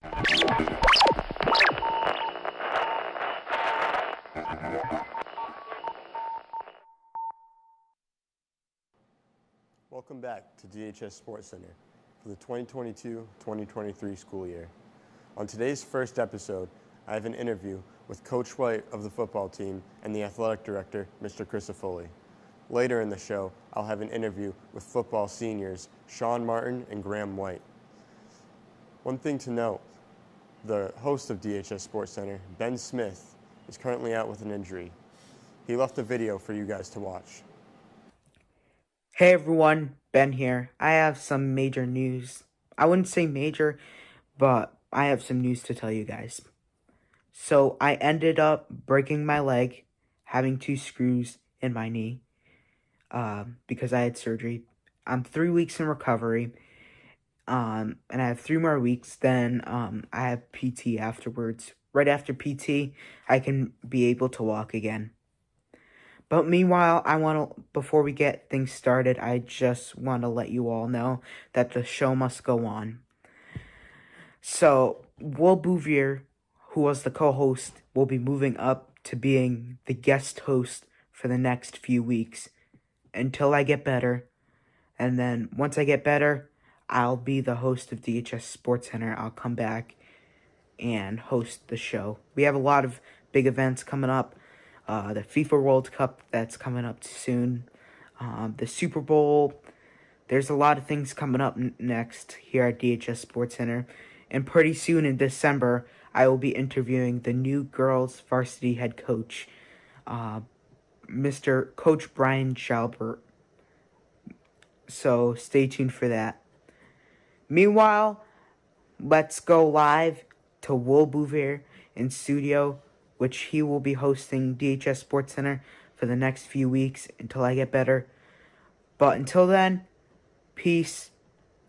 Welcome back to DHS Sports Center for the 2022-2023 school year. On today's first episode, I have an interview with Coach White of the football team and the athletic director, Mr. Crisafulli. Later in the show, I'll have an interview with football seniors Sean Martin and Graham White. One thing to note, the host of DHS Sports Center, Ben Smith, is currently out with an injury. He left a video for you guys to watch. Hey everyone, Ben here. I have some major news. I wouldn't say major, but I have some news to tell you guys. So I ended up breaking my leg, having 2 screws in my knee, because I had surgery. I'm 3 weeks in recovery, and I have 3 more weeks. Then I have PT afterwards. Right after PT, I can be able to walk again. But meanwhile, before we get things started, I just want to let you all know that the show must go on. So, Will Bouvier, who was the co-host, will be moving up to being the guest host for the next few weeks until I get better. And then once I get better, I'll be the host of DHS Sports Center. I'll come back and host the show. We have a lot of big events coming up. The FIFA World Cup that's coming up soon, the Super Bowl. There's a lot of things coming up next here at DHS Sports Center. And pretty soon in December, I will be interviewing the new girls varsity head coach, Mr. Coach Brian Shalbert. So stay tuned for that. Meanwhile, let's go live to Will Bouvier in studio, which he will be hosting DHS Sports Center for the next few weeks until I get better. But until then, peace,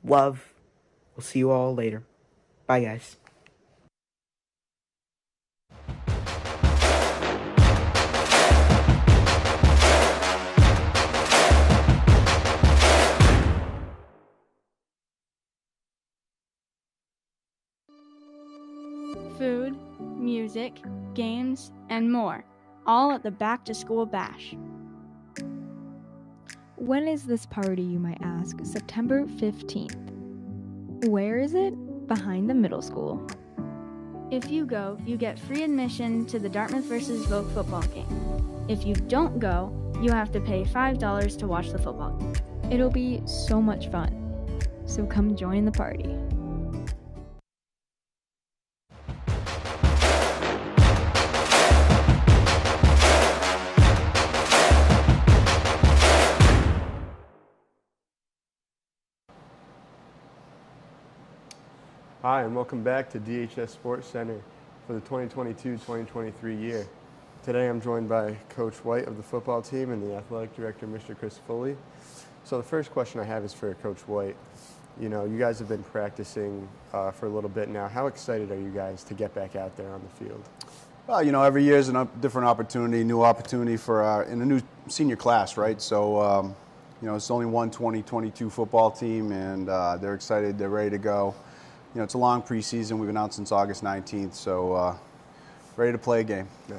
love. We'll see you all later. Bye, guys. Food, music, games, and more, all at the Back to School Bash. When is this party, you might ask? September 15th. Where is it? Behind the middle school. If you go, you get free admission to the Dartmouth vs. Voc football game. If you don't go, you have to pay $5 to watch the football game. It'll be so much fun. So come join the party. Hi, and welcome back to DHS Sports Center for the 2022-2023 year. Today I'm joined by Coach White of the football team and the athletic director, Mr. Crisafulli. So the first question I have is for Coach White. You know, you guys have been practicing for a little bit now. How excited are you guys to get back out there on the field? Well, you know, every year is a different opportunity, new opportunity for in a new senior class, right? So, you know, it's only one 2022 football team, and they're excited, they're ready to go. You know, it's a long preseason. We've been out since August 19th, so ready to play a game. Nice.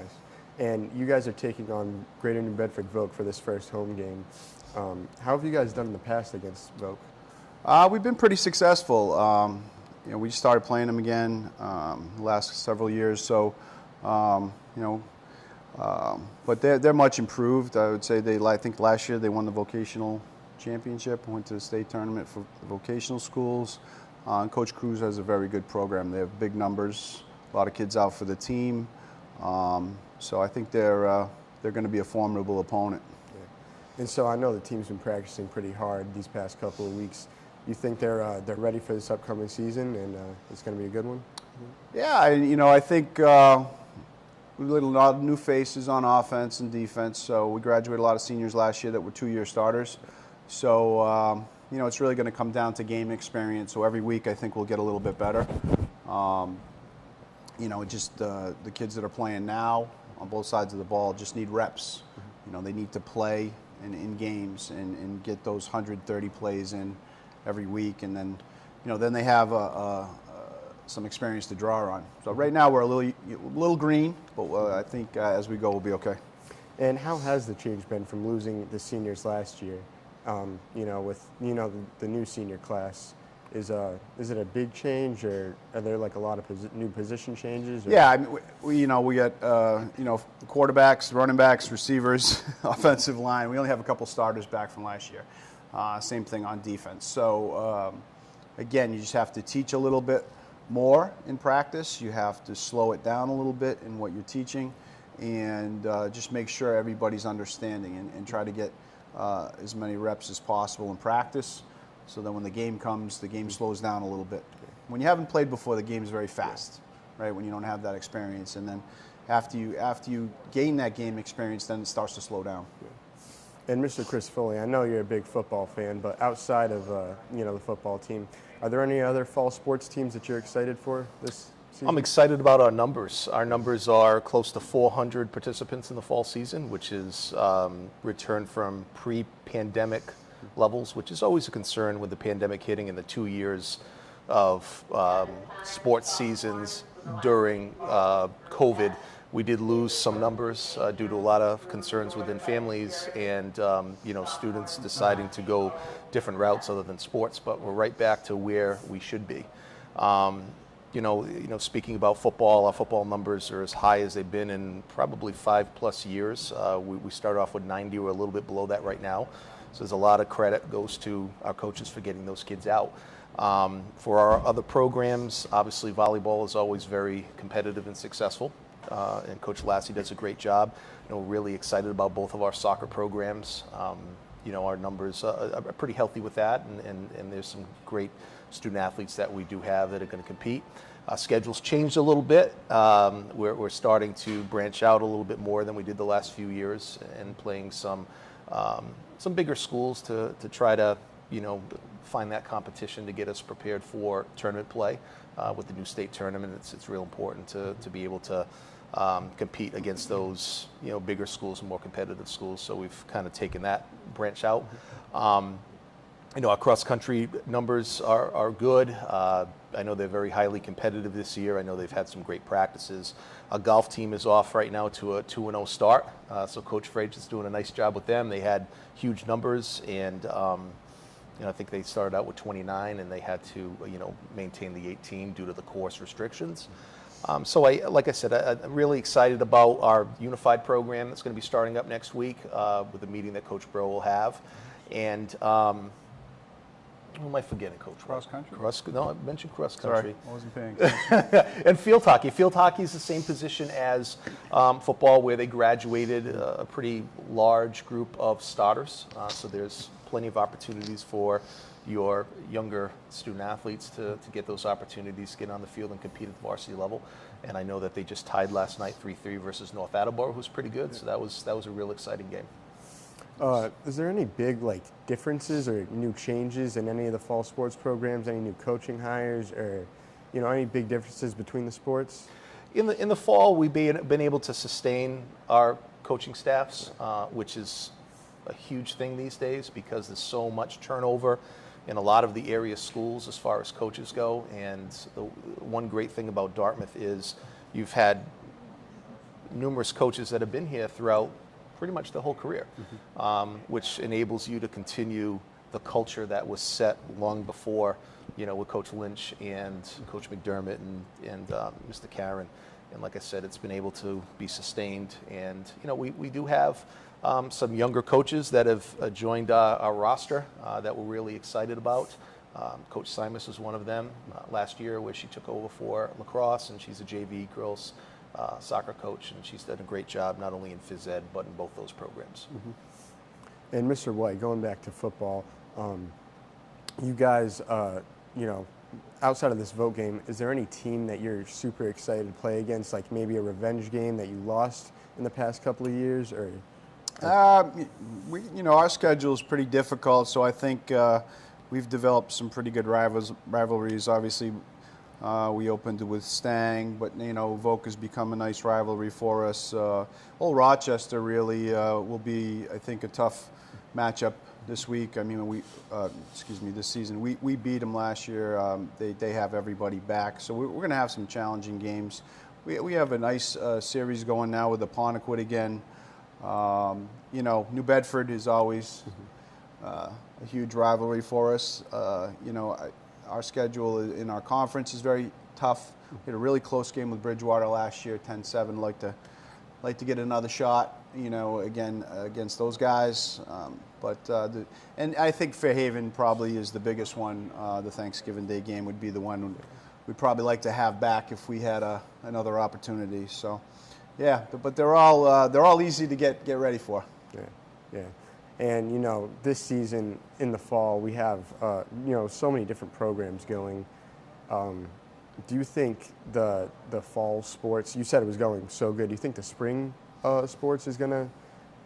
And you guys are taking on Greater New Bedford Voc for this first home game. How have you guys done in the past against Voc? We've been pretty successful. You know, we just started playing them again the last several years, so you know, but they're much improved. I would say I think last year they won the vocational championship, went to the state tournament for the vocational schools. And Coach Cruz has a very good program. They have big numbers, a lot of kids out for the team. So I think they're going to be a formidable opponent. Yeah. And so I know the team's been practicing pretty hard these past couple of weeks. You think they're ready for this upcoming season, and it's going to be a good one? Yeah, you know, I think we had a lot of new faces on offense and defense. So we graduated a lot of seniors last year that were 2-year starters. So you know, it's really going to come down to game experience. So every week, I think we'll get a little bit better. You know, just the kids that are playing now on both sides of the ball just need reps. You know, they need to play in games and get those 130 plays in every week, and then, you know, then they have some experience to draw on. So right now we're a little green, but I think as we go we'll be okay. And how has the change been from losing the seniors last year? With the new senior class, is it a big change, or are there like a lot of new position changes? Or? Yeah, I mean, we got quarterbacks, running backs, receivers, offensive line. We only have a couple starters back from last year. Same thing on defense. So again, you just have to teach a little bit more in practice. You have to slow it down a little bit in what you're teaching, and just make sure everybody's understanding and try to get as many reps as possible in practice, so that when the game comes, the game slows down a little bit. When you haven't played before, the game is very fast, right? When you don't have that experience, and then after you gain that game experience, then it starts to slow down. And Mr. Chris Foley, I know you're a big football fan, but outside of the football team, are there any other fall sports teams that you're excited for this season? I'm excited about our numbers. Our numbers are close to 400 participants in the fall season, which is returned from pre-pandemic levels, which is always a concern with the pandemic hitting in the 2 years of sports seasons during COVID. We did lose some numbers due to a lot of concerns within families and students deciding to go different routes other than sports, but we're right back to where we should be. Speaking about football, our football numbers are as high as they've been in probably 5+ years. We started off with 90. We're a little bit below that right now. So there's a lot of credit goes to our coaches for getting those kids out. For our other programs, obviously volleyball is always very competitive and successful. And Coach Lassie does a great job. We're really excited about both of our soccer programs. Our numbers are pretty healthy with that, and there's some great student athletes that we do have that are going to compete. Schedules changed a little bit. We're starting to branch out a little bit more than we did the last few years, and playing some bigger schools to try to find that competition to get us prepared for tournament play. With the new state tournament, it's real important to be able to compete against those bigger schools and more competitive schools. So we've kind of taken that branch out. Our cross-country numbers are good. I know they're very highly competitive this year. I know they've had some great practices. Our golf team is off right now to a 2-0 start. So Coach Frage is doing a nice job with them. They had huge numbers, and I think they started out with 29, and they had to maintain the 18 due to the course restrictions. Like I said, I'm really excited about our unified program that's going to be starting up next week with a meeting that Coach Bro will have. And who am I forgetting, Coach? Cross country? No, I mentioned cross country. Sorry, I wasn't paying attention. And field hockey. Field hockey is the same position as football, where they graduated a pretty large group of starters. So there's plenty of opportunities for your younger student athletes to get those opportunities to get on the field and compete at the varsity level. And I know that they just tied last night 3-3 versus North Attleboro, who's pretty good. So that was a real exciting game. Is there any big differences or new changes in any of the fall sports programs? Any new coaching hires, or any big differences between the sports? In the fall, we've been able to sustain our coaching staffs, which is a huge thing these days because there's so much turnover in a lot of the area schools as far as coaches go. And the one great thing about Dartmouth is you've had numerous coaches that have been here throughout pretty much the whole career, which enables you to continue the culture that was set long before, with Coach Lynch and Coach McDermott and Mr. Karen. And like I said, it's been able to be sustained. And, we do have some younger coaches that have joined our roster that we're really excited about. Coach Simus is one of them last year, where she took over for lacrosse, and she's a JV girls soccer coach, and she's done a great job not only in phys ed but in both those programs. And Mr. White, going back to football, you guys, outside of this vote game, is there any team that you're super excited to play against, like maybe a revenge game that you lost in the past couple of years, or? Our schedule is pretty difficult, so I think we've developed some pretty good rivalries. Obviously, we opened with Stang, but Voc has become a nice rivalry for us. Old Rochester really will be, I think, a tough matchup this week. I mean, this season. We beat them last year. They have everybody back, so we're going to have some challenging games. We have a nice series going now with the Apponequet again. New Bedford is always a huge rivalry for us. Our schedule in our conference is very tough. We had a really close game with Bridgewater last year, 10-7. Like to get another shot, again against those guys. And I think Fairhaven probably is the biggest one. The Thanksgiving Day game would be the one we'd probably like to have back if we had another opportunity. So, yeah, but they're all easy to get ready for. Yeah. And this season in the fall we have so many different programs going. Do you think the fall sports? You said it was going so good. Do you think the spring sports is going to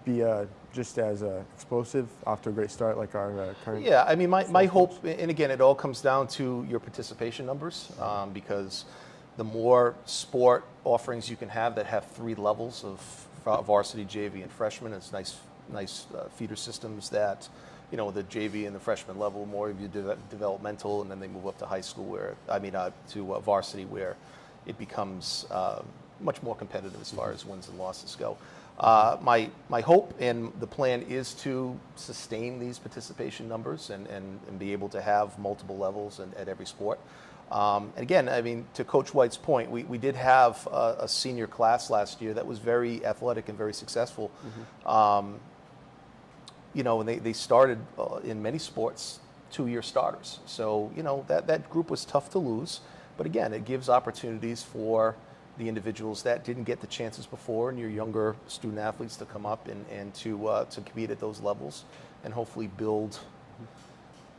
be just as explosive, off to a great start like our current? Yeah, I mean, my hope, and again, it all comes down to your participation numbers, because the more sport offerings you can have that have 3 levels of varsity, JV, and freshman, it's nice feeder systems that, the JV and the freshman level, more of your developmental, and then they move up to high school to varsity, where it becomes much more competitive as far as wins and losses go. My hope and the plan is to sustain these participation numbers and be able to have multiple levels at every sport. And again, I mean, to Coach White's point, we did have a senior class last year that was very athletic and very successful. And they started in many sports 2-year starters. So, that group was tough to lose. But again, it gives opportunities for the individuals that didn't get the chances before and your younger student athletes to come up and to compete at those levels and hopefully build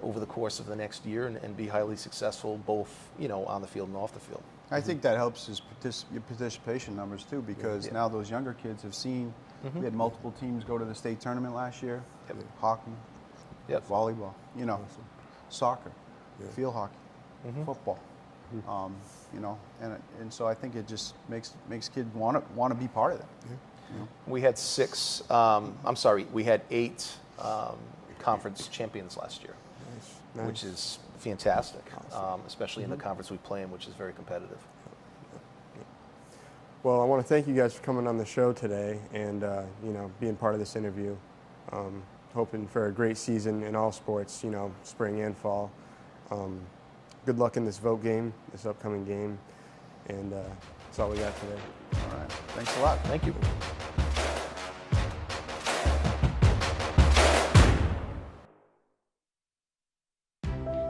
over the course of the next year and be highly successful both, on the field and off the field. I think that helps your participation numbers too, because now those younger kids have seen. We had multiple teams go to the state tournament last year. Hockey, volleyball, soccer, field hockey, football. And so I think it just makes kids want to be part of that. We had we had 8 conference champions last year, nice. Which is fantastic, awesome. Especially in the conference we play in, which is very competitive. Well, I want to thank you guys for coming on the show today and being part of this interview. Hoping for a great season in all sports, spring and fall. Good luck in this this upcoming game, and that's all we got today. All right, thanks a lot. Thank you.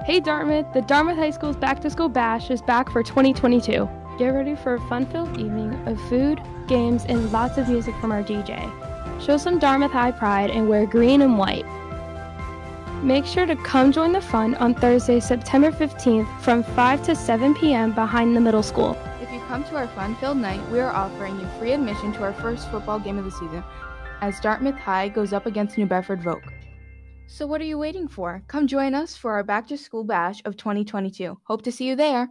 Hey Dartmouth, the Dartmouth High School's Back to School Bash is back for 2022. Get ready for a fun-filled evening of food, games, and lots of music from our DJ. Show some Dartmouth High pride and wear green and white. Make sure to come join the fun on Thursday, September 15th from 5 to 7 p.m. behind the middle school. If you come to our fun-filled night, we are offering you free admission to our first football game of the season, as Dartmouth High goes up against New Bedford Voc. So what are you waiting for? Come join us for our Back to School Bash of 2022. Hope to see you there.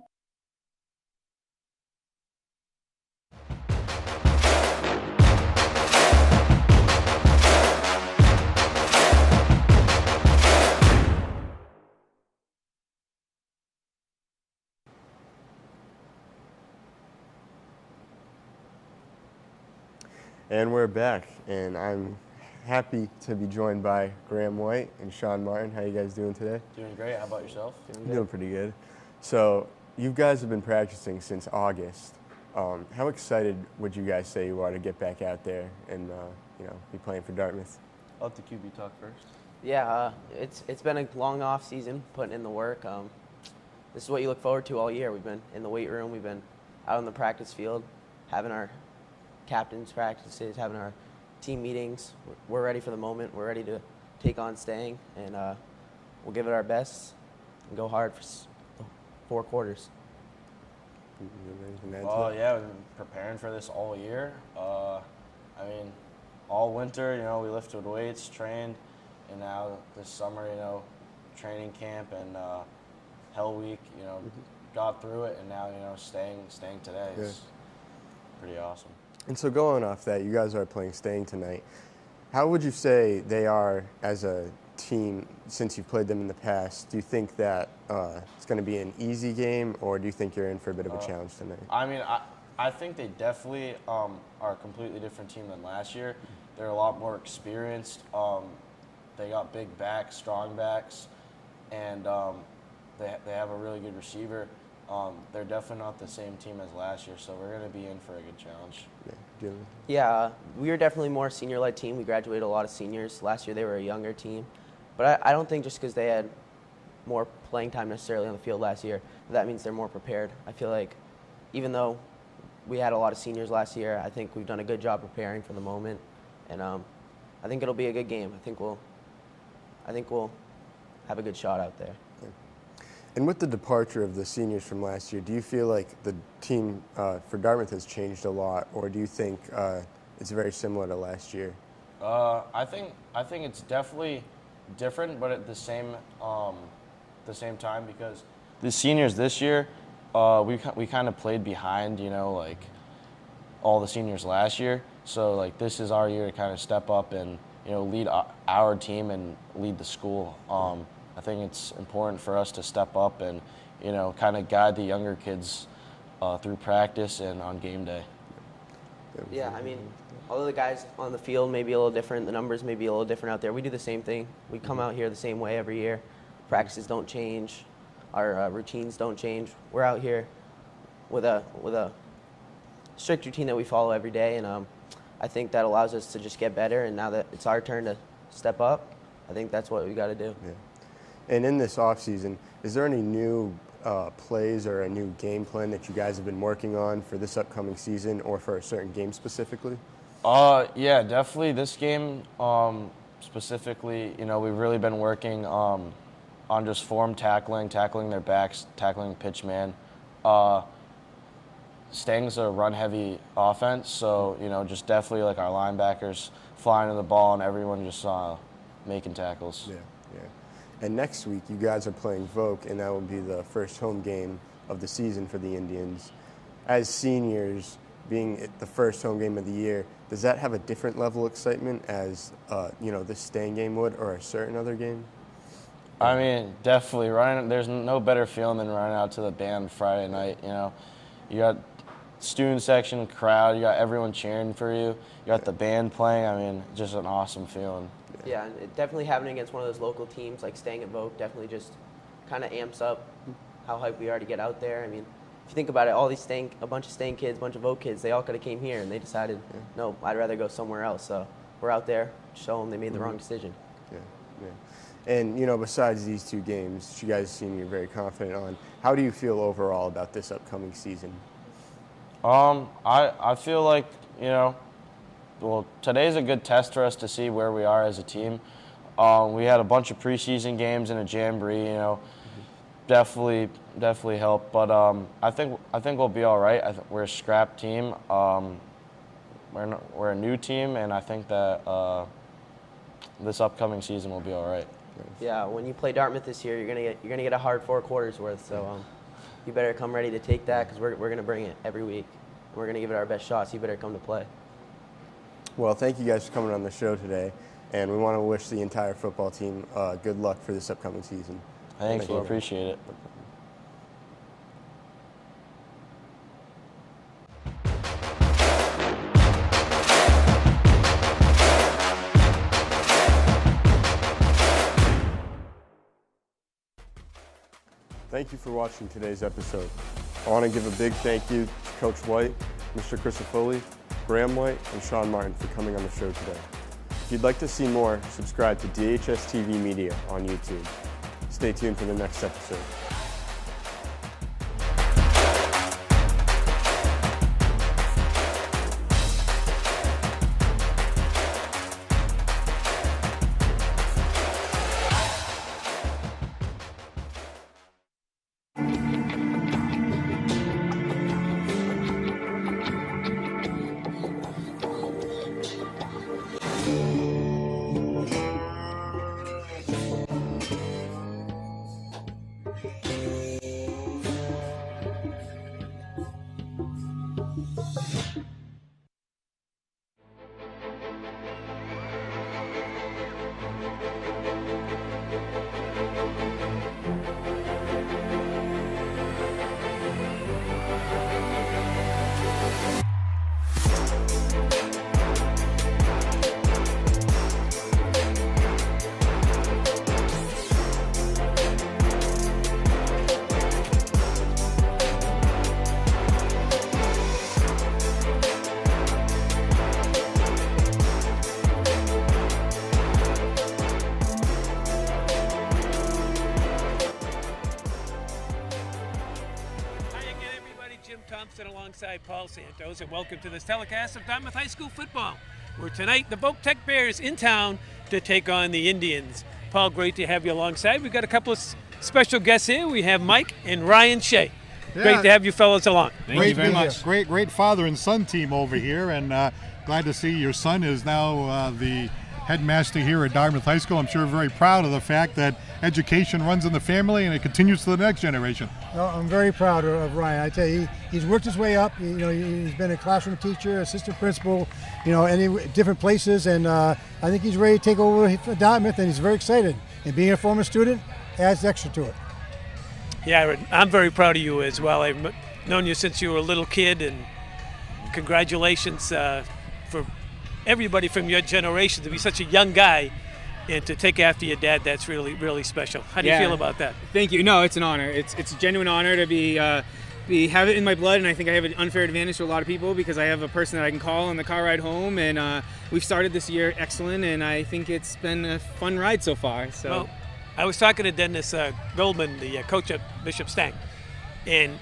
And we're back, and I'm happy to be joined by Graham White and Sean Martin. How you guys doing today? Doing great. How about yourself? Doing pretty good. So you guys have been practicing since August. How excited would you guys say you are to get back out there and be playing for Dartmouth? I'll let the QB talk first. Yeah, it's been a long off season, putting in the work. This is what you look forward to all year. We've been in the weight room, we've been out on the practice field, having our captains practices, having our team meetings. We're ready for the moment. We're ready to take on staying, and we'll give it our best and go hard for 4 quarters. Well, yeah, we've been preparing for this all year. All winter, we lifted weights, trained, and now this summer, training camp and Hell Week, got through it, and now, staying today is pretty awesome. And so going off that, you guys are playing staying tonight. How would you say they are as a team, since you've played them in the past, do you think that it's going to be an easy game, or do you think you're in for a bit of a challenge tonight? I mean, I think they definitely are a completely different team than last year. They're a lot more experienced. They got big backs, strong backs, and they have a really good receiver. They're definitely not the same team as last year, so we're going to be in for a good challenge. Yeah, we were definitely more a senior-led team. We graduated a lot of seniors. Last year they were a younger team. But I don't think just because they had more playing time necessarily on the field last year, that means they're more prepared. I feel like even though we had a lot of seniors last year, I think we've done a good job preparing for the moment. And I think it'll be a good game. I think we'll have a good shot out there. And with the departure of the seniors from last year, do you feel like the team for Dartmouth has changed a lot, or do you think it's very similar to last year? I think it's definitely different, but at the same time, because the seniors this year, we kind of played behind, like all the seniors last year. So like this is our year to kind of step up and lead our team and lead the school. I think it's important for us to step up and, kind of guide the younger kids through practice and on game day. Yeah, I mean, although the guys on the field may be a little different, the numbers may be a little different out there, we do the same thing. We come out here the same way every year. Practices don't change. Our routines don't change. We're out here with a strict routine that we follow every day, and I think that allows us to just get better, and now that it's our turn to step up, I think that's what we got to do. Yeah. And in this offseason, is there any new plays or a new game plan that you guys have been working on for this upcoming season or for a certain game specifically? Yeah, definitely this game specifically, we've really been working on just form tackling their backs, tackling pitch man. Stang's a run-heavy offense, so, just definitely like our linebackers flying to the ball and everyone just making tackles. Yeah. And next week, you guys are playing Voc, and that will be the first home game of the season for the Indians. As seniors, being the first home game of the year, does that have a different level of excitement as, this Stang game would, or a certain other game? I mean, definitely. There's no better feeling than running out to the band Friday night. You got student section, crowd, you got everyone cheering for you, you got the band playing. I mean, just an awesome feeling. Yeah, and it definitely having against one of those local teams like Stang and Voc definitely just kind of amps up how hyped we are to get out there. I mean, if you think about it, a bunch of Stang kids, a bunch of Voc kids, they all could have came here, and they decided, no, I'd rather go somewhere else. So we're out there, show them they made the wrong decision. Yeah. And, besides these two games, which you guys seem you're very confident on, how do you feel overall about this upcoming season? I feel like, well, today's a good test for us to see where we are as a team. We had a bunch of preseason games and a jamboree, definitely helped. But I think we'll be all right. We're a scrap team. We're a new team, and I think that this upcoming season will be all right. Yeah, when you play Dartmouth this year, you're gonna get a hard 4 quarters worth. So you better come ready to take that, because we're gonna bring it every week. We're gonna give it our best shot. So you better come to play. Well, thank you guys for coming on the show today, and we want to wish the entire football team good luck for this upcoming season. Thank you. Appreciate it. Thank you for watching today's episode. I want to give a big thank you to Coach White, Mr. Crisafulli, Graham White, and Sean Martin for coming on the show today. If you'd like to see more, subscribe to DHS TV Media on YouTube. Stay tuned for the next episode. Thompson alongside Paul Santos, and welcome to this telecast of Dartmouth High School football, where tonight the Voc-Tech Bears in town to take on the Indians. Paul, great to have you alongside. We've got a couple of special guests here. We have Mike and Ryan Shea. Yeah. Great to have you fellas along. Thank you very much. Great father and son team over here, and glad to see your son is now the headmaster here at Dartmouth High School. I'm sure very proud of the fact that education runs in the family and it continues to the next generation. Well, I'm very proud of Ryan. I tell you, he's worked his way up. He's been a classroom teacher, assistant principal, any different places, and I think he's ready to take over for Dartmouth, and he's very excited. And being a former student adds extra to it. Yeah, I'm very proud of you as well. I've known you since you were a little kid, and congratulations for everybody from your generation to be such a young guy and to take after your dad. That's really, really special. How do you feel about that? Thank you. No, it's an honor. It's a genuine honor to have it in my blood, and I think I have an unfair advantage to a lot of people because I have a person that I can call on the car ride home, and we've started this year excellent, and I think it's been a fun ride so far. So. Well, I was talking to Dennis Goldman, the coach at Bishop Stang, and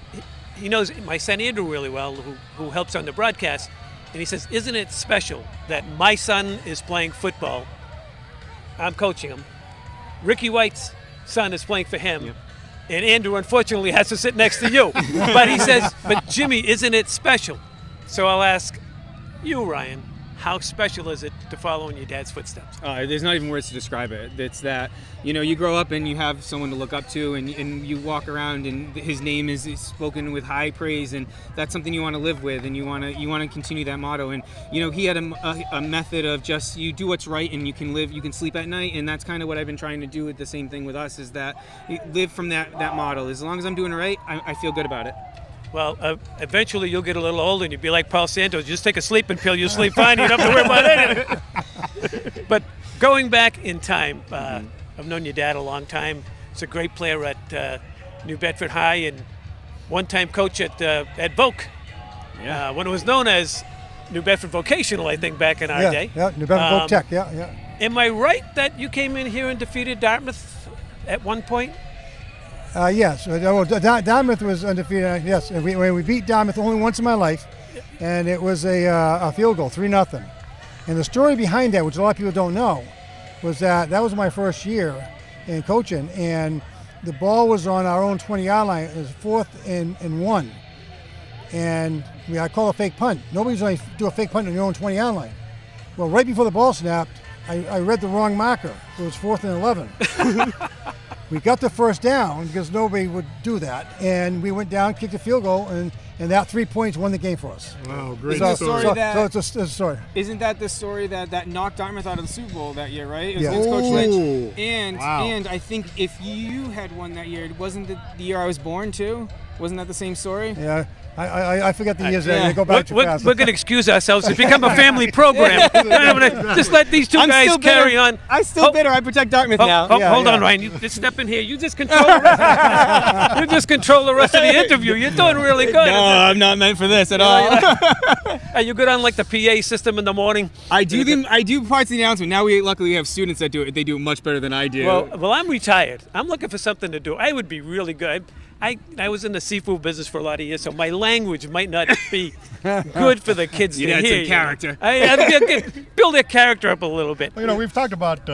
he knows my son Andrew really well, who helps on the broadcast. And he says, isn't it special that my son is playing football? I'm coaching him. Ricky White's son is playing for him. Yep. And Andrew, unfortunately, has to sit next to you. But he says, but Jimmy, isn't it special? So I'll ask you, Ryan, how special is it to follow in your dad's footsteps? There's not even words to describe it. It's that, you grow up and you have someone to look up to, and you walk around and his name is spoken with high praise, and that's something you want to live with, and you want to continue that motto. And he had a method of just you do what's right and you can sleep at night, and that's kind of what I've been trying to do with the same thing with us, is that live from that model. As long as I'm doing it right, I feel good about it. Well, eventually you'll get a little older and you'll be like Paul Santos. You just take a sleeping pill, you'll sleep fine. You don't have to worry about anything. But going back in time, I've known your dad a long time. He's a great player at New Bedford High and one-time coach at Voc. Yeah. When it was known as New Bedford Vocational, I think, back in our day. Yeah, New Bedford Voc-Tech, yeah. Am I right that you came in here and defeated Dartmouth at one point? Yes. Well, Dartmouth was undefeated. Yes, and we beat Dartmouth only once in my life, and it was a field goal, 3-0. And the story behind that, which a lot of people don't know, was that was my first year in coaching, and the ball was on our own 20-yard line. It was 4th and 1, and I call a fake punt. Nobody's going to do a fake punt on your own 20-yard line. Well, right before the ball snapped, I read the wrong marker. It was 4th and 11. We got the first down because nobody would do that, and we went down, kicked a field goal, and that 3 points won the game for us. Wow, great story. So it's a story. Isn't that the story that knocked Dartmouth out of the Super Bowl that year, right? It was Yeah. against Coach Lynch. Wow. And I think if you had won that year, wasn't the year I was born too? Wasn't that the same story? Yeah. I forget the years there. I go back too fast. We're going to excuse ourselves. It's become a family program. Just let these two guys carry on. I'm still bitter. I protect Dartmouth now. Hold on, Ryan. You just step in here. You just control the rest. You just control the rest of the interview. You're doing really good. No, I'm not meant for this at all. Are you good on like the PA system in the morning? I do parts of the announcement. Now luckily we have students that do it. They do it much better than I do. Well, I'm retired. I'm looking for something to do. I would be really good. I was in the seafood business for a lot of years, so my language might not be good for the kids to hear. You'd add some character. I build their character up a little bit. Well, we've talked about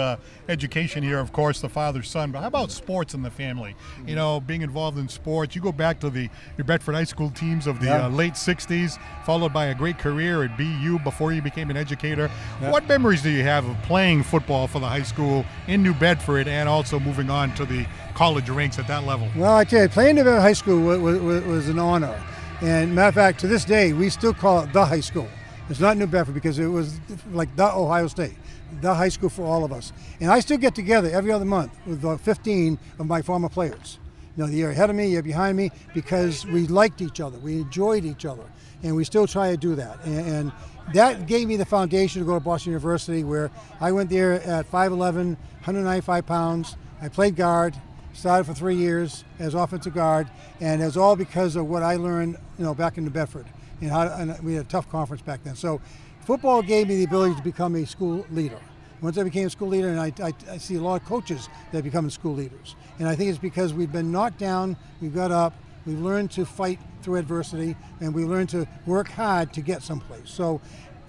education here, of course, the father-son, but how about sports in the family? Being involved in sports. You go back to your Bedford High School teams of the late 60s, followed by a great career at BU before you became an educator. Yeah. What memories do you have of playing football for the high school in New Bedford and also moving on to the college ranks at that level? Well, I tell you, playing at high school was an honor. And matter of fact, to this day, we still call it the high school. It's not New Bedford because it was like the Ohio State, the high school for all of us. And I still get together every other month with about 15 of my former players. The year ahead of me, year behind me, because we liked each other, we enjoyed each other, and we still try to do that. And that gave me the foundation to go to Boston University, where I went there at 5'11", 195 pounds. I played guard. Started for 3 years as offensive guard, and it was all because of what I learned, back in New Bedford. And we had a tough conference back then. So football gave me the ability to become a school leader. Once I became a school leader, and I see a lot of coaches that become school leaders. And I think it's because we've been knocked down, we got up, we learn to fight through adversity, and we learn to work hard to get someplace. So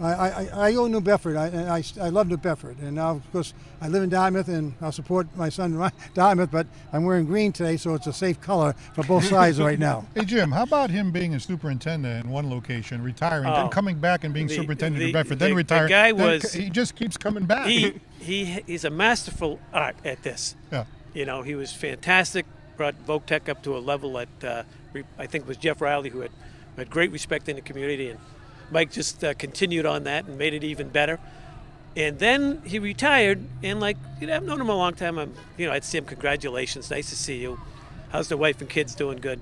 I owe New Bedford. I love New Bedford, and now of course I live in Dartmouth, and I'll support my son in Dartmouth. But I'm wearing green today, so it's a safe color for both sides right now. Hey Jim, how about him being a superintendent in one location, retiring, then coming back and being superintendent in New Bedford, then retiring? The guy he just keeps coming back. He's a masterful art at this. Yeah. You know, he was fantastic. Brought Voc-Tech up to a level that I think it was Jeff Riley who had great respect in the community, and Mike just continued on that and made it even better. And then he retired, and I've known him a long time. I'd see him, congratulations, nice to see you. How's the wife and kids doing? Good.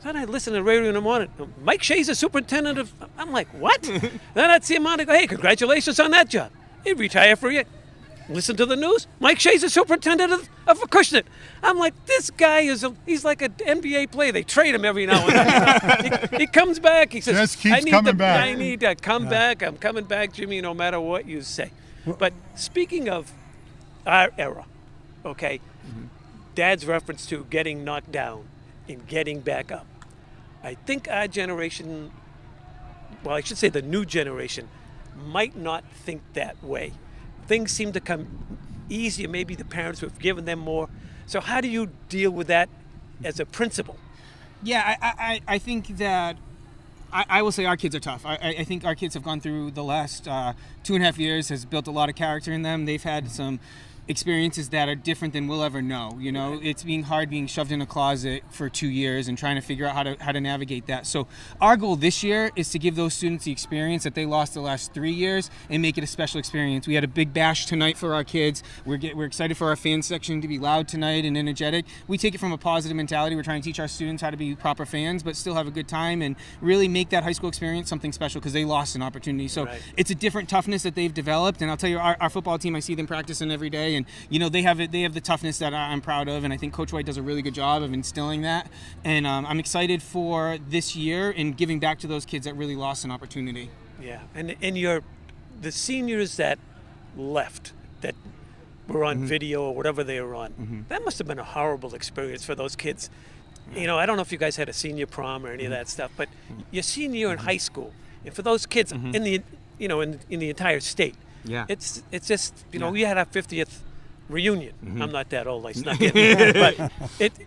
Then I'd listen to the radio in the morning. Mike Shea's the superintendent of. I'm like, what? Then I'd see him on and go, hey, congratulations on that job. He'd retire for you. Listen to the news. Mike Shea's the superintendent of Acushnet. I'm like, this guy he's like an NBA player. They trade him every now and then. he comes back. He says, just keeps coming back. I need to come back. I'm coming back, Jimmy, no matter what you say. But speaking of our era, okay, Dad's reference to getting knocked down and getting back up. I think our generation, well, I should say the new generation, might not think that way. Things seem to come easier. Maybe the parents have given them more. So how do you deal with that as a principal? Yeah, I think that I will say our kids are tough. I think our kids have gone through the last 2.5 years, has built a lot of character in them. They've had some experiences that are different than we'll ever know. You know, it's being hard being shoved in a closet for 2 years and trying to figure out how to navigate that. So our goal this year is to give those students the experience that they lost the last 3 years and make it a special experience. We had a big bash tonight for our kids. We're excited for our fan section to be loud tonight and energetic. We take it from a positive mentality. We're trying to teach our students how to be proper fans, but still have a good time and really make that high school experience something special because they lost an opportunity. So it's a different toughness that they've developed. And I'll tell you, our football team, I see them practicing every day. And you know, they have the toughness that I'm proud of, and I think Coach White does a really good job of instilling that. And I'm excited for this year and giving back to those kids that really lost an opportunity. Yeah, and the seniors that left, that were on video or whatever they were on, that must have been a horrible experience for those kids. You know, I don't know if you guys had a senior prom or any of that stuff, but your senior year in high school, and for those kids in the entire state. Yeah, it's just we had our 50th reunion. I'm not that old, I snuck in, but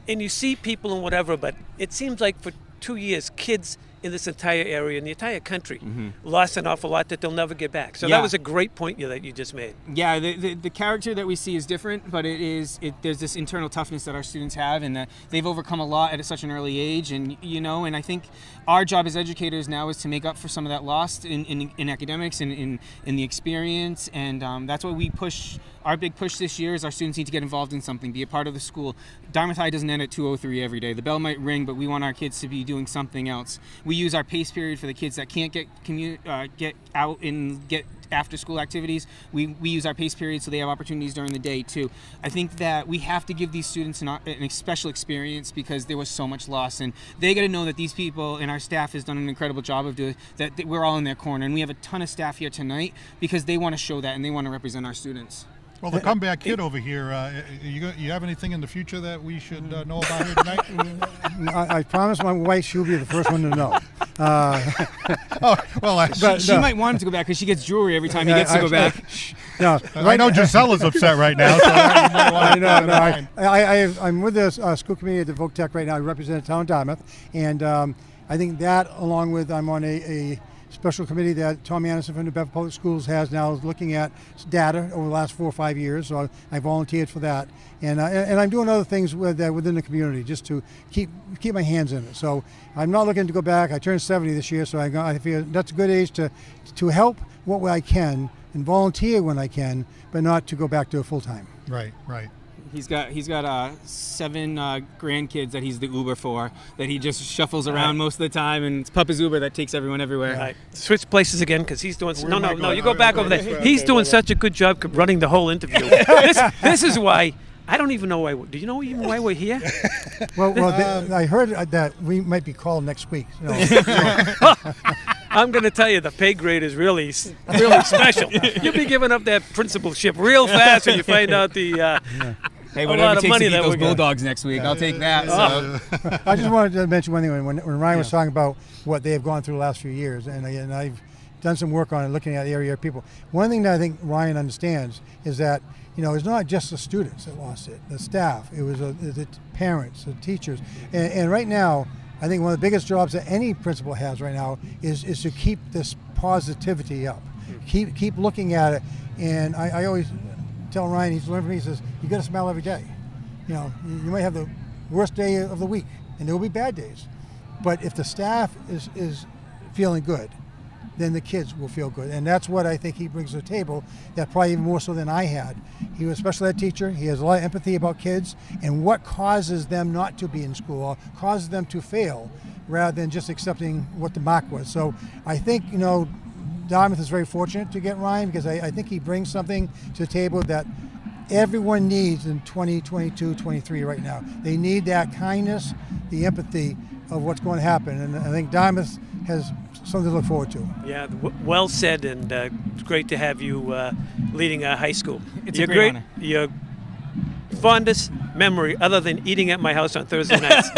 and you see people and whatever. But it seems like for 2 years, kids in this entire area, in the entire country, lost an awful lot that they'll never get back. So that was a great point that you just made. Yeah, the character that we see is different, but there's this internal toughness that our students have, and that they've overcome a lot at such an early age. And and I think our job as educators now is to make up for some of that lost in academics and in the experience, and that's why we push. Our big push this year is our students need to get involved in something, be a part of the school. Dartmouth High doesn't end at 2:03 every day. The bell might ring, but we want our kids to be doing something else. We use our pace period for the kids that can't get out and get after school activities. We use our pace period so they have opportunities during the day too. I think that we have to give these students an special experience because there was so much loss, and they got to know that these people and our staff has done an incredible job of doing that. We're all in their corner, and we have a ton of staff here tonight because they want to show that and they want to represent our students. Well, the comeback kid over here, you have anything in the future that we should know about here tonight? I promise my wife she'll be the first one to know. She might want him to go back because she gets jewelry every time he gets to go back. No, I know Gisella's upset right now. So I'm with the school committee at the Voc-Tech right now. I represent the town of Dartmouth, and I think that, along with I'm on a special committee that Tom Anderson from New Bedford Public Schools has now looking at data over the last 4 or 5 years. So I volunteered for that, and I'm doing other things within the community just to keep my hands in it. So I'm not looking to go back. I turned 70 this year, so I feel that's a good age to help what I can and volunteer when I can, but not to go back to a full time. Right. He's got 7 grandkids that he's the Uber for, that he just shuffles around most of the time, and it's Papa's Uber that takes everyone everywhere. Right. Switch places again because he's doing. No, you go back over there. He's doing such a good job running the whole interview. This is why. I don't even know why. Do you know even why we're here? I heard that we might be called next week. I'm going to tell you, the pay grade is really special. You'll be giving up that principalship real fast when you find out the Hey, a whatever lot it of takes money to beat that those we're gonna- Bulldogs next week, I'll take that. So. I just wanted to mention one thing. When Ryan was talking about what they have gone through the last few years, and I've done some work on it, looking at the area of people. One thing that I think Ryan understands is that, it's not just the students that lost it, the staff, it was the parents, the teachers. And right now, I think one of the biggest jobs that any principal has right now is to keep this positivity up. Keep looking at it. And I always tell Ryan, he's learned from me, he says, you got to smile every day. You might have the worst day of the week, and there will be bad days. But if the staff is feeling good, then the kids will feel good. And that's what I think he brings to the table, that probably even more so than I had. He was a special ed teacher. He has a lot of empathy about kids and what causes them not to be in school, or causes them to fail, rather than just accepting what the mark was. So I think, Dartmouth is very fortunate to get Ryan, because I think he brings something to the table that everyone needs in 2022, 23 right now. They need that kindness, the empathy of what's going to happen. And I think Dartmouth has something to look forward to. Yeah, well said, and it's great to have you leading our high school. It's a great honor. Your fondest memory, other than eating at my house on Thursday nights,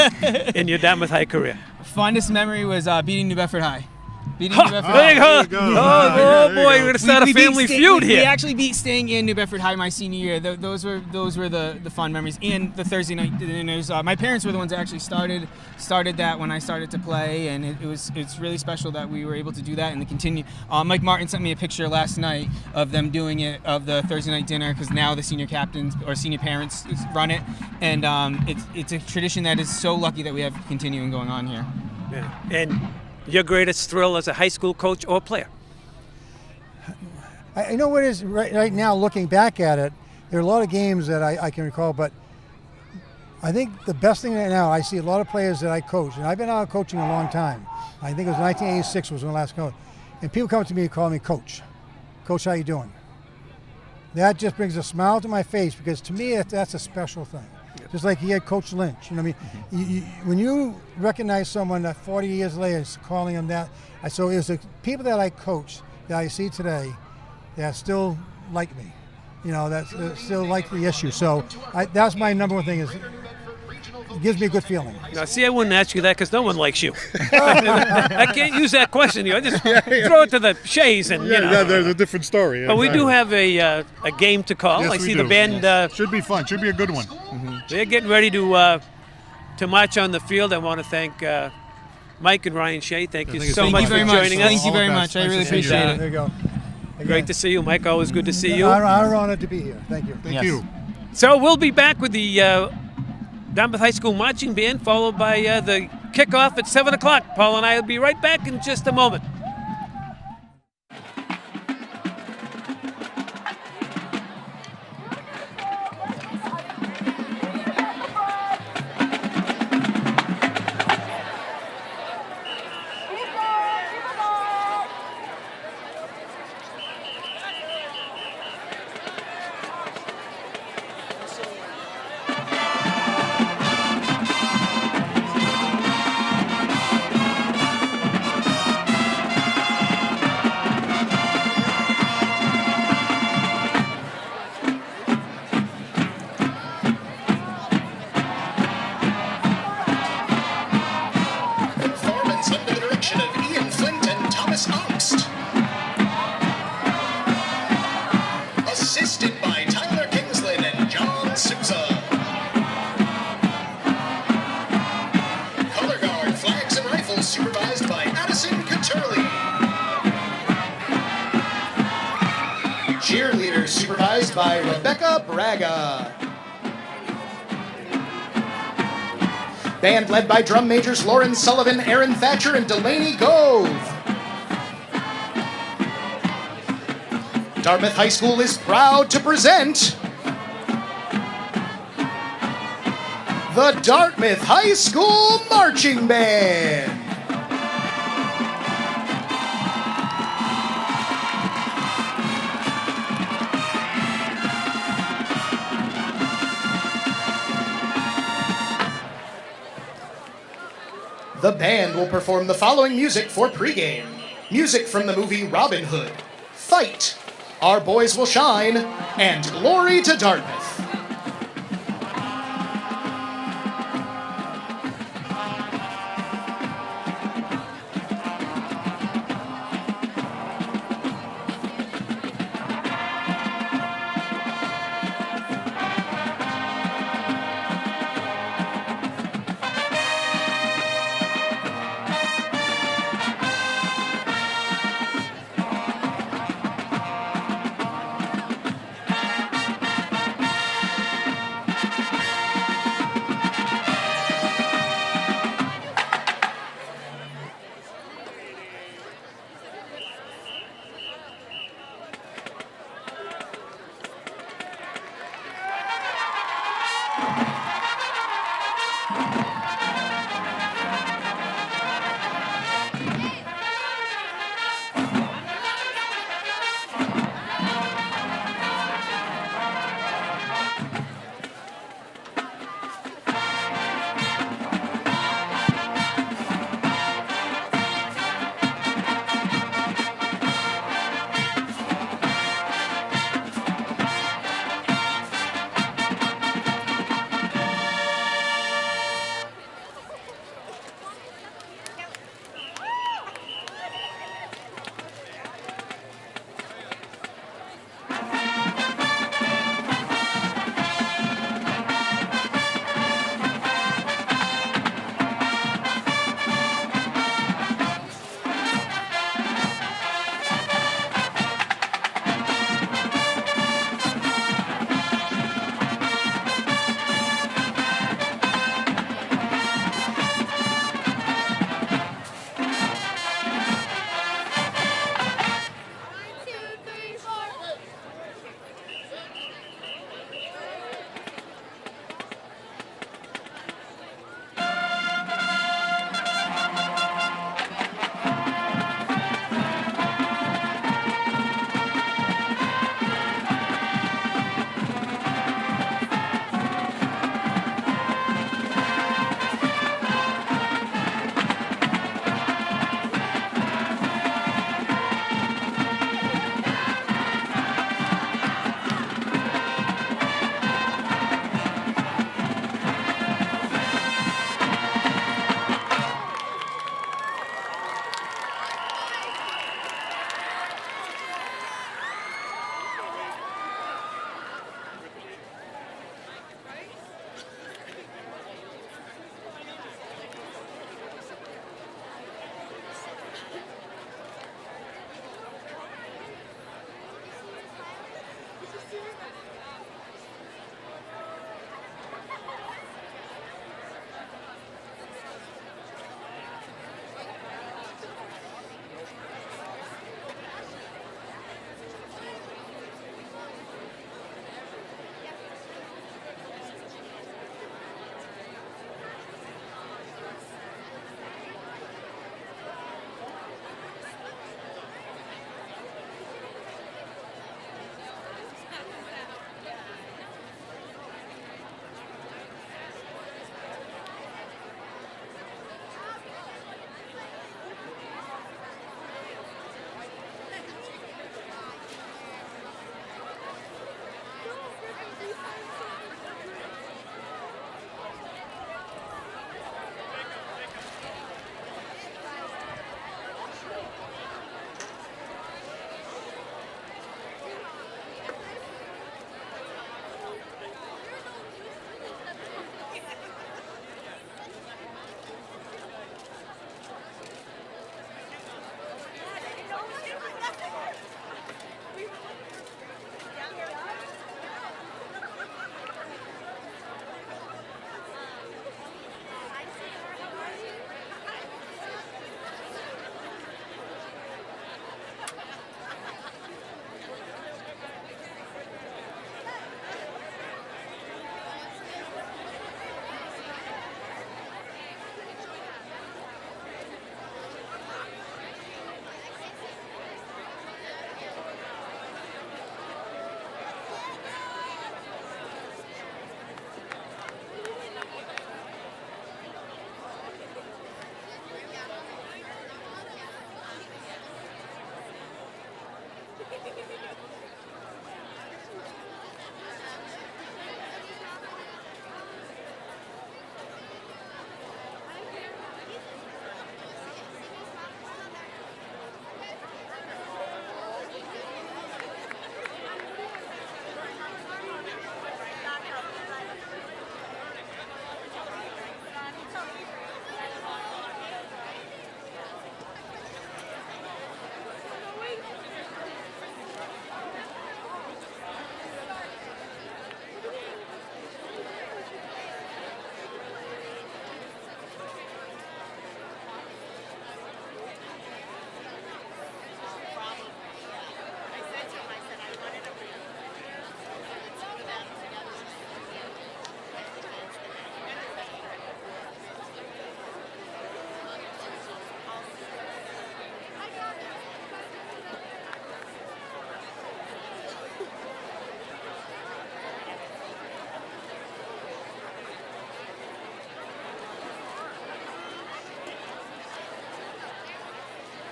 in your Dartmouth High career? Fondest memory was beating New Bedford High. There you go. Oh boy, we're going to start a family feud here. We actually beat staying in New Bedford High my senior year. Those were the fun memories. And the Thursday night dinners. My parents were the ones that actually started that when I started to play, and it's really special that we were able to do that and to continue. Mike Martin sent me a picture last night of them doing it, of the Thursday night dinner, because now the senior captains or senior parents run it, and it's a tradition that is so lucky that we have continuing going on here. Yeah. And your greatest thrill as a high school coach or player? I know what it is right now, looking back at it, there are a lot of games that I can recall, but I think the best thing right now, I see a lot of players that I coach, and I've been out coaching a long time. I think it was 1986 was when I last coached. And people come to me and call me Coach. Coach, how you doing? That just brings a smile to my face, because to me, that's a special thing. Just like he had Coach Lynch. When you recognize someone that 40 years later is calling him that, so it was the people that I coach that I see today that still like me, that still like the issue. So that's my number one thing, is it gives me a good feeling. Now, see, I wouldn't ask you that because no one likes you. I can't use that question. I just throw it to the Shays, and there's a different story. But we do have a game to call. Yes, I see we do. the band. Should be fun. Should be a good one. They're getting ready to march on the field. I want to thank Mike and Ryan Shea. Thank you so much for joining us. Thank you very much. I really appreciate it. There you go. Great to see you, Mike. Always good to see you. I'm honored to be here. Thank you. Thank you. So we'll be back with the Dartmouth High School marching band, followed by the kickoff at 7 o'clock. Paul and I will be right back in just a moment. Cheerleaders supervised by Rebecca Braga. Band led by drum majors Lauren Sullivan, Aaron Thatcher, and Delaney Gove. Dartmouth High School is proud to present the Dartmouth High School Marching Band. The band will perform the following music for pregame. Music from the movie Robin Hood, Fight, Our Boys Will Shine, and Glory to Dartmouth.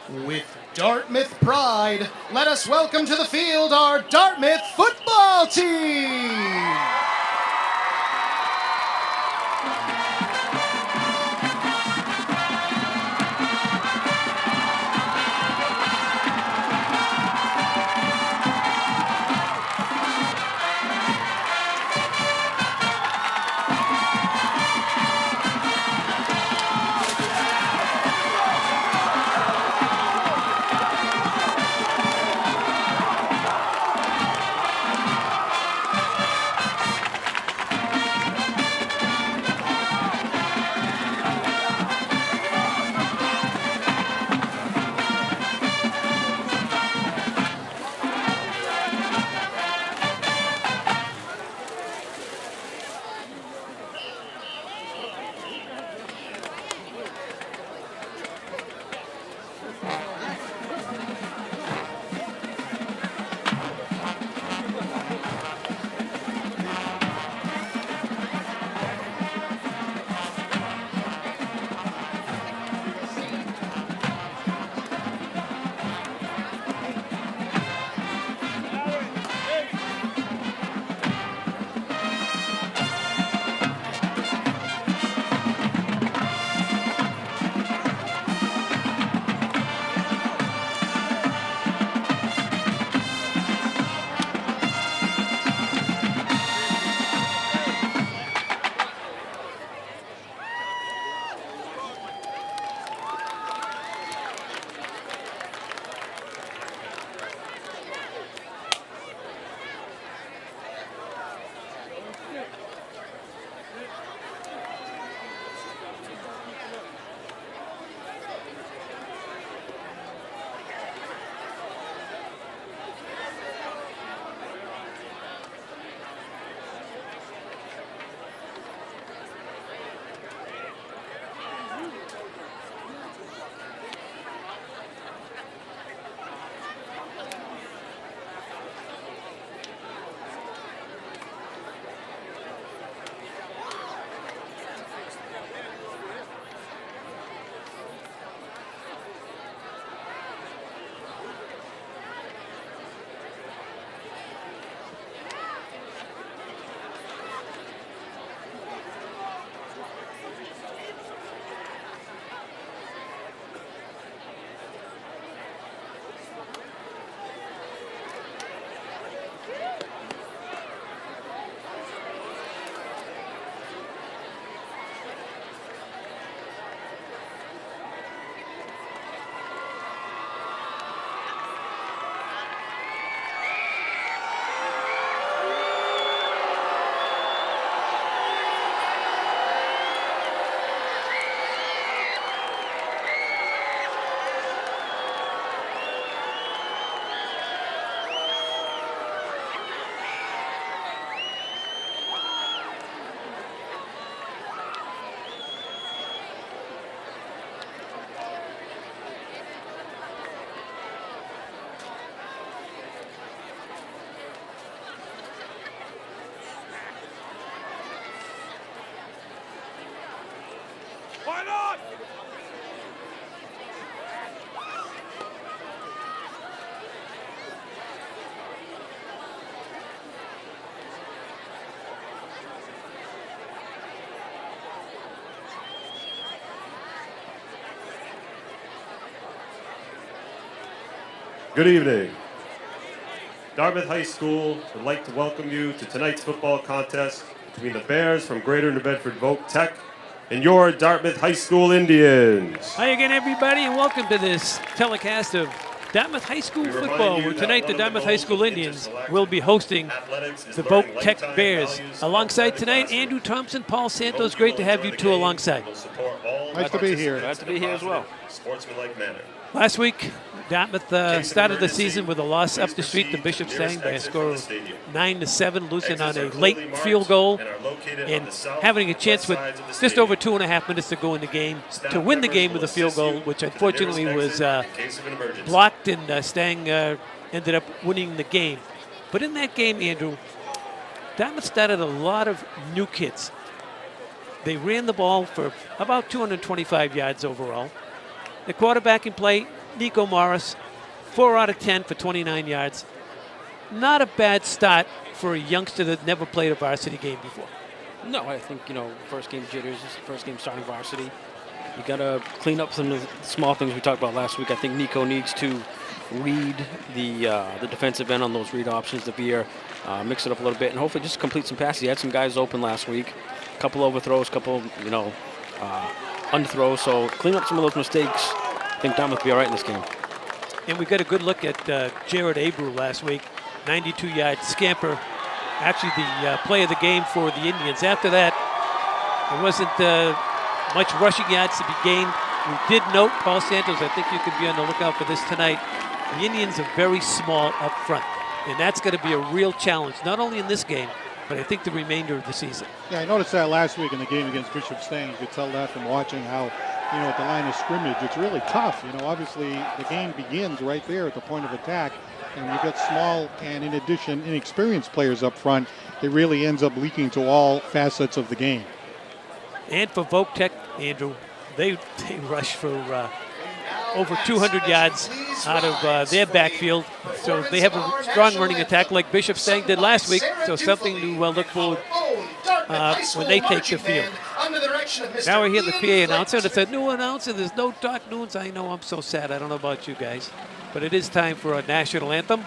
With Dartmouth pride, let us welcome to the field our Dartmouth football team! Why not? Good evening. Dartmouth High School would like to welcome you to tonight's football contest between the Bears from Greater New Bedford Voc-Tech and your Dartmouth High School Indians. Hi again, everybody, and welcome to this telecast of Dartmouth High School football, where tonight the Dartmouth High School Indians will be hosting the Voc-Tech Bears. Alongside tonight, Andrew Thompson, Paul Santos. Great to have you two alongside. Nice to be here. Glad to be here as well. Sportsmanlike manner. Last week, Dartmouth started the season with a loss up the street to Bishop Stang by a score of 9-7, losing on a late field goal and having a chance with just over 2.5 minutes to go in the game to win the game with a field goal, which unfortunately was blocked, and Stang ended up winning the game. But in that game, Andrew, Dartmouth started a lot of new kids. They ran the ball for about 225 yards overall. The quarterback in play Nico Morris, 4 out of 10 for 29 yards. Not a bad start for a youngster that never played a varsity game before. No, I think, first game jitters, first game starting varsity. You got to clean up some of the small things we talked about last week. I think Nico needs to read the defensive end on those read options, the veer, mix it up a little bit, and hopefully just complete some passes. He had some guys open last week, a couple overthrows, a couple, underthrows. So clean up some of those mistakes. I think Dartmouth will be all right in this game. And we got a good look at Jared Abreu last week, 92-yard scamper. Actually, the play of the game for the Indians. After that, there wasn't much rushing yards to be gained. We did note, Paul Santos, I think you could be on the lookout for this tonight. The Indians are very small up front, and that's going to be a real challenge, not only in this game, but I think the remainder of the season. Yeah, I noticed that last week in the game against Bishop Stang. You could tell that from watching how, at the line of scrimmage, it's really tough. Obviously the game begins right there at the point of attack. And when you get small and, in addition, inexperienced players up front, it really ends up leaking to all facets of the game. And for Voc-Tech, Andrew, they rush for over 200 yards out of their backfield. So they have a strong running attack like Bishop Stang did last week. So something to look forward when they take the field. Now we hear the PA announcer. It's a new announcer. There's no Doc Noons. I know, I'm so sad. I don't know about you guys. But it is time for a national anthem.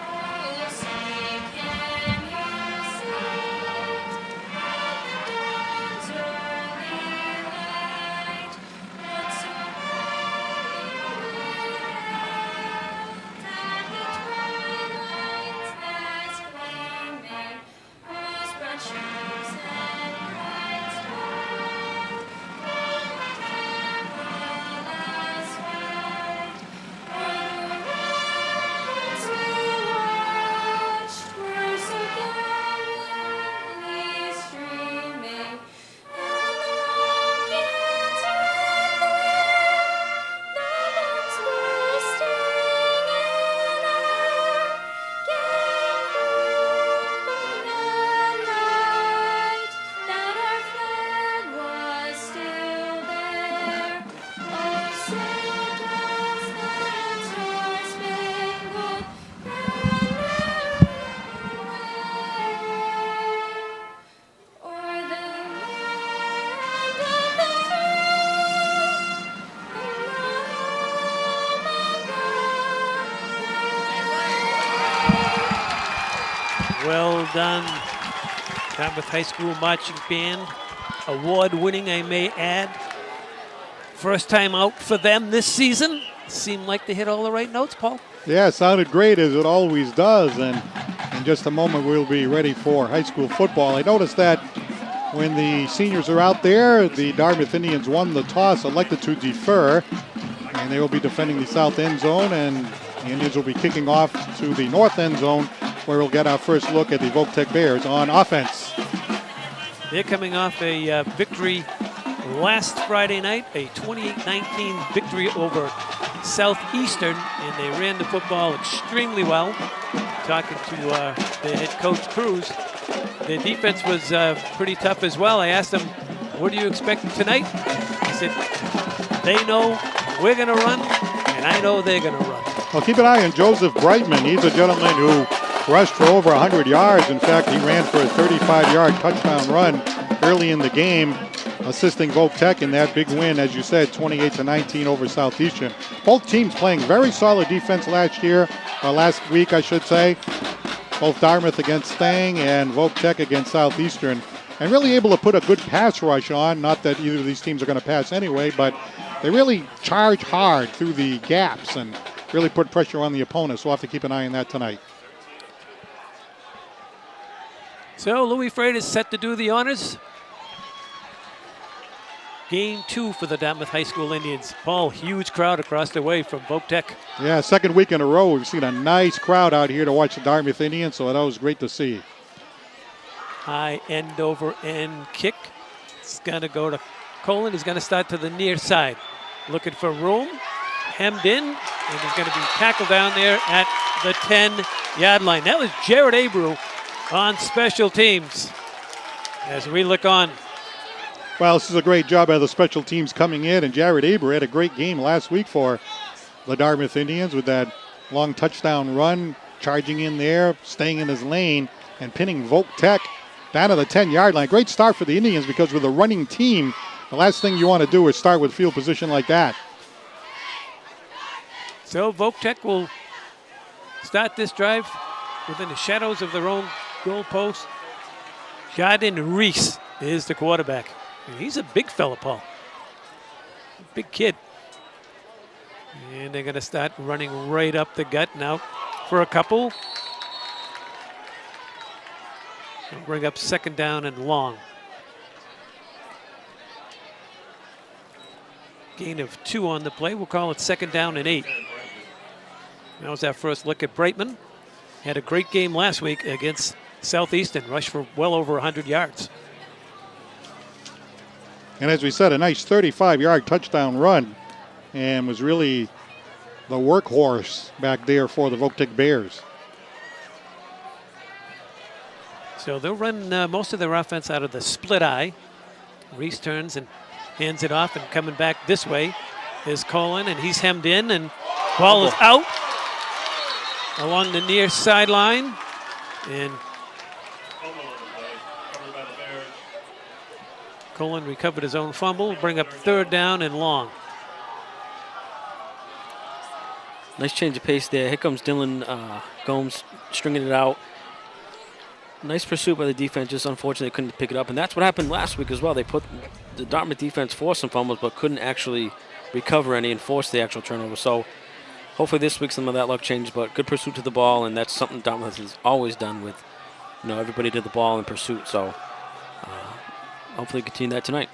Well done, Dartmouth High School Marching Band. Award-winning, I may add. First time out for them this season. Seemed like they hit all the right notes, Paul. Yeah, it sounded great, as it always does. And in just a moment, we'll be ready for high school football. I noticed that when the seniors are out there, the Dartmouth Indians won the toss, elected to defer. And they will be defending the south end zone, and the Indians will be kicking off to the north end zone, where we'll get our first look at the Voc-Tech Bears on offense. They're coming off a victory last Friday night, a 28-19 victory over Southeastern, and they ran the football extremely well. Talking to the head coach, Cruz, their defense was pretty tough as well. I asked them, what do you expect tonight? He said, they know we're going to run, and I know they're going to run. Well, keep an eye on Joseph Brightman. He's a gentleman who rushed for over 100 yards. In fact, he ran for a 35-yard touchdown run early in the game, assisting Voc-Tech in that big win, as you said, 28-19 over Southeastern. Both teams playing very solid defense last week, I should say. Both Dartmouth against Stang and Voc-Tech against Southeastern. And really able to put a good pass rush on. Not that either of these teams are going to pass anyway, but they really charge hard through the gaps and really put pressure on the opponent. So we'll have to keep an eye on that tonight. So Louis Freight is set to do the honors. Game 2 for the Dartmouth High School Indians. Paul, huge crowd across the way from Voc-Tech. Yeah, second week in a row, we've seen a nice crowd out here to watch the Dartmouth Indians, so that was great to see. High end over end kick. It's going to go to Colin. He's going to start to the near side. Looking for room. Hemmed in. And he's going to be tackled down there at the 10-yard line. That was Jared Abreu on special teams as we look on. Well, this is a great job by the special teams coming in, and Jared Abreu had a great game last week for the Dartmouth Indians with that long touchdown run, charging in there, staying in his lane, and pinning Voc-Tech down to the 10-yard line. Great start for the Indians because with a running team, the last thing you want to do is start with field position like that. So Voc-Tech will start this drive within the shadows of their own goal post. Jordan Reese is the quarterback. And he's a big fella, Paul. Big kid. And they're going to start running right up the gut now for a couple. They'll bring up second down and long. Gain of 2 on the play. We'll call it second down and 8. That was our first look at Brightman. Had a great game last week against Southeastern. Rushed for well over 100 yards. And as we said, a nice 35-yard touchdown run, and was really the workhorse back there for the Voc-Tech Bears. So they'll run most of their offense out of the split eye. Reese turns and hands it off, and coming back this way is Colin, and he's hemmed in, and ball is out along the near sideline. And Colin recovered his own fumble, bring up third down and long. Nice change of pace there. Here comes Dylan Gomes stringing it out. Nice pursuit by the defense, just unfortunately couldn't pick it up. And that's what happened last week as well. They put the Dartmouth defense forced some fumbles, but couldn't actually recover any and force the actual turnover. So hopefully this week some of that luck changes, but good pursuit to the ball, and that's something Dartmouth has always done with, everybody to the ball in pursuit. So hopefully continue that tonight.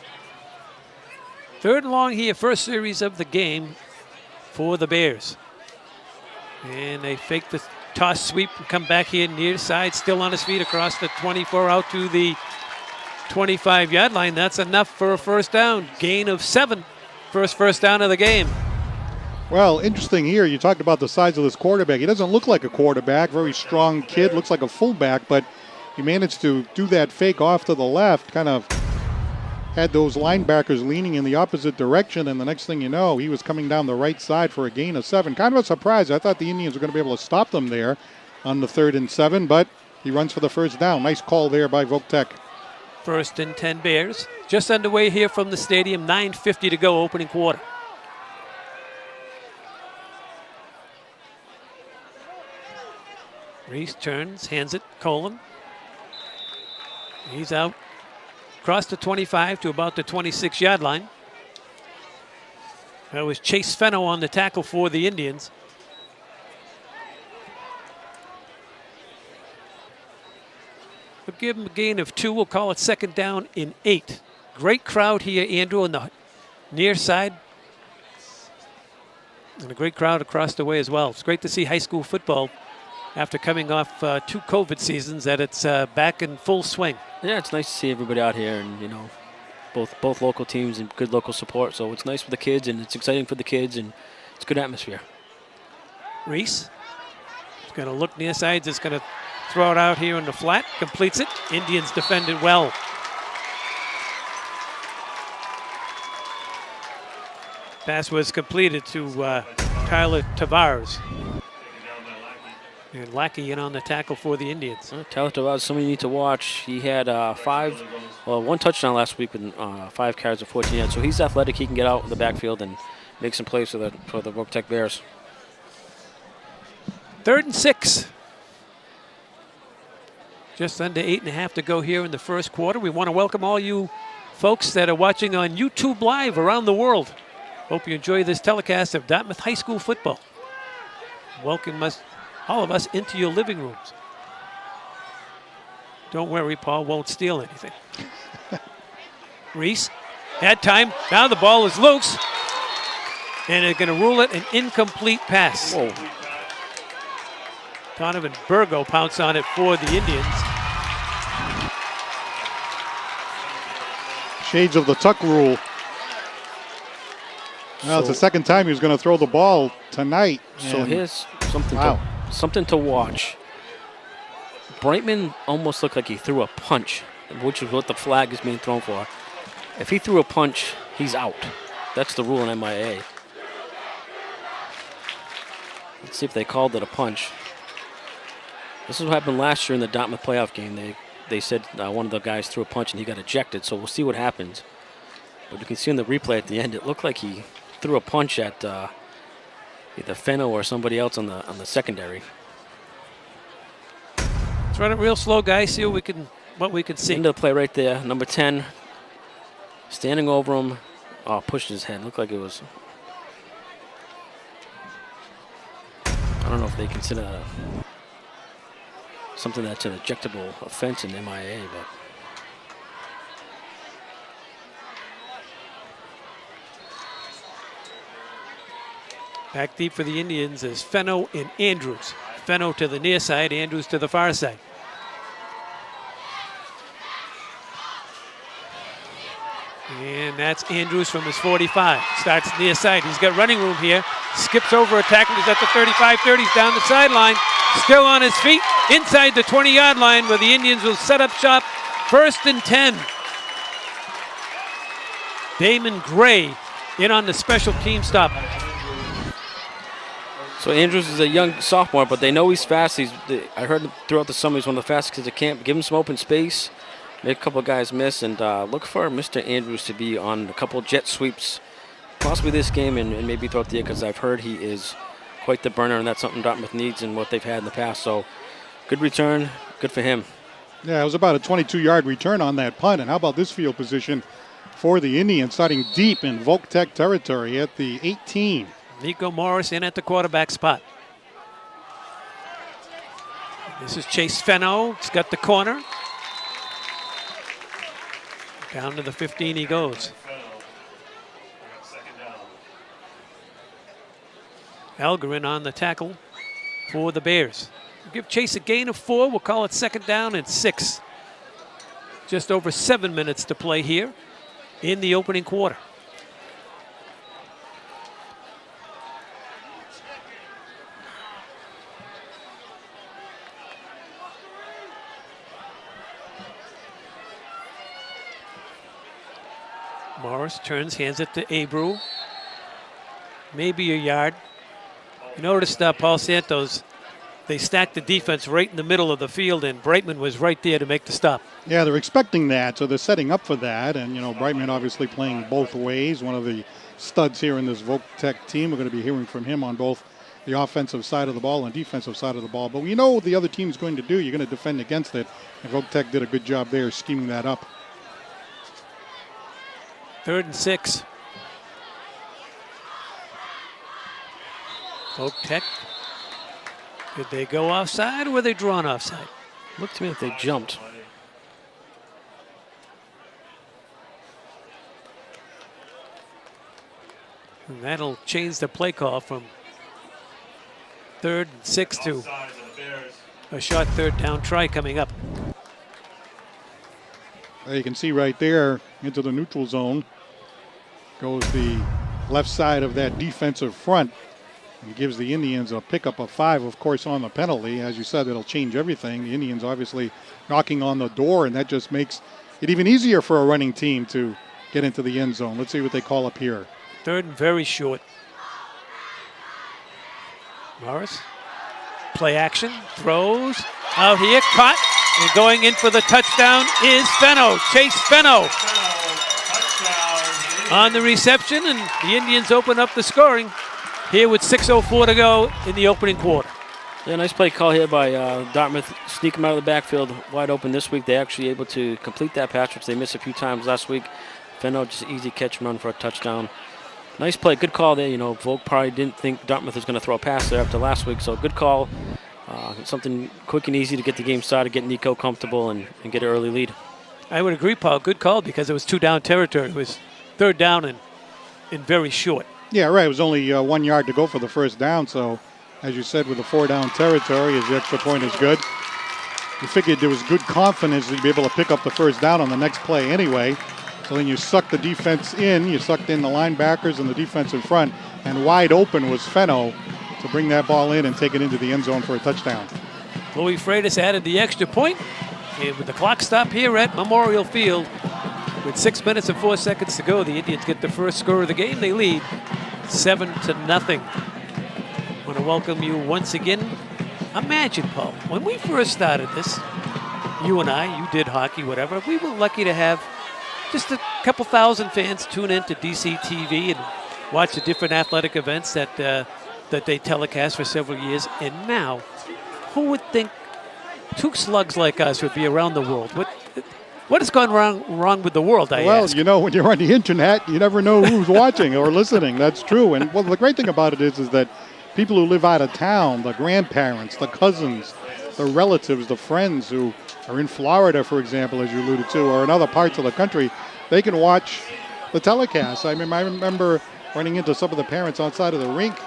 Third and long here, first series of the game for the Bears. And they fake the toss sweep and come back here near side, still on his feet across the 24 out to the 25-yard line. That's enough for a first down. Gain of 7. First down of the game. Well, interesting here. You talked about the size of this quarterback. He doesn't look like a quarterback. Very strong kid. Looks like a fullback, but he managed to do that fake off to the left, kind of had those linebackers leaning in the opposite direction, and the next thing you know, he was coming down the right side for a gain of 7. Kind of a surprise. I thought the Indians were going to be able to stop them there on the 3rd and 7, but he runs for the first down. Nice call there by Voc-Tech. 1st and 10 Bears. Just underway here from the stadium. 9:50 to go, opening quarter. Reese turns, hands it, Colin. He's out. Across the 25 to about the 26-yard line. That was Chase Fenno on the tackle for the Indians. We'll give him a gain of 2. We'll call it second down and 8. Great crowd here, Andrew, on the near side. And a great crowd across the way as well. It's great to see high school football after coming off 2 COVID seasons that it's back in full swing. Yeah, it's nice to see everybody out here, and both local teams and good local support. So it's nice for the kids, and it's exciting for the kids, and it's a good atmosphere. Reese is going to look near sides. It's going to throw it out here in the flat. Completes it. Indians defended well. Pass was completed to Tyler Tavares. And Lackey in on the tackle for the Indians. Tyler Tavares, somebody you need to watch. He had 1 touchdown last week with 5 carries of 14 yards. So he's athletic. He can get out in the backfield and make some plays for the Voc-Tech Bears. 3rd and 6. Just under 8.5 to go here in the first quarter. We want to welcome all you folks that are watching on YouTube Live around the world. Hope you enjoy this telecast of Dartmouth High School football. Welcome all of us into your living rooms. Don't worry, Paul won't steal anything. Reese had time. Now the ball is loose. And they're going to rule it an incomplete pass. Whoa. Donovan Burgo pounced on it for the Indians. Shades of the tuck rule. Well, it's the second time he was going to throw the ball tonight. So here's something to watch. Brightman almost looked like he threw a punch, which is what the flag is being thrown for. If he threw a punch, he's out. That's the rule in MIA. Let's see if they called it a punch. This is what happened last year in the Dartmouth playoff game. They said one of the guys threw a punch and he got ejected, so we'll see what happens. But you can see in the replay at the end, it looked like he threw a punch at either Fenno or somebody else on the secondary. Let's run it real slow, guys. See what we can see. End of the play right there. Number 10, standing over him. Oh, pushed his head. Looked like it was. I don't know if they consider something that's an ejectable offense in MIA, but. Back deep for the Indians is Fenno and Andrews. Fenno to the near side, Andrews to the far side. And that's Andrews from his 45. Starts near side. He's got running room here. Skips over a tackle. He's at the 35, 30s down the sideline. Still on his feet inside the 20-yard line where the Indians will set up shop. 1st and 10. Damon Gray in on the special team stop. So Andrews is a young sophomore, but they know he's fast. I heard throughout the summer he's one of the fastest kids at camp. Give him some open space. Make a couple of guys miss, and look for Mr. Andrews to be on a couple jet sweeps, possibly this game and maybe throughout the year, because I've heard he is quite the burner, and that's something Dartmouth needs and what they've had in the past. So good return, good for him. Yeah, it was about a 22-yard return on that punt, and how about this field position for the Indians, starting deep in Voc-Tech territory at the 18. Nico Morris in at the quarterback spot. This is Chase Fenno. He's got the corner. Down to the 15 he goes. Algarin on the tackle for the Bears. We'll give Chase a gain of 4. We'll call it 2nd down and 6. Just over 7 minutes to play here in the opening quarter. Morris turns, hands it to Abreu. Maybe a yard. You noticed Paul Santos, they stacked the defense right in the middle of the field, and Brightman was right there to make the stop. Yeah, they're expecting that, so they're setting up for that. And, you know, Brightman obviously playing both ways, one of the studs here in this Voc-Tech team. We're going to be hearing from him on both the offensive side of the ball and defensive side of the ball. But we know what the other team's going to do. You're going to defend against it. And Voc-Tech did a good job there scheming that up. 3rd and 6. Voc-Tech. Did they go offside or were they drawn offside? Looked to me like they jumped. And that'll change the play call from 3rd and 6 to a short 3rd down try coming up. You can see right there into the neutral zone goes the left side of that defensive front and gives the Indians a pickup of 5, of course, on the penalty. As you said, it'll change everything. The Indians obviously knocking on the door, and that just makes it even easier for a running team to get into the end zone. Let's see what they call up here. 3rd and very short. Morris, play action, throws, out here, caught, and going in for the touchdown is Fenno, Chase Fenno. On the reception, and the Indians open up the scoring here with 6:04 to go in the opening quarter. Yeah, nice play call here by Dartmouth. Sneak them out of the backfield wide open this week. They're actually able to complete that pass, which they missed a few times last week. Fenno just easy catch and run for a touchdown. Nice play, good call there. You know, Voc probably didn't think Dartmouth was going to throw a pass there after last week, so good call. Something quick and easy to get the game started, get Nico comfortable, and get an early lead. I would agree, Paul. Good call because it was 2 down territory. It was 3rd down and very short. Yeah, right. It was only 1 yard to go for the 1st down. So, as you said, with the 4 down territory, as the extra point is good. You figured there was good confidence that you'd be able to pick up the 1st down on the next play anyway. So then you sucked the defense in. You sucked in the linebackers and the defense in front. And wide open was Fenno to bring that ball in and take it into the end zone for a touchdown. Louis Freitas added the extra point. And with the clock stop here at Memorial Field, with 6 minutes and 4 seconds to go, the Indians get the first score of the game. They lead 7-0. I want to welcome you once again. Imagine, Paul, when we first started this, you and I, you did hockey, whatever, we were lucky to have just a couple thousand fans tune in to DC TV and watch the different athletic events that they telecast for several years. And now, who would think two slugs like us would be around the world? What has gone wrong with the world, I ask? You know, when you're on the internet, you never know who's watching or listening. That's true. And well, the great thing about it is that people who live out of town, the grandparents, the cousins, the relatives, the friends who are in Florida, for example, as you alluded to, or in other parts of the country, they can watch the telecast. I mean, I remember running into some of the parents outside of the rink,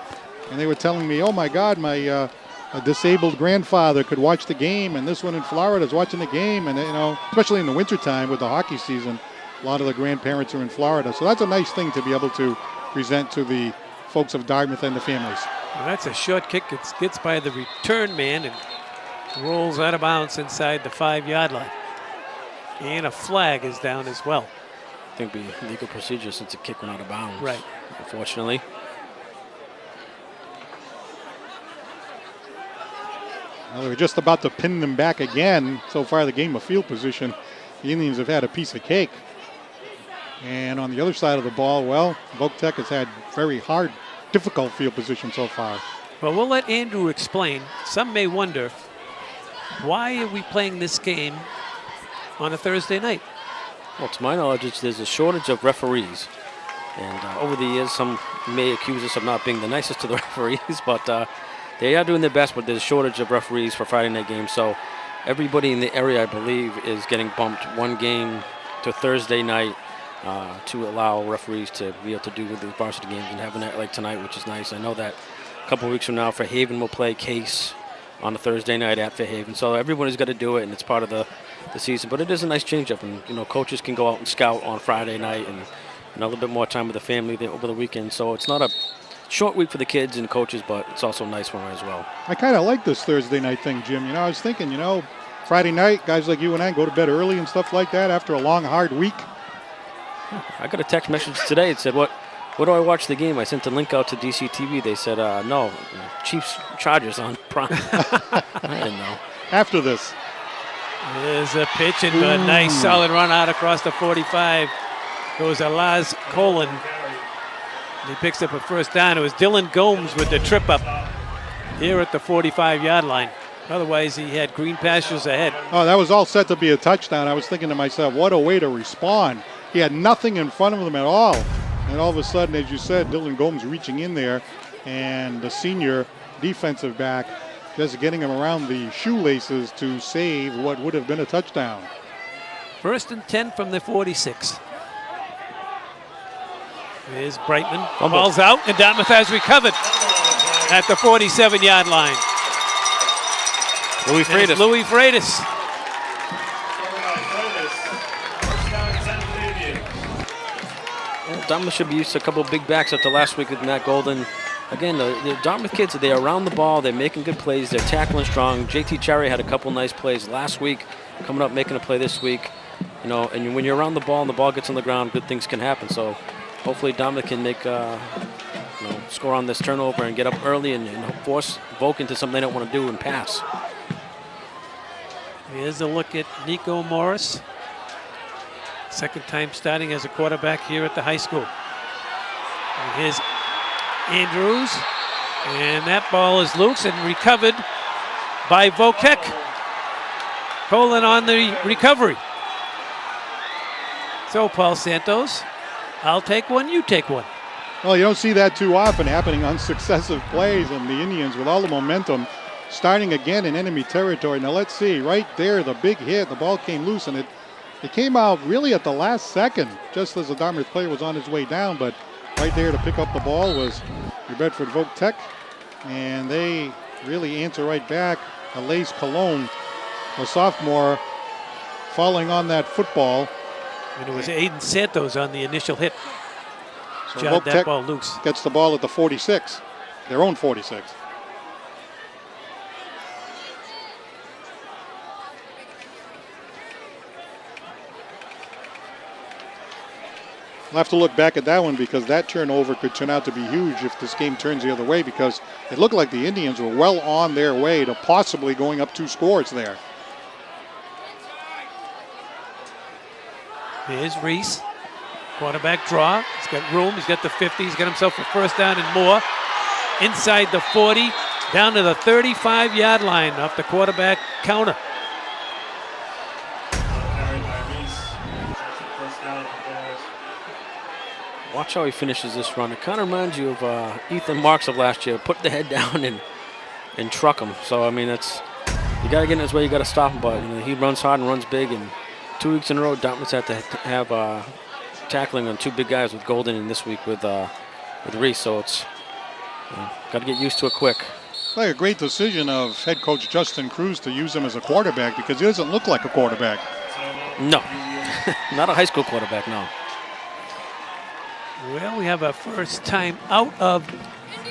and they were telling me, oh, my God, my a disabled grandfather could watch the game, and this one in Florida is watching the game. And, you know, especially in the wintertime with the hockey season, a lot of the grandparents are in Florida. So that's a nice thing to be able to present to the folks of Dartmouth and the families. Well, that's a short kick. It gets by the return man and rolls out of bounds inside the 5-yard line. And a flag is down as well. I think it'd be legal procedure since the kick went out of bounds. Right. Unfortunately. Well, they were just about to pin them back again. So far, the game of field position, the Indians have had a piece of cake. And on the other side of the ball, well, Voc-Tech has had very hard, difficult field position so far. Well, we'll let Andrew explain. Some may wonder, why are we playing this game on a Thursday night? Well, to my knowledge, there's a shortage of referees. And over the years, some may accuse us of not being the nicest to the referees, but they are doing their best, but there's a shortage of referees for Friday night games. So everybody in the area, I believe, is getting bumped one game to Thursday night to allow referees to be able to do with the varsity games and having that like tonight, which is nice. I know that a couple of weeks from now, Fairhaven will play Case on a Thursday night at Fairhaven. So everybody's got to do it, and it's part of the season. But it is a nice change-up, and, you know, coaches can go out and scout on Friday night and a little bit more time with the family over the weekend. So it's not a short week for the kids and coaches, but it's also a nice one as well. I kind of like this Thursday night thing, Jim. You know, I was thinking, you know, Friday night, guys like you and I go to bed early and stuff like that after a long, hard week. I got a text message today. It said, what do I watch the game? I sent the link out to DC TV. They said, no, Chiefs Chargers on Prime. I didn't know. After this. There's a pitch and a nice solid run out across the 45. Goes Laz Colin. He picks up a first down. It was Dylan Gomes with the trip up here at the 45-yard line. Otherwise, he had green pastures ahead. Oh, that was all set to be a touchdown. I was thinking to myself, what a way to respond. He had nothing in front of him at all. And all of a sudden, as you said, Dylan Gomes reaching in there, and the senior defensive back just getting him around the shoelaces to save what would have been a touchdown. 1st and 10 from the 46. Here's Brightman. Ball's out, and Dartmouth has recovered at the 47-yard line. Louis Freitas. Louis Freitas. Dartmouth should be used to a couple of big backs after last week with Matt Golden. Again, the Dartmouth kids, they're around the ball. They're making good plays. They're tackling strong. JT Cherry had a couple nice plays last week, coming up making a play this week. You know, and when you're around the ball and the ball gets on the ground, good things can happen. So hopefully Dartmouth can make, score on this turnover and get up early and force Voc into something they don't want to do and pass. Here's a look at Nico Morris. Second time starting as a quarterback here at the high school. And here's Andrews. And that ball is loose and recovered by Voc-Tech. Colin on the recovery. So, Paul Santos, I'll take one, you take one. Well, you don't see that too often happening on successive plays, and the Indians with all the momentum starting again in enemy territory. Now let's see, right there, the big hit, the ball came loose, and it came out really at the last second, just as the Dartmouth player was on his way down, but right there to pick up the ball was New Bedford Voc-Tech, and they really answer right back. Alaise Cologne, a sophomore, falling on that football. And it was Aiden Santos on the initial hit. So Jog that Voc-Tech ball loose. gets the ball at the 46, their own 46. We'll have to look back at that one because that turnover could turn out to be huge if this game turns the other way, because it looked like the Indians were well on their way to possibly going up 2 scores there. Here's Reese. Quarterback draw. He's got room. He's got the 50. He's got himself a first down and more. Inside the 40, down to the 35-yard line off the quarterback counter. Watch how he finishes this run. It kind of reminds you of Ethan Marks of last year. Put the head down and truck him. So, I mean, that's, you got to get in his way. You got to stop him. But, you know, he runs hard and runs big. And 2 weeks in a row, Dartmouth's had to have tackling on 2 big guys with Golden, and this week with Reese. So it's got to get used to it quick. Like a great decision of head coach Justin Cruz to use him as a quarterback, because he doesn't look like a quarterback. No, not a high school quarterback, no. Well, we have a first time out of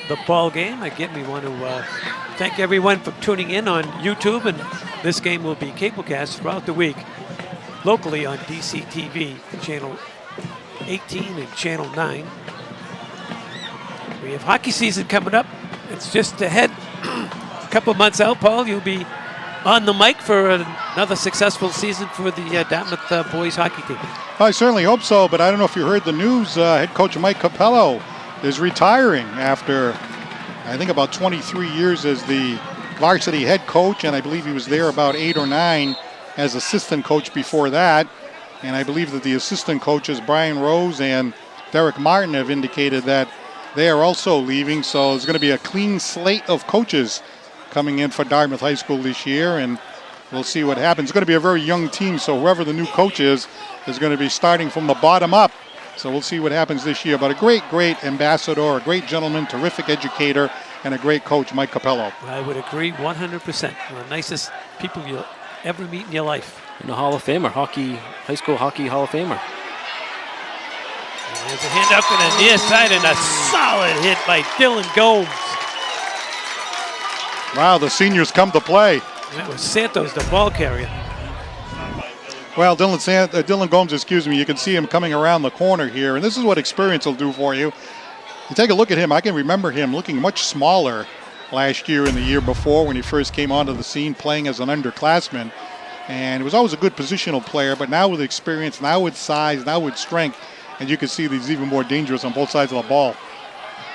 the ball game. Again, we want to thank everyone for tuning in on YouTube, and this game will be cablecast throughout the week locally on DCTV, channel 18 and channel 9. We have hockey season coming up. It's just ahead, a couple months out. Paul, you'll be on the mic for another successful season for the Dartmouth boys hockey team. I certainly hope so, but I don't know if you heard the news. Head coach Mike Capello is retiring after, I think, about 23 years as the varsity head coach, and I believe he was there about 8 or 9 as assistant coach before that. And I believe that the assistant coaches, Brian Rose and Derek Martin, have indicated that they are also leaving. So there's going to be a clean slate of coaches coming in for Dartmouth High School this year, and we'll see what happens. It's going to be a very young team, so whoever the new coach is going to be starting from the bottom up. So we'll see what happens this year. But a great, great ambassador, a great gentleman, terrific educator, and a great coach, Mike Capello. I would agree 100%. One of the nicest people you'll ever meet in your life. And a Hall of Famer, high school hockey Hall of Famer. And there's a hand up in the near side and a solid hit by Dylan Gomes. Wow, the seniors come to play. That was Santos, the ball carrier. Well, Dylan Gomes, you can see him coming around the corner here, and this is what experience will do for you. You take a look at him. I can remember him looking much smaller last year and the year before when he first came onto the scene playing as an underclassman. And he was always a good positional player, but now with experience, now with size, now with strength, and you can see that he's even more dangerous on both sides of the ball.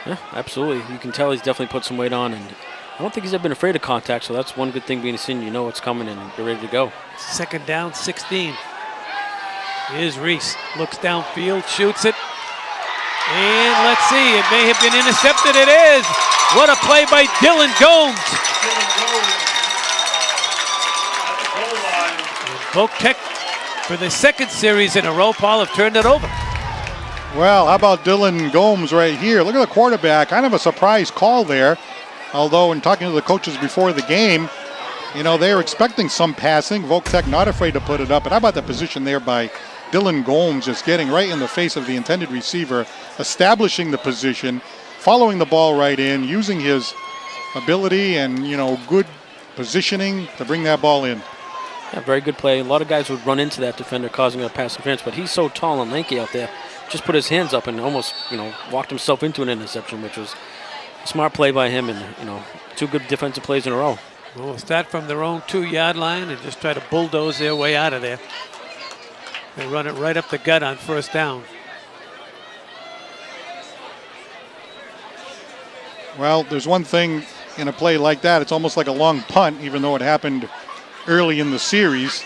Yeah, absolutely. You can tell he's definitely put some weight on, and I don't think he's ever been afraid of contact, so that's one good thing being a senior. You know what's coming and you're ready to go. Second down, 16. Here's Reese. Looks downfield, shoots it. And let's see, it may have been intercepted. It is. What a play by Dylan Gomes. Voc-Tech for the second series in a row, Paul, have turned it over. Well, how about Dylan Gomes right here? Look at the quarterback. Kind of a surprise call there. Although in talking to the coaches before the game, you know, they were expecting some passing. Voc-Tech not afraid to put it up. But how about the position there by Dylan Gomes, just getting right in the face of the intended receiver, establishing the position, following the ball right in, using his ability and, you know, good positioning to bring that ball in. Yeah, very good play. A lot of guys would run into that defender, causing a pass interference, but he's so tall and lanky out there. Just put his hands up and almost, you know, walked himself into an interception, which was a smart play by him, and, you know, 2 good defensive plays in a row. Well, we'll start from their own 2-yard line and just try to bulldoze their way out of there. They run it right up the gut on first down. Well, there's one thing in a play like that. It's almost like a long punt, even though it happened early in the series.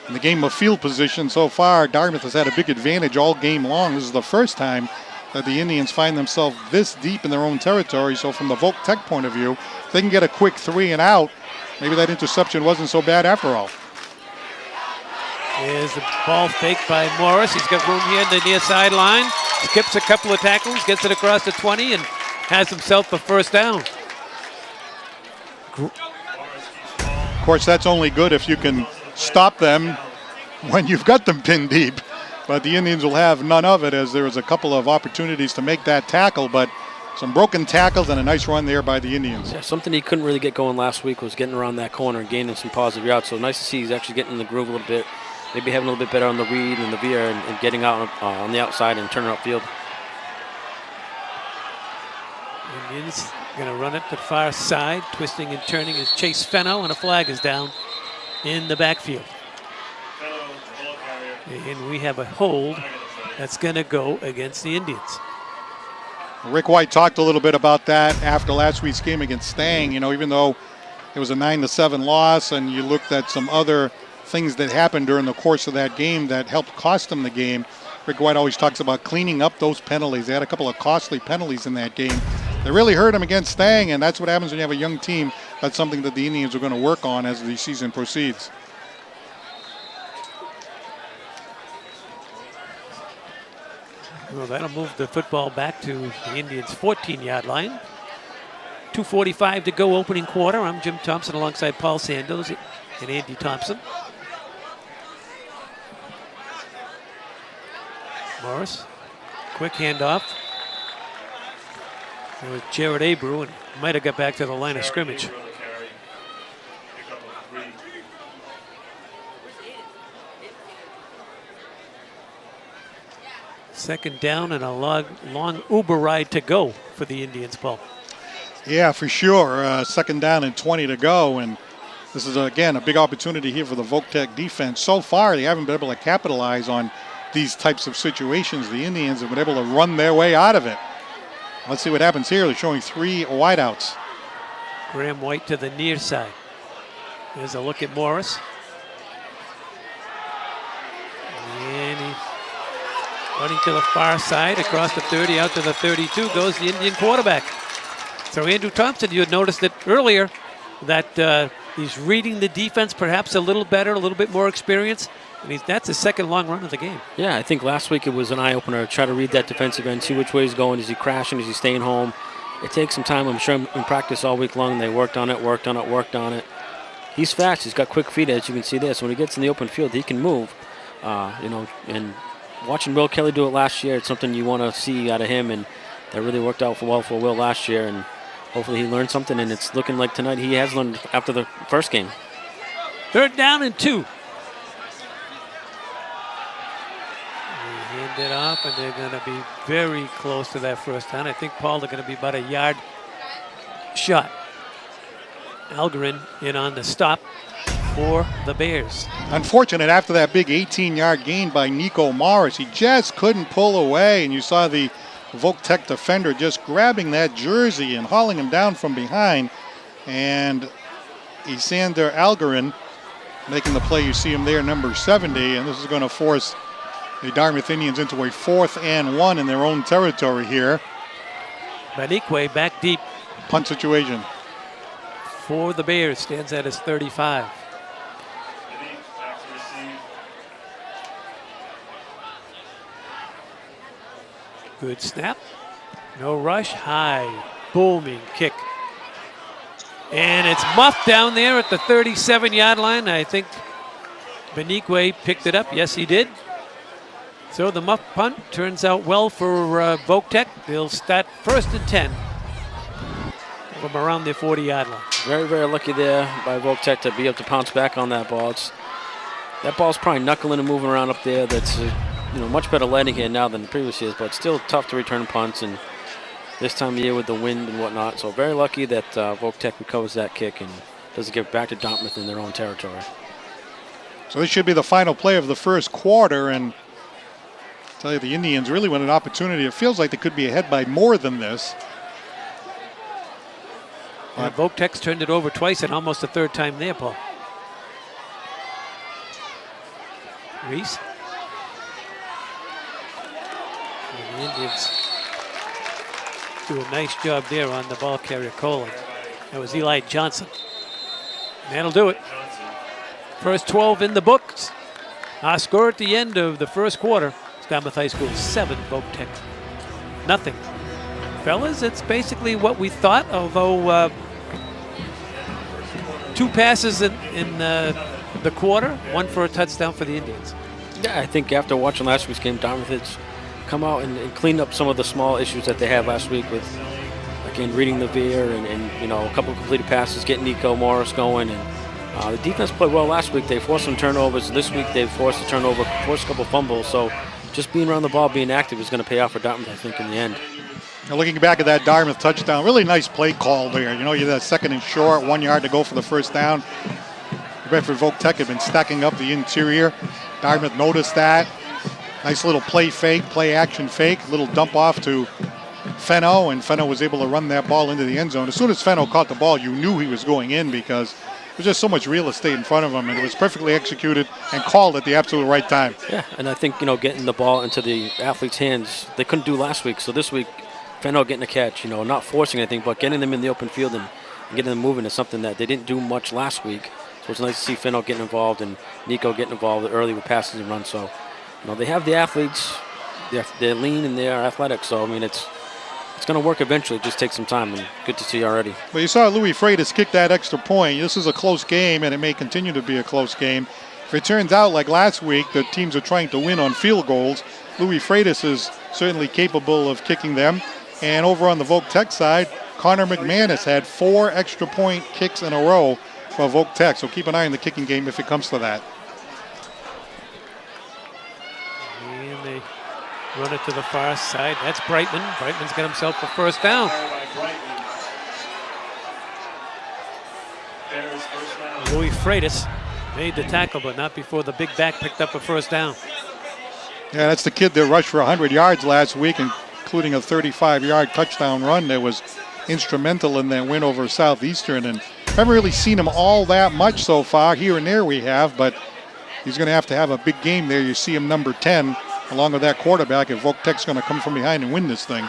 In the game of field position so far, Dartmouth has had a big advantage all game long. This is the first time that the Indians find themselves this deep in their own territory. So from the Voc-Tech point of view, if they can get a quick 3 and out, maybe that interception wasn't so bad after all. Here's the ball faked by Morris. He's got room here in the near sideline. Skips a couple of tackles, gets it across the 20, and has himself a first down. Of course, that's only good if you can stop them when you've got them pinned deep. But the Indians will have none of it, as there was a couple of opportunities to make that tackle, but some broken tackles and a nice run there by the Indians. Yeah, something he couldn't really get going last week was getting around that corner and gaining some positive yards. So nice to see he's actually getting in the groove a little bit. maybe having a little bit better on the read and the veer and getting out on the outside and turning upfield. Indians going to run it to the far side. Twisting and turning is Chase Fenno, and a flag is down in the backfield. And we have a hold that's going to go against the Indians. Rick White talked a little bit about that after last week's game against Stang. You know, even though it was a 9-7 loss, and you looked at some other things that happened during the course of that game that helped cost them the game. Rick White always talks about cleaning up those penalties. They had a couple of costly penalties in that game. They really hurt them against Stang, and that's what happens when you have a young team. That's something that the Indians are going to work on as the season proceeds. Well, that'll move the football back to the Indians' 14-yard line. 2:45 to go, opening quarter. I'm Jim Thompson alongside Paul Sandos and Andy Thompson. Morris, quick handoff. There was Jared Abreu, and might have got back to the line of scrimmage. Second down and a long Uber ride to go for the Indians, Paul. Yeah, for sure. Second down and 20 to go, and this is, again, a big opportunity here for the Voc-Tech defense. So far, they haven't been able to capitalize on these types of situations. The Indians have been able to run their way out of it. Let's see what happens here. They're showing 3 wideouts. Graham White to the near side. There's a look at Morris. And he's running to the far side, across the 30, out to the 32 goes the Indian quarterback. So Andrew Thompson, you had noticed it earlier that he's reading the defense perhaps a little better, a little bit more experience. And that's his second long run of the game. Yeah, I think last week it was an eye-opener. Try to read that defensive end, see which way he's going. Is he crashing? Is he staying home? It takes some time. I'm sure in practice all week long they worked on it. He's fast. He's got quick feet, as you can see there. So when he gets in the open field, he can move. And watching Will Kelly do it last year, it's something you want to see out of him. And that really worked out well for Will last year. And hopefully he learned something. And it's looking like tonight he has learned after the first game. 3rd down and 2. Hand it off, and they're going to be very close to that first down. I think, Paul, they're going to be about a yard shot. Algarin in on the stop for the Bears. Unfortunate after that big 18-yard gain by Nico Morris. He just couldn't pull away, and you saw the Voc-Tech defender just grabbing that jersey and hauling him down from behind. And Isander Algarin making the play. You see him there, number 70, and this is going to force the Dartmouth Indians into a 4th and 1 in their own territory here. Banikwe back deep. Punt situation. For the Bears, stands at his 35. Good snap. No rush. High. Booming kick. And it's muffed down there at the 37-yard line. I think Banikwe picked it up. Yes, he did. So the muff punt turns out well for Voc-Tech. They'll start 1st and 10 from around their 40-yard line. Very, very lucky there by Voc-Tech to be able to pounce back on that ball. That ball's probably knuckling and moving around up there. That's much better landing here now than the previous years, but still tough to return punts, and this time of year with the wind and whatnot. So very lucky that Voc-Tech recovers that kick and doesn't get back to Dartmouth in their own territory. So this should be the final play of the first quarter, and I tell you, the Indians really want an opportunity. It feels like they could be ahead by more than this. Voc-Tech's turned it over twice and almost a 3rd time there, Paul. Reese. And the Indians do a nice job there on the ball carrier, Colin. That was Eli Johnson. And that'll do it. First 12 in the books. Our score at the end of the first quarter. Dartmouth High School 7, Voc-Tech nothing. Fellas, it's basically what we thought, although 2 passes in the quarter, 1 for a touchdown for the Indians. Yeah, I think after watching last week's game, Dartmouth has come out and cleaned up some of the small issues that they had last week with, again, reading the veer and a couple of completed passes, getting Nico Morris going, and The defense played well last week. They forced some turnovers. This week they forced a turnover, forced a couple fumbles. So just being around the ball, being active is going to pay off for Dartmouth, I think, in the end. Now looking back at that Dartmouth touchdown, really nice play call there. You know, you had that 2nd and short, 1 yard to go for the first down. Bedford Voc-Tech had been stacking up the interior. Dartmouth noticed that. Nice little play fake, play action fake, little dump off to Fenno, and Fenno was able to run that ball into the end zone. As soon as Fenno caught the ball, you knew he was going in because there's just so much real estate in front of him, and it was perfectly executed and called at the absolute right time. Yeah, and I think, getting the ball into the athletes' hands, they couldn't do last week. So this week, Fenno getting a catch, not forcing anything, but getting them in the open field and getting them moving is something that they didn't do much last week. So it's nice to see Fenno getting involved and Nico getting involved early with passes and runs. So, they have the athletes, they're lean and they're athletic. So, it's going to work eventually. It just takes some time, and good to see already. But you saw Louis Freitas kick that extra point. This is a close game, and it may continue to be a close game. If it turns out like last week, the teams are trying to win on field goals, Louis Freitas is certainly capable of kicking them. And over on the Voc-Tech side, Connor McManus had 4 extra point kicks in a row for Voc-Tech. So keep an eye on the kicking game if it comes to that. And they run it to the far side. That's Brightman. Brightman's got himself a first down. Louis Freitas made the tackle, but not before the big back picked up a first down. Yeah, that's the kid that rushed for 100 yards last week, including a 35-yard touchdown run that was instrumental in that win over Southeastern. And haven't really seen him all that much so far. Here and there we have, but he's going to have a big game there. You see him number 10 along with that quarterback if Voc-Tech's going to come from behind and win this thing.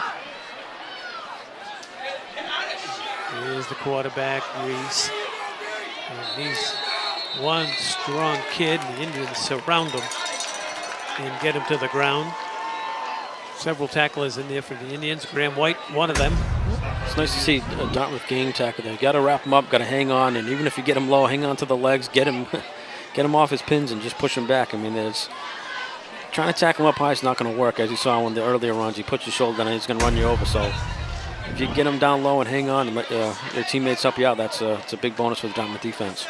Here's the quarterback, Reese. And he's one strong kid. The Indians surround him and get him to the ground. Several tacklers in there for the Indians. Graham White, one of them. It's nice to see a Dartmouth gang tackle there. You got to wrap him up, got to hang on, and even if you get him low, hang on to the legs, get him off his pins and just push him back. There's trying to tackle him up high is not going to work. As you saw in the earlier runs, he puts your shoulder down and he's going to run you over. So if you get him down low and hang on and let your teammates help you out, it's a big bonus for the Dartmouth defense.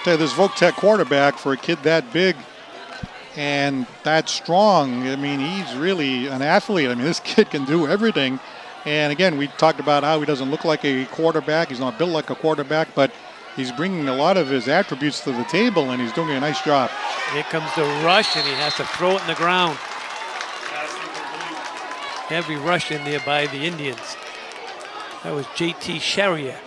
This Voc-Tech quarterback, for a kid that big and that strong, he's really an athlete. This kid can do everything. And again, we talked about how he doesn't look like a quarterback. He's not built like a quarterback, but he's bringing a lot of his attributes to the table, and he's doing a nice job. Here comes the rush, and he has to throw it in the ground. Heavy rush in there by the Indians. That was J.T. Charrier.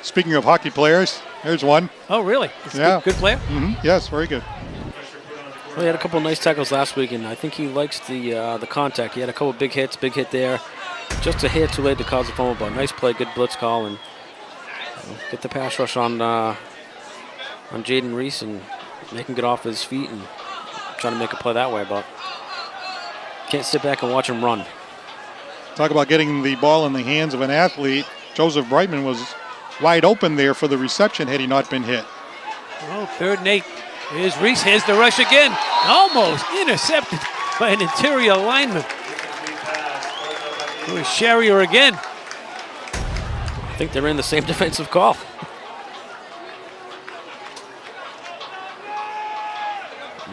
Speaking of hockey players, there's one. Oh, really? He's a good player? Mm-hmm. Yes, very good. Well, he had a couple of nice tackles last week, and I think he likes the contact. He had a couple of big hits, big hit there. Just a hit too late to cause a fumble, but nice play, good blitz call, and get the pass rush on Jaden Reese and make him get off his feet and try to make a play that way, but can't sit back and watch him run. Talk about getting the ball in the hands of an athlete. Joseph Brightman was wide open there for the reception had he not been hit. Oh, 3rd and 8. Here's Reese. Here's the rush again. Almost intercepted by an interior lineman. It was Charrier again. I think they're in the same defensive call.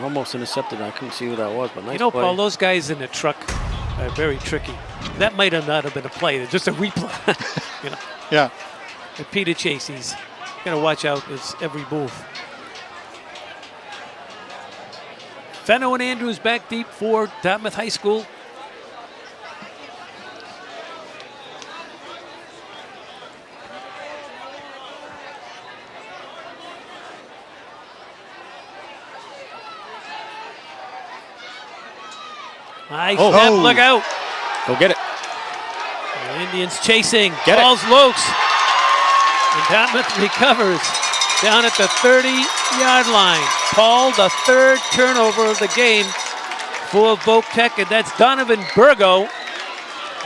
Almost intercepted. I couldn't see who that was, but nice play. Paul, those guys in the truck are very tricky. That might have not have been a play. It's just a replay. Yeah. And Peter Chase, he's got to watch out his every move. Fenno and Andrews back deep for Dartmouth High School. Nice step, look out. Go get it. The Indians chasing, ball's loose. And Dartmouth recovers down at the 30-yard line. Paul, the 3rd turnover of the game for Voc-Tech, and that's Donovan Burgo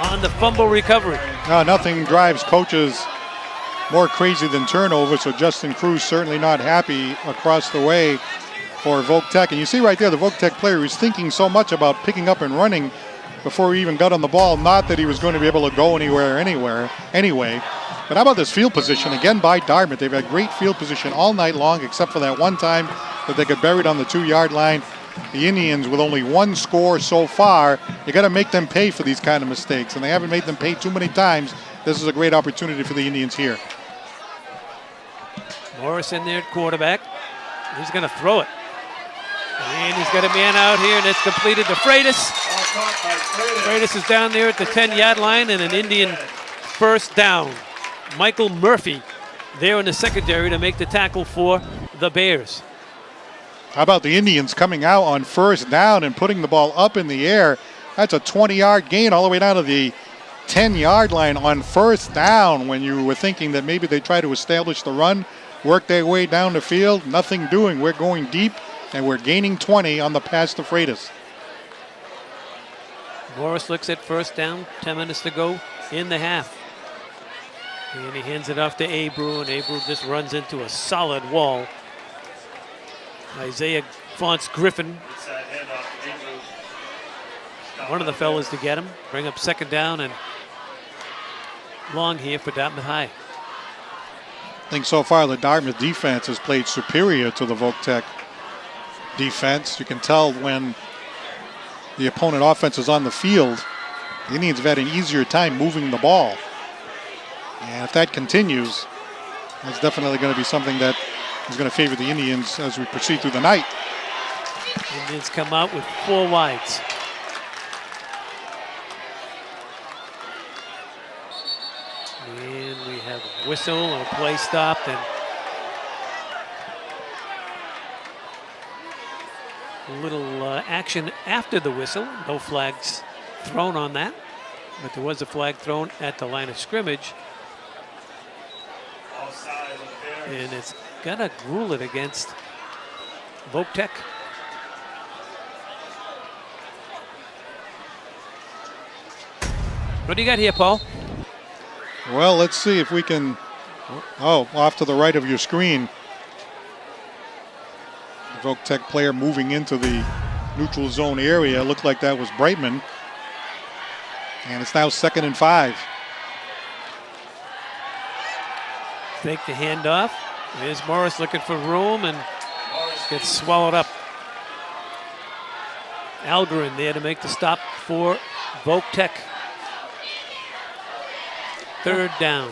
on the fumble recovery. Nothing drives coaches more crazy than turnover, so Justin Cruz certainly not happy across the way for Voc-Tech. And you see right there, the Voc-Tech player was thinking so much about picking up and running before he even got on the ball. Not that he was going to be able to go anyway, but But how about this field position again by Dartmouth? They've had great field position all night long, except for that one time that they got buried on the 2-yard line. The Indians, with only one score so far, you got to make them pay for these kind of mistakes, and they haven't made them pay too many times. This is a great opportunity for the Indians here. Morris in there at quarterback. He's going to throw it. And he's got a man out here, and it's completed to Freitas. Freitas is down there at the 10-yard line, and an Indian first down. Michael Murphy there in the secondary to make the tackle for the Bears. How about the Indians coming out on first down and putting the ball up in the air? That's a 20-yard gain all the way down to the 10-yard line on first down, when you were thinking that maybe they try to establish the run, work their way down the field. Nothing doing. We're going deep, and we're gaining 20 on the pass to Freitas. Morris looks at first down, 10 minutes to go in the half. And he hands it off to Abreu, and Abreu just runs into a solid wall. Isaiah Fonts Griffin, one of the fellas to get him. Bring up second down and long here for Dartmouth High. I think so far the Dartmouth defense has played superior to the Voc-Tech defense. You can tell when the opponent offense is on the field, the Indians have had an easier time moving the ball. And if that continues, that's definitely going to be something that is going to favor the Indians as we proceed through the night. Indians come out with 4 wides. And we have a whistle and a play stopped, and a little action after the whistle. No flags thrown on that, but there was a flag thrown at the line of scrimmage. And it's gonna rule it against Voc-Tech. What do you got here, Paul? Well, let's see if we can. Oh, off to the right of your screen. The Voc-Tech player moving into the neutral zone area. It looked like that was Brightman. And it's now 2nd and 5. Fake the handoff. There's Morris looking for room and gets swallowed up. Algren there to make the stop for Voc-Tech. 3rd down.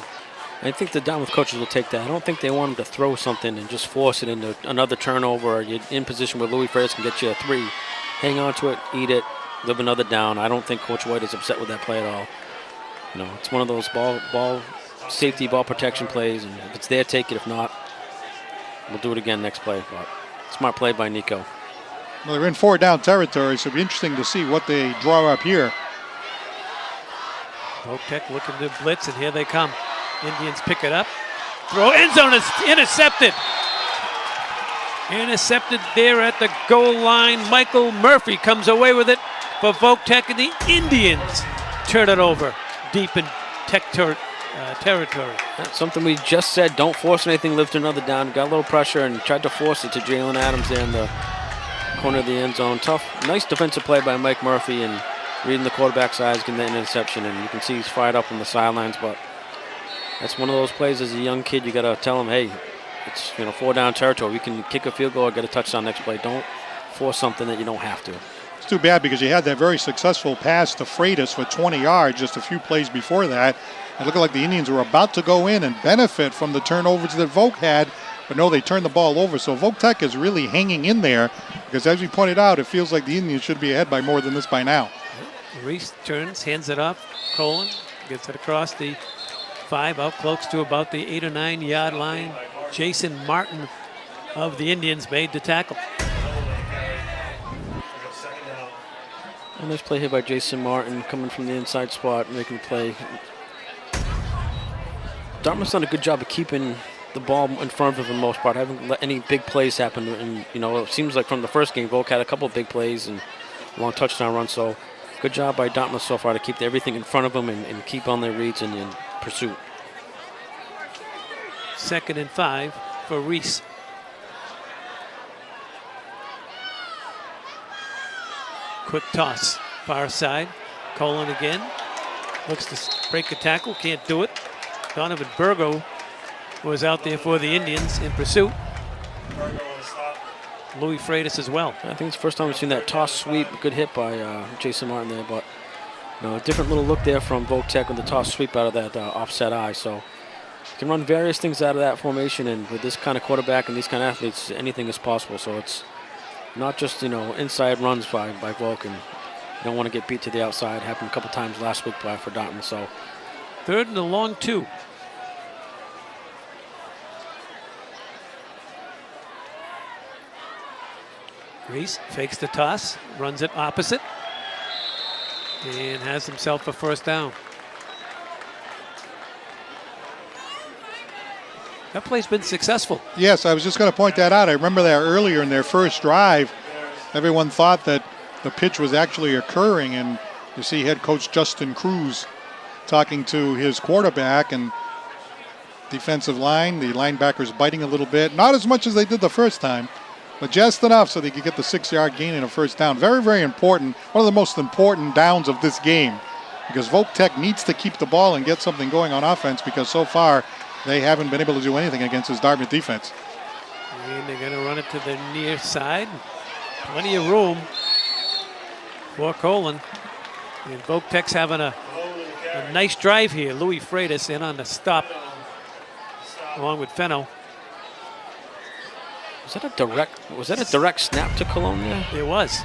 I think the Dartmouth coaches will take that. I don't think they want him to throw something and just force it into another turnover, or you're in position where Louis Freitas can get you a 3. Hang on to it, eat it, live another down. I don't think Coach White is upset with that play at all. You know, it's one of those ball safety, ball protection plays, and if it's there, take it. If not, we'll do it again next play. But smart play by Nico. Well, they're in 4-down territory, so it'll be interesting to see what they draw up here. Voc-Tech looking to blitz, and here they come. Indians pick it up. Throw, end zone is intercepted. Intercepted there at the goal line. Michael Murphy comes away with it for Voc-Tech, and the Indians turn it over deep in Tech territory. That's something we just said. Don't force anything, live to another down. Got a little pressure and tried to force it to Jalen Adams there in the corner of the end zone. Tough, nice defensive play by Mike Murphy, and reading the quarterback's eyes, getting that interception, and you can see he's fired up on the sidelines. But that's one of those plays as a young kid, you got to tell him, hey, it's 4-down territory. We can kick a field goal or get a touchdown next play. Don't force something that you don't have to. It's too bad because you had that very successful pass to Freitas for 20 yards just a few plays before that. It looked like the Indians were about to go in and benefit from the turnovers that Voc had, but no, they turned the ball over. So Voc-Tech is really hanging in there because, as we pointed out, it feels like the Indians should be ahead by more than this by now. Reese turns, hands it off. Colin gets it across the 5, out close to about the 8 or 9 yard line. Jason Martin of the Indians made the tackle. And nice play here by Jason Martin, coming from the inside spot, making the play. Dartmouth's done a good job of keeping the ball in front of them for the most part. Haven't let any big plays happen. And, it seems like from the first game, Voc had a couple of big plays and long touchdown run. So good job by Dartmouth so far to keep everything in front of them and keep on their reads and in pursuit. 2nd and 5 for Reese. Quick toss, far side. Colin again. Looks to break a tackle, can't do it. Donovan Burgo was out there for the Indians in pursuit. Louis Freitas as well. I think it's the first time we've seen that toss sweep. Good hit by Jason Martin there, but a different little look there from Voc-Tech with the toss sweep out of that offset eye. So you can run various things out of that formation, and with this kind of quarterback and these kind of athletes, anything is possible. So it's not just inside runs by Voc, and you don't want to get beat to the outside. Happened a couple times last week for Dartmouth. So 3rd and a long 2. Reese fakes the toss, runs it opposite, and has himself a first down. That play's been successful. Yes, I was just going to point that out. I remember that earlier in their first drive, everyone thought that the pitch was actually occurring, and you see head coach Justin Cruz talking to his quarterback and defensive line, the linebackers biting a little bit, not as much as they did the first time, but just enough so they could get the 6-yard gain and a first down. Very, very important. One of the most important downs of this game, because Voc-Tech needs to keep the ball and get something going on offense, because so far they haven't been able to do anything against this Dartmouth defense. And they're going to run it to the near side. Plenty of room for Colon. And Voc-Tech's having a nice drive here. Louis Freitas in on the stop along with Fenno. Was that a direct snap to Cologne there? It was.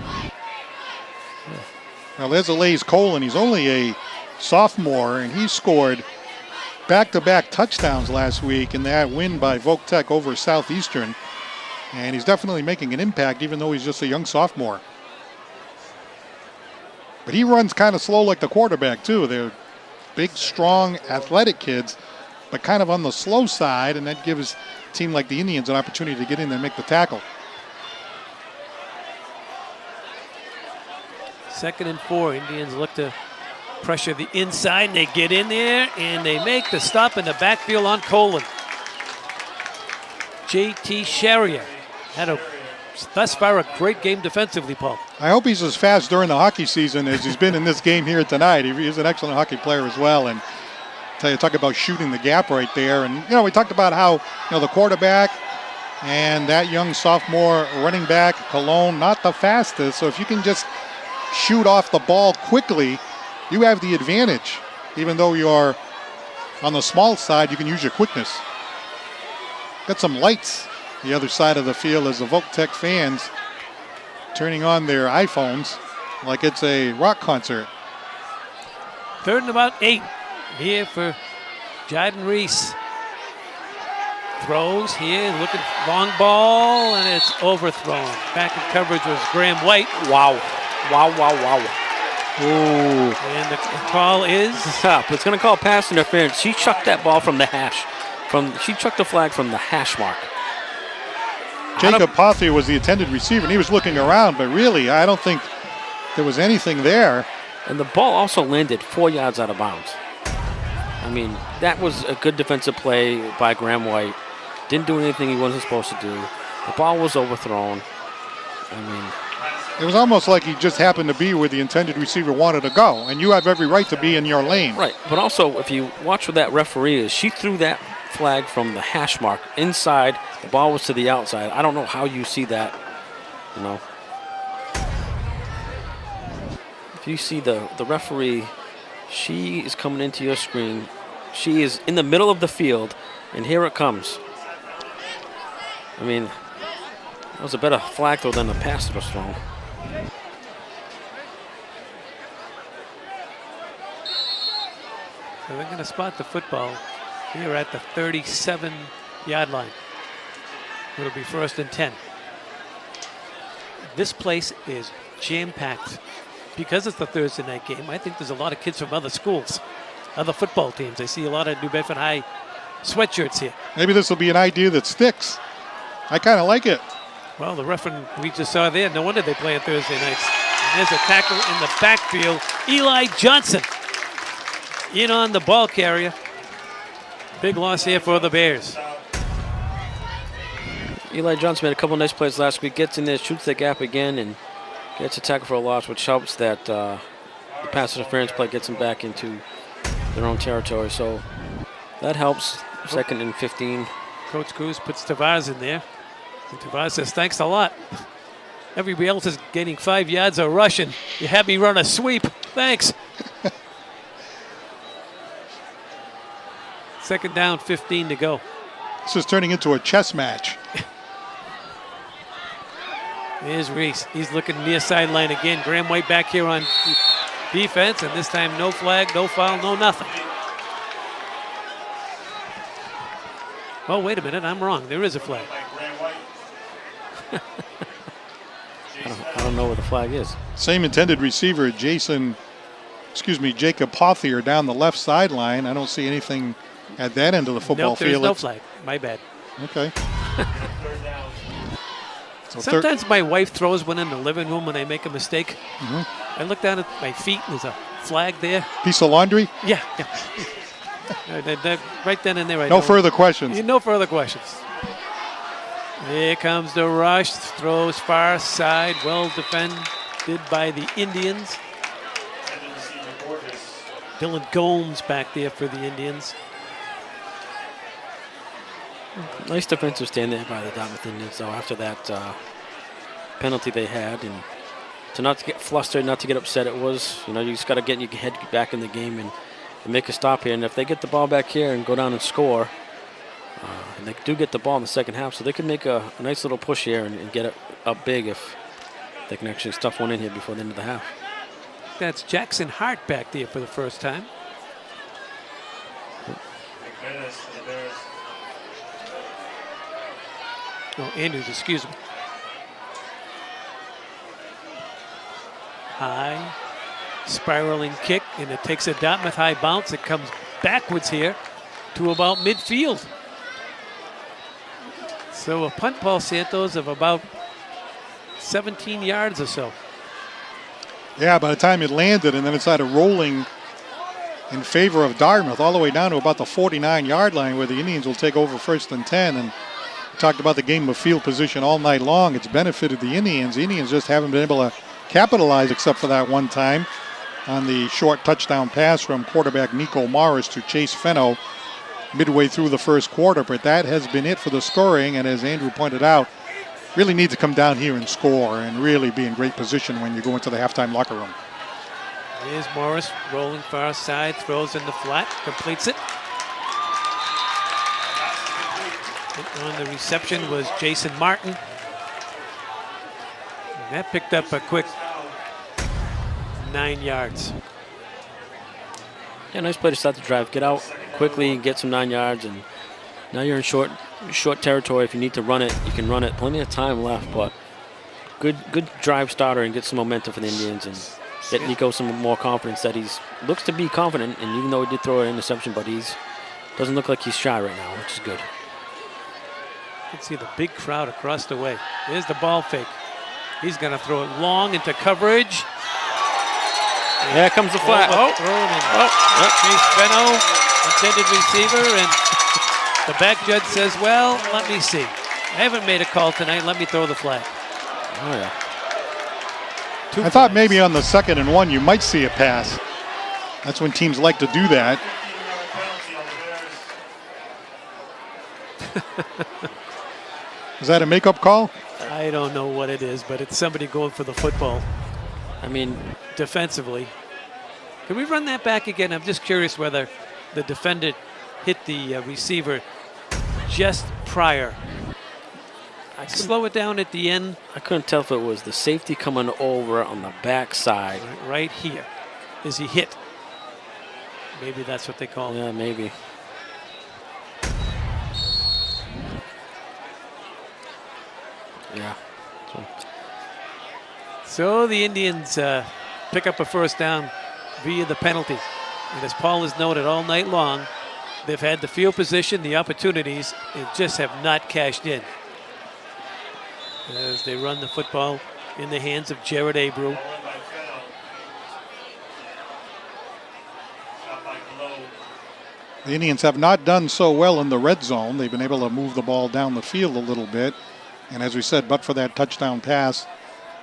Now there's Alaise Colon. He's only a sophomore, and he scored back-to-back touchdowns last week in that win by Voc-Tech over Southeastern. And he's definitely making an impact, even though he's just a young sophomore. But he runs kind of slow like the quarterback, too. They're big, strong, athletic kids, but kind of on the slow side, and that gives a team like the Indians an opportunity to get in there and make the tackle. 2nd and 4. Indians look to pressure the inside, and they get in there, and they make the stop in the backfield on Colon. J.T. Sherrier had thus far a great game defensively, Paul. I hope he's as fast during the hockey season as he's been in this game here tonight. He's an excellent hockey player as well, and talk about shooting the gap right there. And we talked about how the quarterback and that young sophomore running back Cologne, not the fastest. So if you can just shoot off the ball quickly, you have the advantage. Even though you're on the small side, you can use your quickness. Got some lights the other side of the field as the Voc-Tech fans turning on their iPhones like it's a rock concert. 3rd and about 8 here for Jaden Reese. Throws here, looking long ball, and it's overthrown. Back in coverage was Graham White. Wow. Ooh. And the call is? Stop. It's going to call pass interference. She chucked that ball from the hash. She chucked the flag from the hash mark. Jacob Pothier was the intended receiver, and he was looking around, but really, I don't think there was anything there. And the ball also landed 4 yards out of bounds. I mean, that was a good defensive play by Graham White. Didn't do anything he wasn't supposed to do. The ball was overthrown. I mean, it was almost like he just happened to be where the intended receiver wanted to go, and you have every right to be in your lane. Right, but also, if you watch what that referee is, she threw that flag from the hash mark inside. The ball was to the outside. I don't know how you see that, If you see the referee, she is coming into your screen. She is in the middle of the field, and here it comes. I mean, that was a better flag throw than the pass that was thrown. So they're going to spot the football here at the 37-yard line. It'll be 1st and 10. This place is jam-packed. Because it's the Thursday night game, I think there's a lot of kids from other schools, other football teams. I see a lot of New Bedford High sweatshirts here. Maybe this will be an idea that sticks. I kind of like it. Well, the referee we just saw there, no wonder they play on Thursday nights. And there's a tackle in the backfield. Eli Johnson in on the ball carrier. Big loss here for the Bears. Eli Johnson made a couple nice plays last week. Gets in there, shoots the gap again, and gets a tackle for a loss, which helps that the pass interference play gets them back into their own territory. So That helps. 2nd and 15. Coach Cruz puts Tavares in there. And Tavares says, thanks a lot. Everybody else is getting 5 yards or rushing. You had me run a sweep. Thanks. 2nd down, 15 to go. This is turning into a chess match. Here's Reese. He's looking near sideline again. Graham White back here on defense, and this time no flag, no foul, no nothing. Oh, wait a minute. I'm wrong. There is a flag. I don't know where the flag is. Same intended receiver, Jacob Pothier down the left sideline. I don't see anything at that end of the football nope, field. There's no flag. My bad. Okay. So sometimes my wife throws one in the living room when I make a mistake. I look down at my feet and there's a flag there. Piece of laundry? Yeah. Right then and there. No further questions. No further questions. Here comes the rush. Throws far side. Well defended by the Indians. Dylan Gomes back there for the Indians. Nice defensive stand there by the Dartmouth Indians, though, after that penalty they had. And to not to get flustered, not to get upset, it was, you just got to get your head back in the game and make a stop here. And if they get the ball back here and go down and score, and they do get the ball in the second half, so they can make a nice little push here and get it up big if they can actually stuff one in here before the end of the half. That's Jackson Hart back there for the first time. Oh, Andrews, excuse me. High, spiraling kick, and it takes a Dartmouth high bounce. It comes backwards here to about midfield. So a punt, Paul Santos, of about 17 yards or so. Yeah, by the time it landed, and then it started rolling in favor of Dartmouth all the way down to about the 49-yard line where the Indians will take over 1st and 10. And we talked about the game of field position all night long. It's benefited the Indians. The Indians just haven't been able to capitalize except for that one time on the short touchdown pass from quarterback Nico Morris to Chase Fenno midway through the first quarter. But that has been it for the scoring. And as Andrew pointed out, really need to come down here and score and really be in great position when you go into the halftime locker room. Here's Morris rolling far side, throws in the flat, completes it. And on the reception was Jason Martin. And that picked up a quick 9 yards. Yeah, nice play to start the drive. Get out quickly and get some 9 yards, and now you're in short territory. If you need to run it, you can run it. Plenty of time left, but good drive starter and get some momentum for the Indians and get Nico some more confidence that he's looks to be confident. And even though he did throw an interception, but doesn't look like he's shy right now, which is good. You can see the big crowd across the way. There's the ball fake. He's going to throw it long into coverage. Here comes the flag. Chase Fenno, intended receiver, and the back judge says, well, let me see. I haven't made a call tonight. Let me throw the flag. Oh, yeah. I thought maybe on the 2nd and 1 you might see a pass. That's when teams like to do that. Is that a makeup call? I don't know what it is, but it's somebody going for the football. I mean, defensively. Can we run that back again? I'm just curious whether the defender hit the receiver just prior. Slow it down at the end. I couldn't tell if it was the safety coming over on the backside. Right here. Is he hit? Maybe that's what they call it. Yeah, maybe. Yeah. So the Indians pick up a first down via the penalty. And as Paul has noted all night long, they've had the field position, the opportunities, and just have not cashed in. As they run the football in the hands of Jared Abreu. The Indians have not done so well in the red zone. They've been able to move the ball down the field a little bit. And as we said, but for that touchdown pass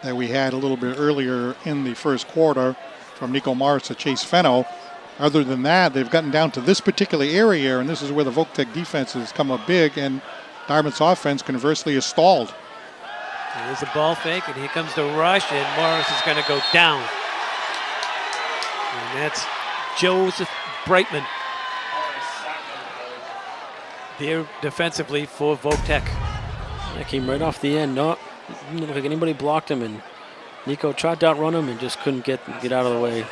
that we had a little bit earlier in the first quarter from Nico Morris to Chase Fenno, other than that, they've gotten down to this particular area, and this is where the Voc-Tech defense has come up big, and Dartmouth's offense conversely is stalled. Here's a ball fake, and here comes the rush, and Morris is going to go down. And that's Joseph Brightman there defensively for Voc-Tech. That came right off the end. No, didn't look like anybody blocked him, and Nico tried to outrun him and just couldn't get out of the way.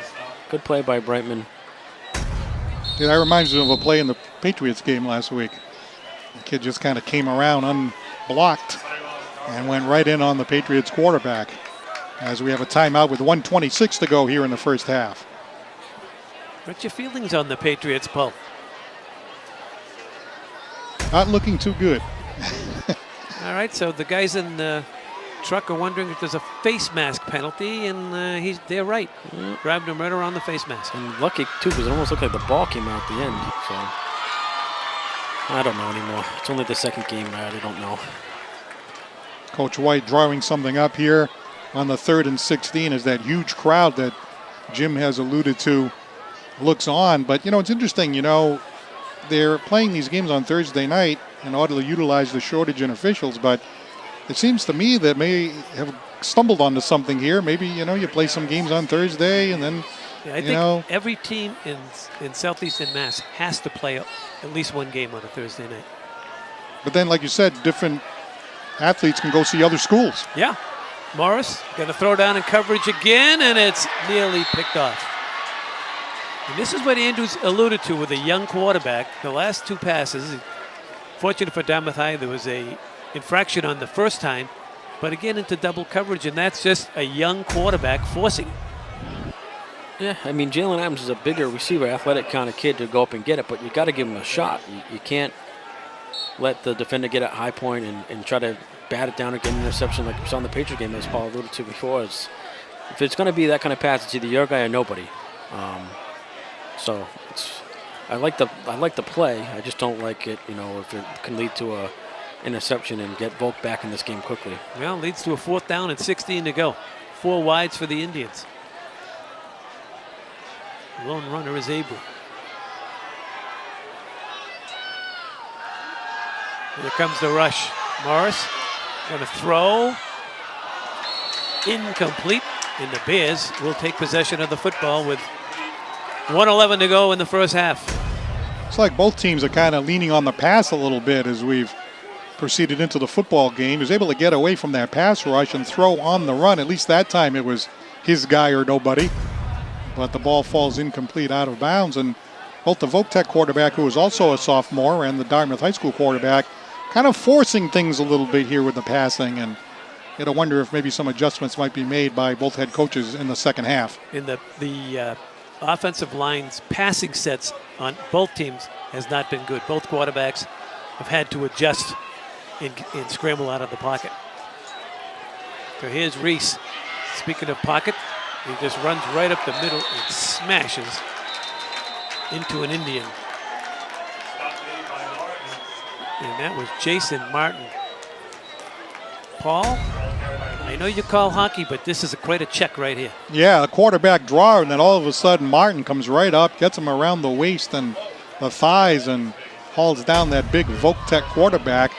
Good play by Brightman. Yeah, that reminds me of a play in the Patriots game last week. The kid just kind of came around unblocked and went right in on the Patriots quarterback as we have a timeout with 1:26 to go here in the first half. What's your feelings on the Patriots, Paul? Not looking too good. All right, so the guys in the truck are wondering if there's a face mask penalty, and they're right. Grabbed him right around the face mask. And lucky, too, because it almost looked like the ball came out at the end. So I don't know anymore. It's only the second game. I really don't know. Coach White drawing something up here on the 3rd and 16 as that huge crowd that Jim has alluded to looks on. But, it's interesting, they're playing these games on Thursday night in order to utilize the shortage in officials, but it seems to me that may have stumbled onto something here. Maybe, you play some games on Thursday and then, yeah, I think every team in Southeastern Mass has to play at least one game on a Thursday night. But then, like you said, different athletes can go see other schools. Yeah. Morris going to throw down in coverage again, and it's nearly picked off. And this is what Andrews alluded to with a young quarterback. The last two passes, fortunate for Dartmouth High, there was a infraction on the first time, but again into double coverage, and that's just a young quarterback forcing it. Yeah, I mean, Jalen Adams is a bigger receiver, athletic kind of kid to go up and get it, but you got to give him a shot. You can't let the defender get at high point and try to bat it down and get an interception like we saw in the Patriot game, as Paul alluded to before. If it's going to be that kind of pass, it's either your guy or nobody. So I like the play. I just don't like it, if it can lead to a interception and get Voc back in this game quickly. Well, leads to a 4th down and 16 to go. 4 wides for the Indians. Lone runner is Abel. Here comes the rush. Morris going to throw. Incomplete. And the Bears will take possession of the football with 1:11 to go in the first half. It's like both teams are kind of leaning on the pass a little bit as we've proceeded into the football game. He was able to get away from that pass rush and throw on the run. At least that time it was his guy or nobody. But the ball falls incomplete out of bounds. And both the Voc-Tech quarterback, who is also a sophomore, and the Dartmouth High School quarterback kind of forcing things a little bit here with the passing. And you gotta wonder if maybe some adjustments might be made by both head coaches in the second half. In the offensive line's passing sets on both teams has not been good. Both quarterbacks have had to adjust and scramble out of the pocket. So here's Reese. Speaking of pocket, he just runs right up the middle and smashes into an Indian. And that was Jason Martin. Paul, I know you call hockey, but this is quite a check right here. Yeah, a quarterback draw, and then all of a sudden Martin comes right up, gets him around the waist and the thighs, and hauls down that big Voc-Tech quarterback.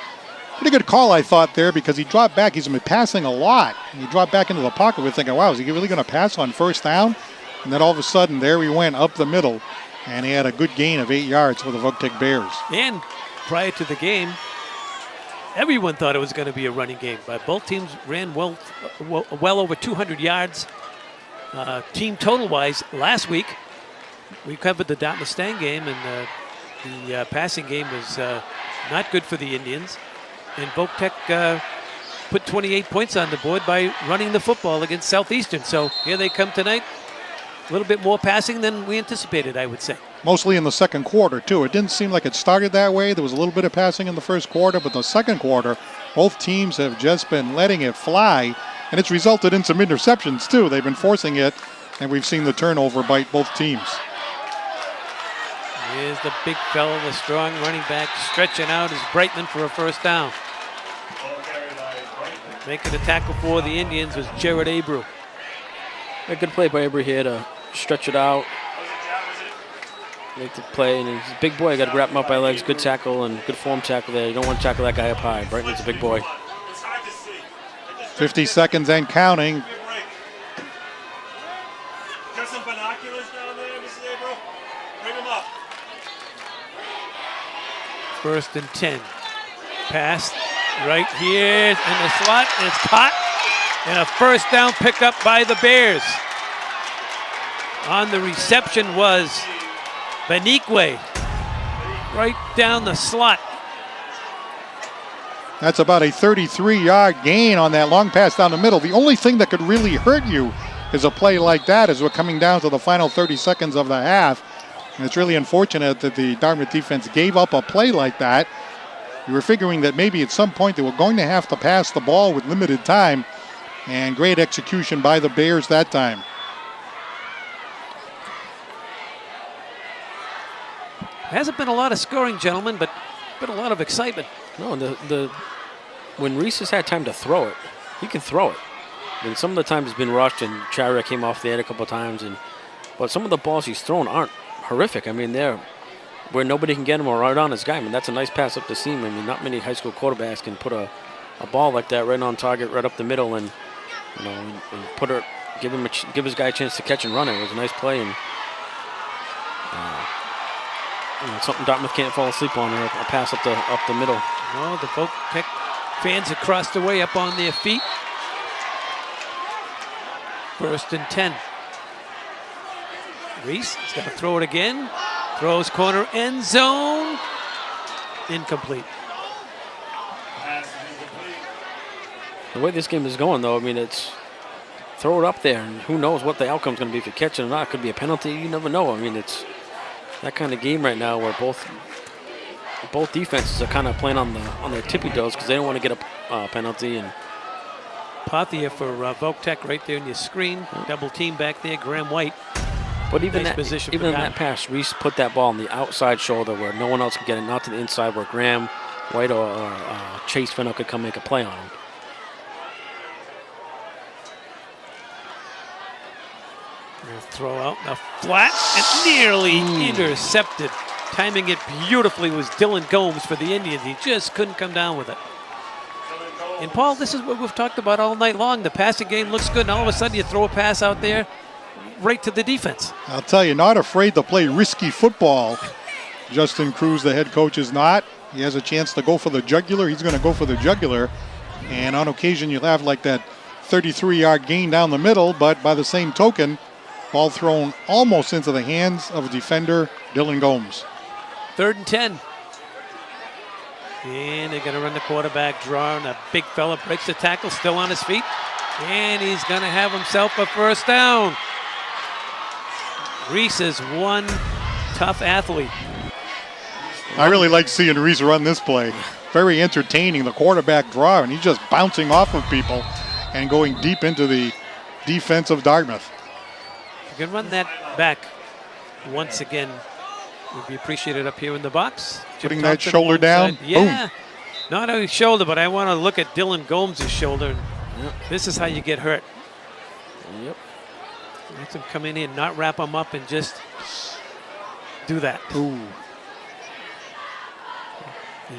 Pretty good call, I thought, there, because he dropped back. He's been passing a lot. And he dropped back into the pocket. We're thinking, wow, is he really going to pass on first down? And then all of a sudden, there he went up the middle, and he had a good gain of 8 yards for the Voc-Tech Bears. And prior to the game, everyone thought it was going to be a running game, but both teams ran well over 200 yards. Team total-wise, last week, we covered the Dartmouth Stang game, and the passing game was not good for the Indians. And Voc-Tech put 28 points on the board by running the football against Southeastern. So here they come tonight. A little bit more passing than we anticipated, I would say. Mostly in the second quarter, too. It didn't seem like it started that way. There was a little bit of passing in the first quarter, but the second quarter, both teams have just been letting it fly, and it's resulted in some interceptions, too. They've been forcing it, and we've seen the turnover bite both teams. Here's the big fella, the strong running back, stretching out is Brightman for a first down. Making the tackle for the Indians was Jared Abreu. A good play by Abreu here to stretch it out. make the play, and he's a big boy. You got to grab him up by legs. Good tackle and good form tackle there. You don't want to tackle that guy up high. Brightman's a big boy. 50 seconds and counting. Got some binoculars down there, Mrs. Abro? Bring them up. 1st and 10. Pass right here in the slot. It's caught. And a first down pickup by the Bears. On the reception was Benique. Right down the slot. That's about a 33-yard gain on that long pass down the middle. The only thing that could really hurt you is a play like that as we're coming down to the final 30 seconds of the half. And it's really unfortunate that the Dartmouth defense gave up a play like that. You were figuring that maybe at some point they were going to have to pass the ball with limited time, and great execution by the Bears that time. Hasn't been a lot of scoring, gentlemen, but been a lot of excitement. No, when Reese has had time to throw it, he can throw it. I mean, some of the times he's been rushed, and Chira came off the head a couple of times, but some of the balls he's thrown aren't horrific. I mean, they're where nobody can get him or right on his guy. I mean, that's a nice pass up the seam. I mean, not many high school quarterbacks can put a ball like that right on target, right up the middle, and put it, give his guy a chance to catch and run it. It was a nice play, and something Dartmouth can't fall asleep on, a pass up the middle. No, the Voc-Tech fans across the way up on their feet. 1st and 10. Reese is going to throw it again. Throws corner end zone. Incomplete. The way this game is going, though, I mean, it's throw it up there, and who knows what the outcome's going to be if you catch it or not. It could be a penalty. You never know. I mean, it's that kind of game right now where both defenses are kind of playing on their tippy toes because they don't want to get a penalty. And Pathia for Voc-Tech right there in your screen. Double team back there. Graham White. But even nice in that pass, Reese put that ball on the outside shoulder where no one else can get it, not to the inside where Graham White or Chase Fennell could come make a play on him. Throw out the flat and nearly intercepted. Timing it beautifully was Dylan Gomes for the Indians. He just couldn't come down with it. And Paul, this is what we've talked about all night long. The passing game looks good, and all of a sudden you throw a pass out there right to the defense. I'll tell you, not afraid to play risky football. Justin Cruz, the head coach, is not. He has a chance to go for the jugular. He's going to go for the jugular. And on occasion, you'll have like that 33-yard gain down the middle, but by the same token, ball thrown almost into the hands of defender Dylan Gomes. 3rd and 10. And they're going to run the quarterback draw, and a big fella breaks the tackle, still on his feet. And he's going to have himself a first down. Reese is one tough athlete. I really like seeing Reese run this play. Very entertaining, the quarterback draw, and he's just bouncing off of people and going deep into the defense of Dartmouth. If you can run that back once again, would be appreciated up here in the box. Putting that shoulder down. Yeah. Boom. Not only shoulder, but I want to look at Dylan Gomes' shoulder. Yep. This is how you get hurt. Yep. Let him come in here and not wrap him up and just do that. Ooh.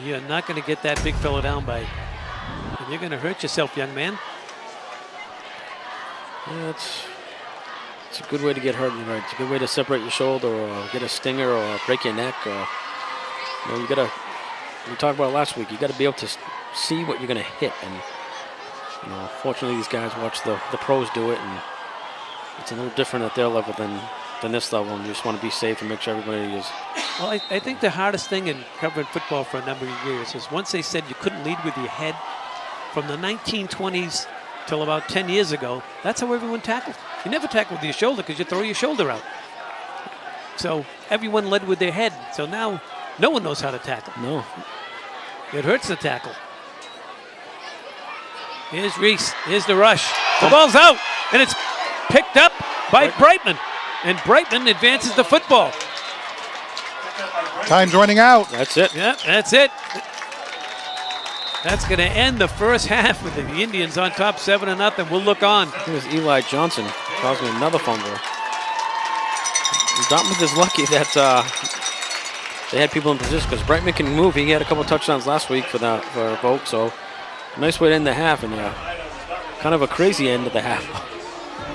You're not going to get that big fella down by, and you're going to hurt yourself, young man. Yeah, it's a good way to get hurt. Right? It's a good way to separate your shoulder or get a stinger or break your neck. Or, you got to, we talked about it last week, you got to be able to see what you're going to hit. And, fortunately, these guys watch the pros do it, and it's a little different at their level than this level, and you just want to be safe and make sure everybody is. Well, I think the hardest thing in covering football for a number of years is once they said you couldn't lead with your head, from the 1920s till about 10 years ago, that's how everyone tackled. You never tackled with your shoulder because you throw your shoulder out. So everyone led with their head. So now no one knows how to tackle. No. It hurts to tackle. Here's Reese. Here's the rush. The ball's out, and it's picked up by Brightman. And Brightman advances the football. Time's running out. That's it. Yeah, that's it. That's going to end the first half with the Indians on top 7-0. We'll look on. Here's Eli Johnson causing another fumble. Dartmouth is lucky that they had people in position because Brightman can move. He had a couple touchdowns last week for Voc, so nice way to end the half, and kind of a crazy end of the half.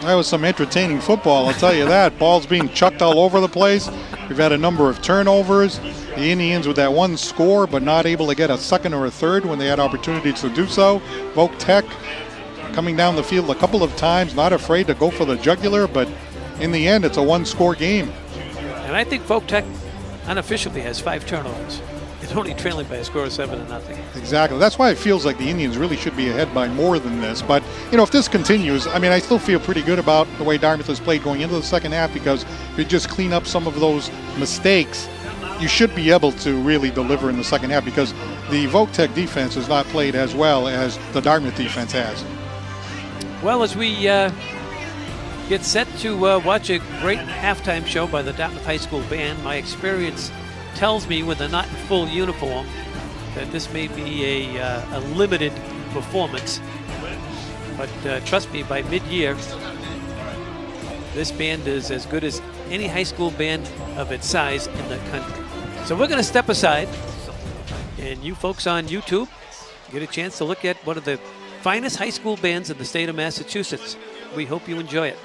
That was some entertaining football, I'll tell you that. Balls being chucked all over the place. We've had a number of turnovers. The Indians with that one score, but not able to get a second or a third when they had opportunities to do so. Voc-Tech coming down the field a couple of times, not afraid to go for the jugular, but in the end, it's a one-score game. And I think Voc-Tech unofficially has 5 turnovers. It's only trailing by a score of 7-0. Exactly. That's why it feels like the Indians really should be ahead by more than this. But, if this continues, I still feel pretty good about the way Dartmouth has played going into the second half, because if you just clean up some of those mistakes, you should be able to really deliver in the second half, because the Voc-Tech defense has not played as well as the Dartmouth defense has. Well, as we get set to watch a great halftime show by the Dartmouth High School band, my experience tells me, when they're not in full uniform, that this may be a limited performance. But trust me, by mid-year, this band is as good as any high school band of its size in the country. So we're going to step aside, and you folks on YouTube get a chance to look at one of the finest high school bands in the state of Massachusetts. We hope you enjoy it.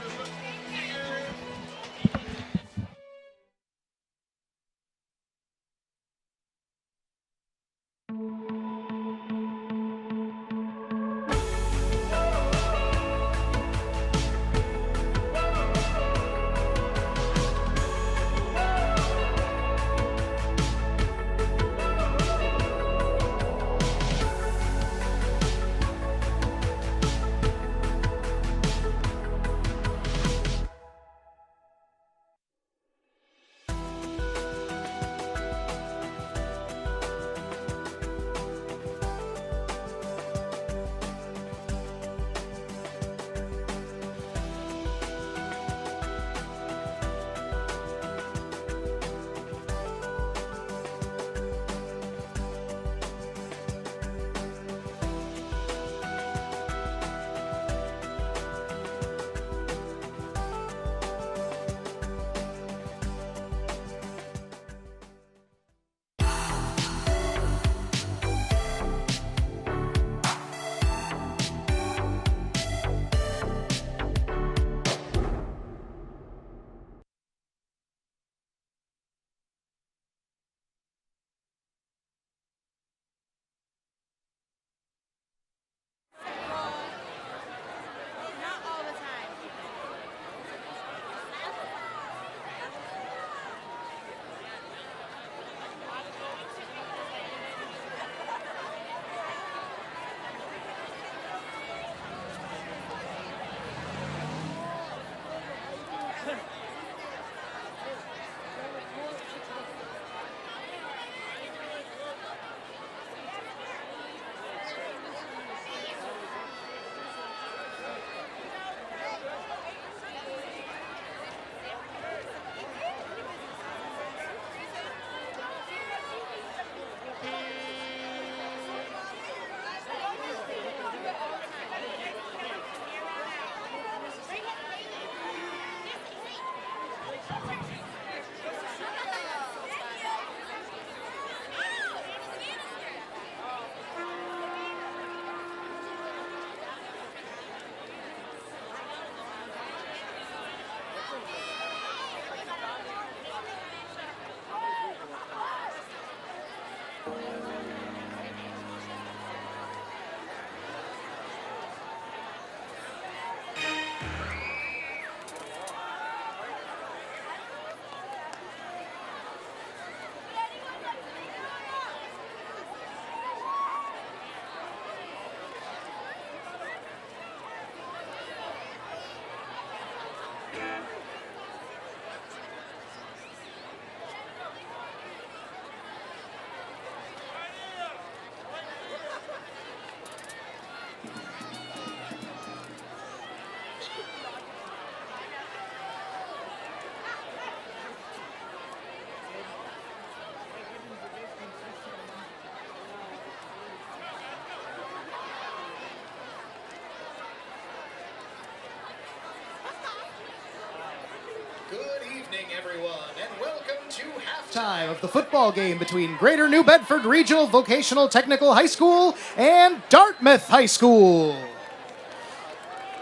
of the football game between Greater New Bedford Regional Vocational Technical High School and Dartmouth High School.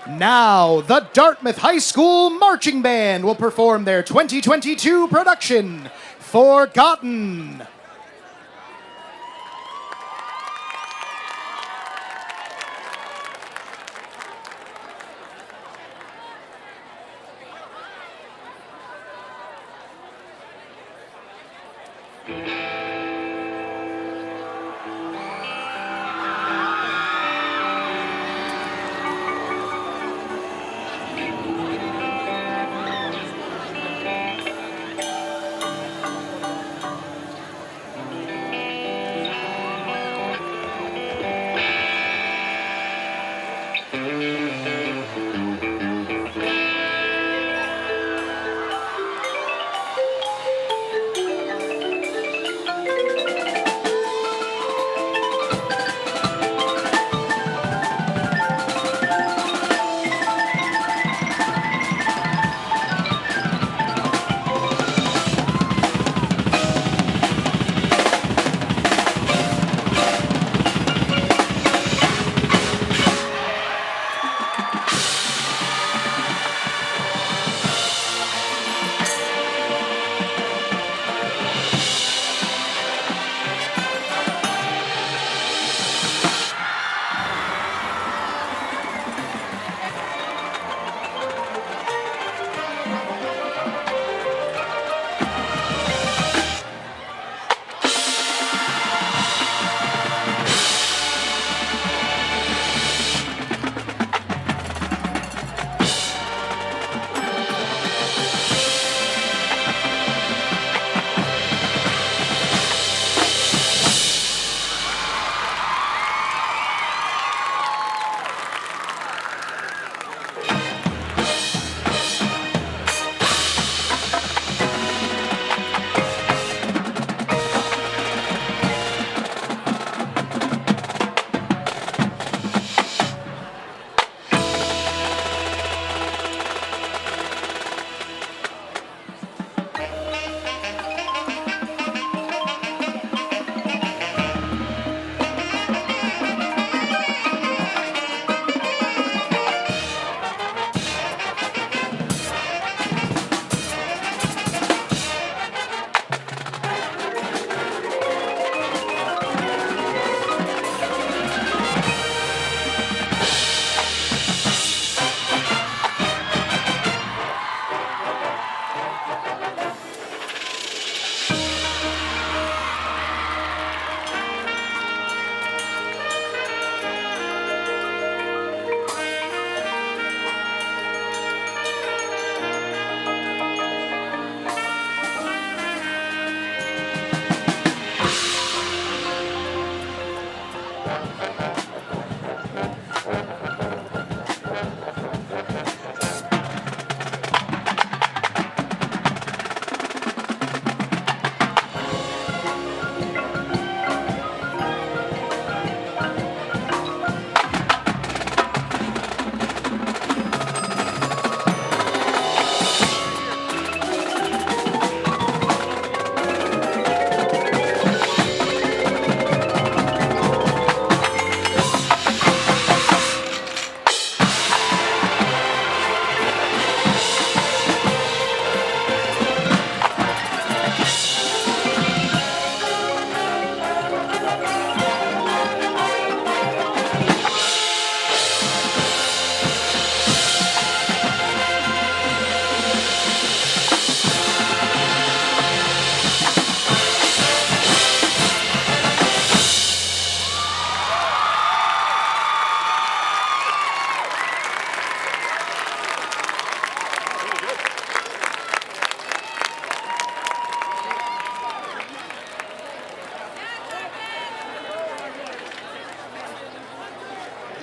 Now, the Dartmouth High School Marching Band will perform their 2022 production, Forgotten.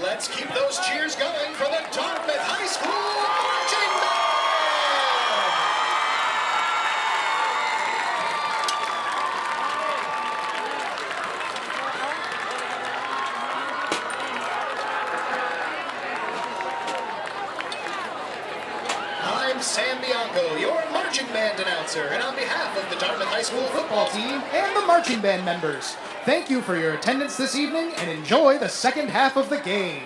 Let's keep those cheers going for the Dartmouth High School Marching Band! I'm Sam Bianco, your marching marching band announcer, and on behalf of the Dartmouth High School football team and the marching band members, thank you for your attendance this evening and enjoy the second half of the game.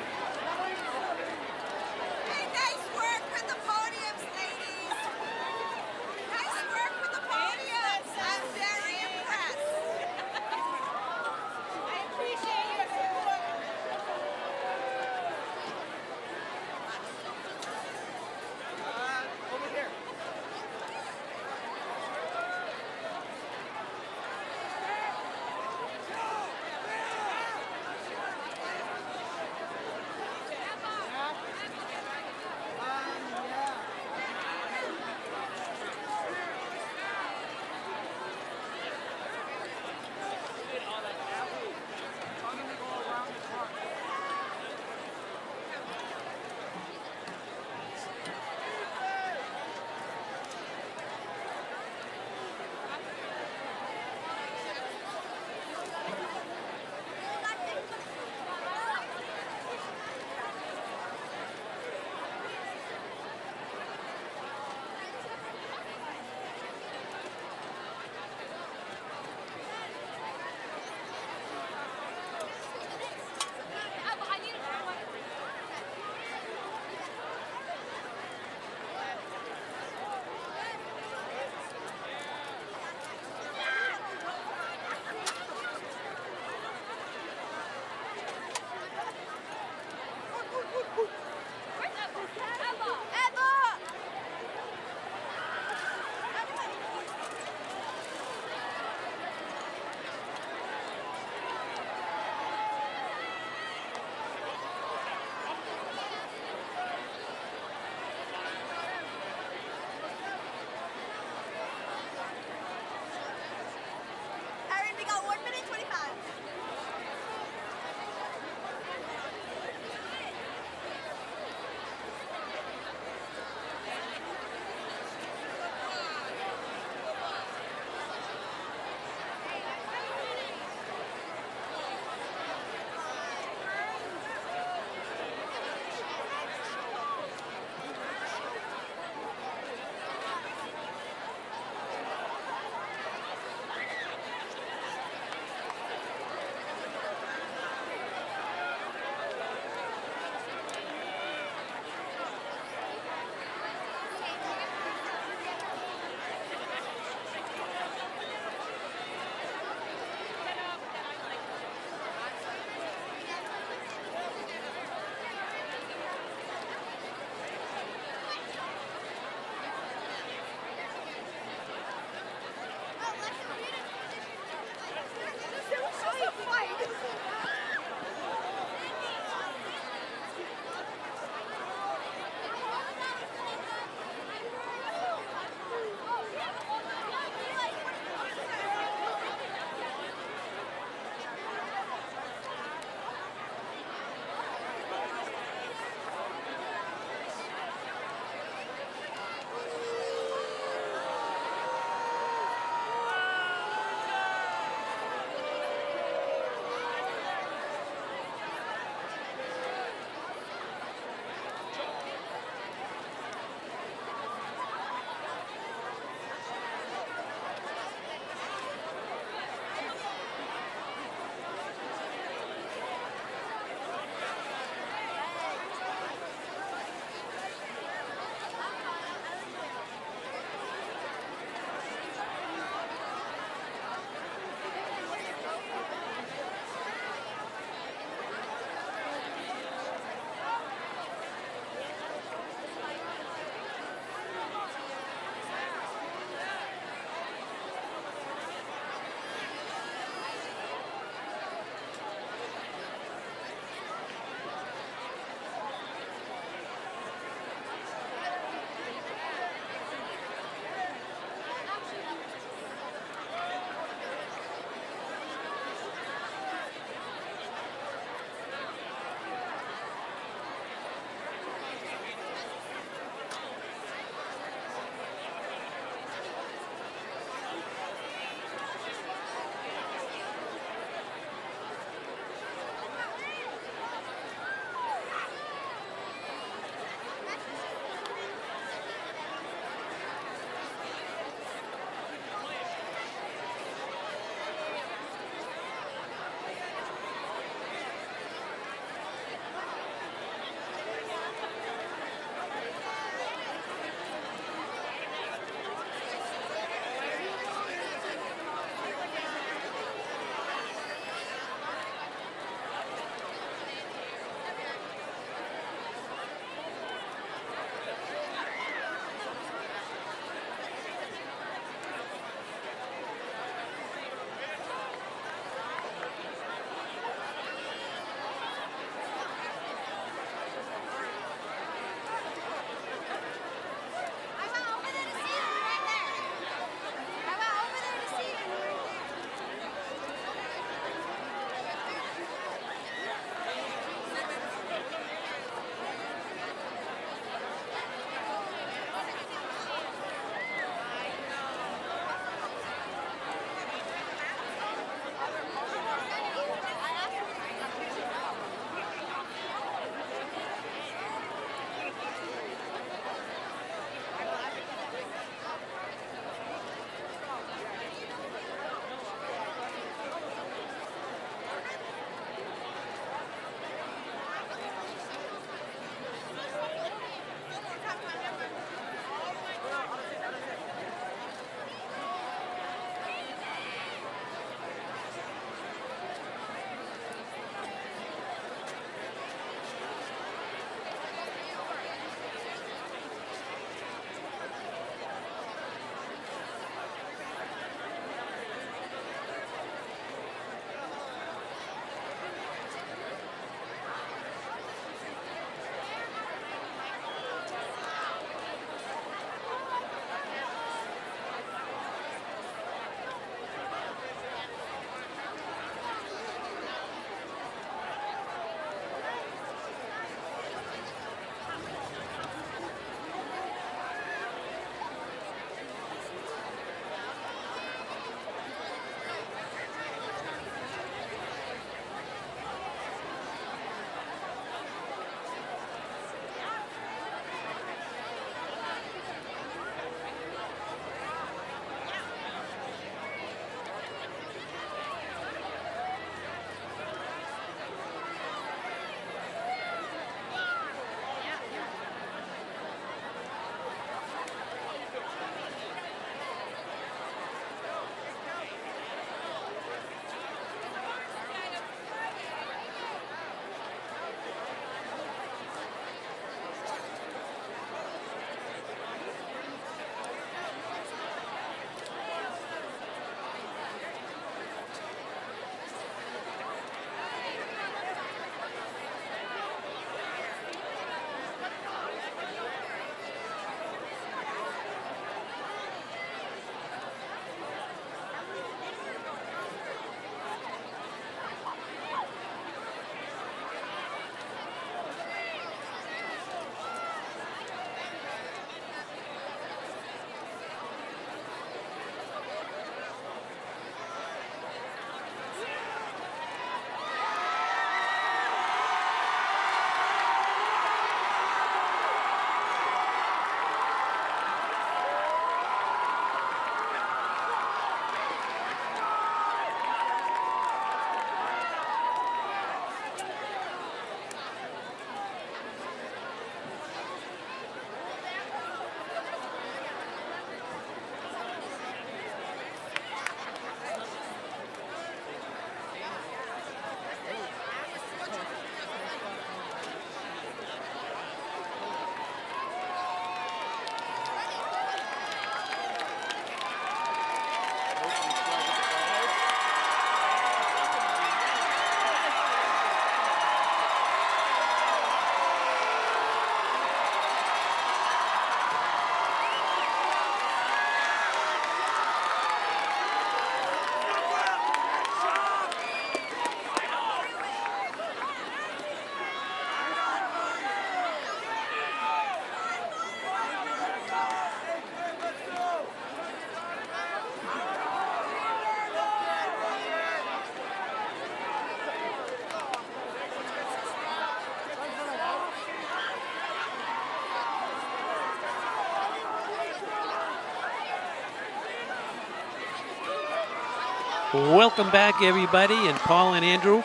Welcome back, everybody, and Paul and Andrew.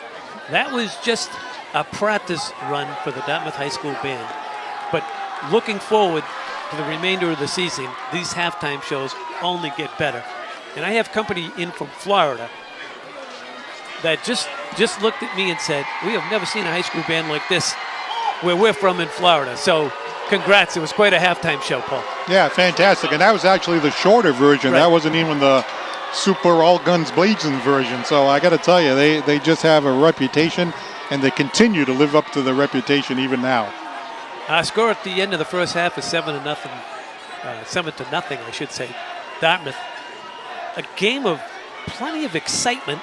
That was just a practice run for the Dartmouth High School band. But looking forward to the remainder of the season, these halftime shows only get better. And I have company in from Florida that just looked at me and said, we have never seen a high school band like this where we're from in Florida. So congrats. It was quite a halftime show, Paul. Yeah, fantastic. And that was actually the shorter version. Right. That wasn't even the super all guns blazing version. So I got to tell you, they just have a reputation, and they continue to live up to the reputation even now. Score at the end of the first half is 7-0, 7-0, I should say. Dartmouth. A game of plenty of excitement,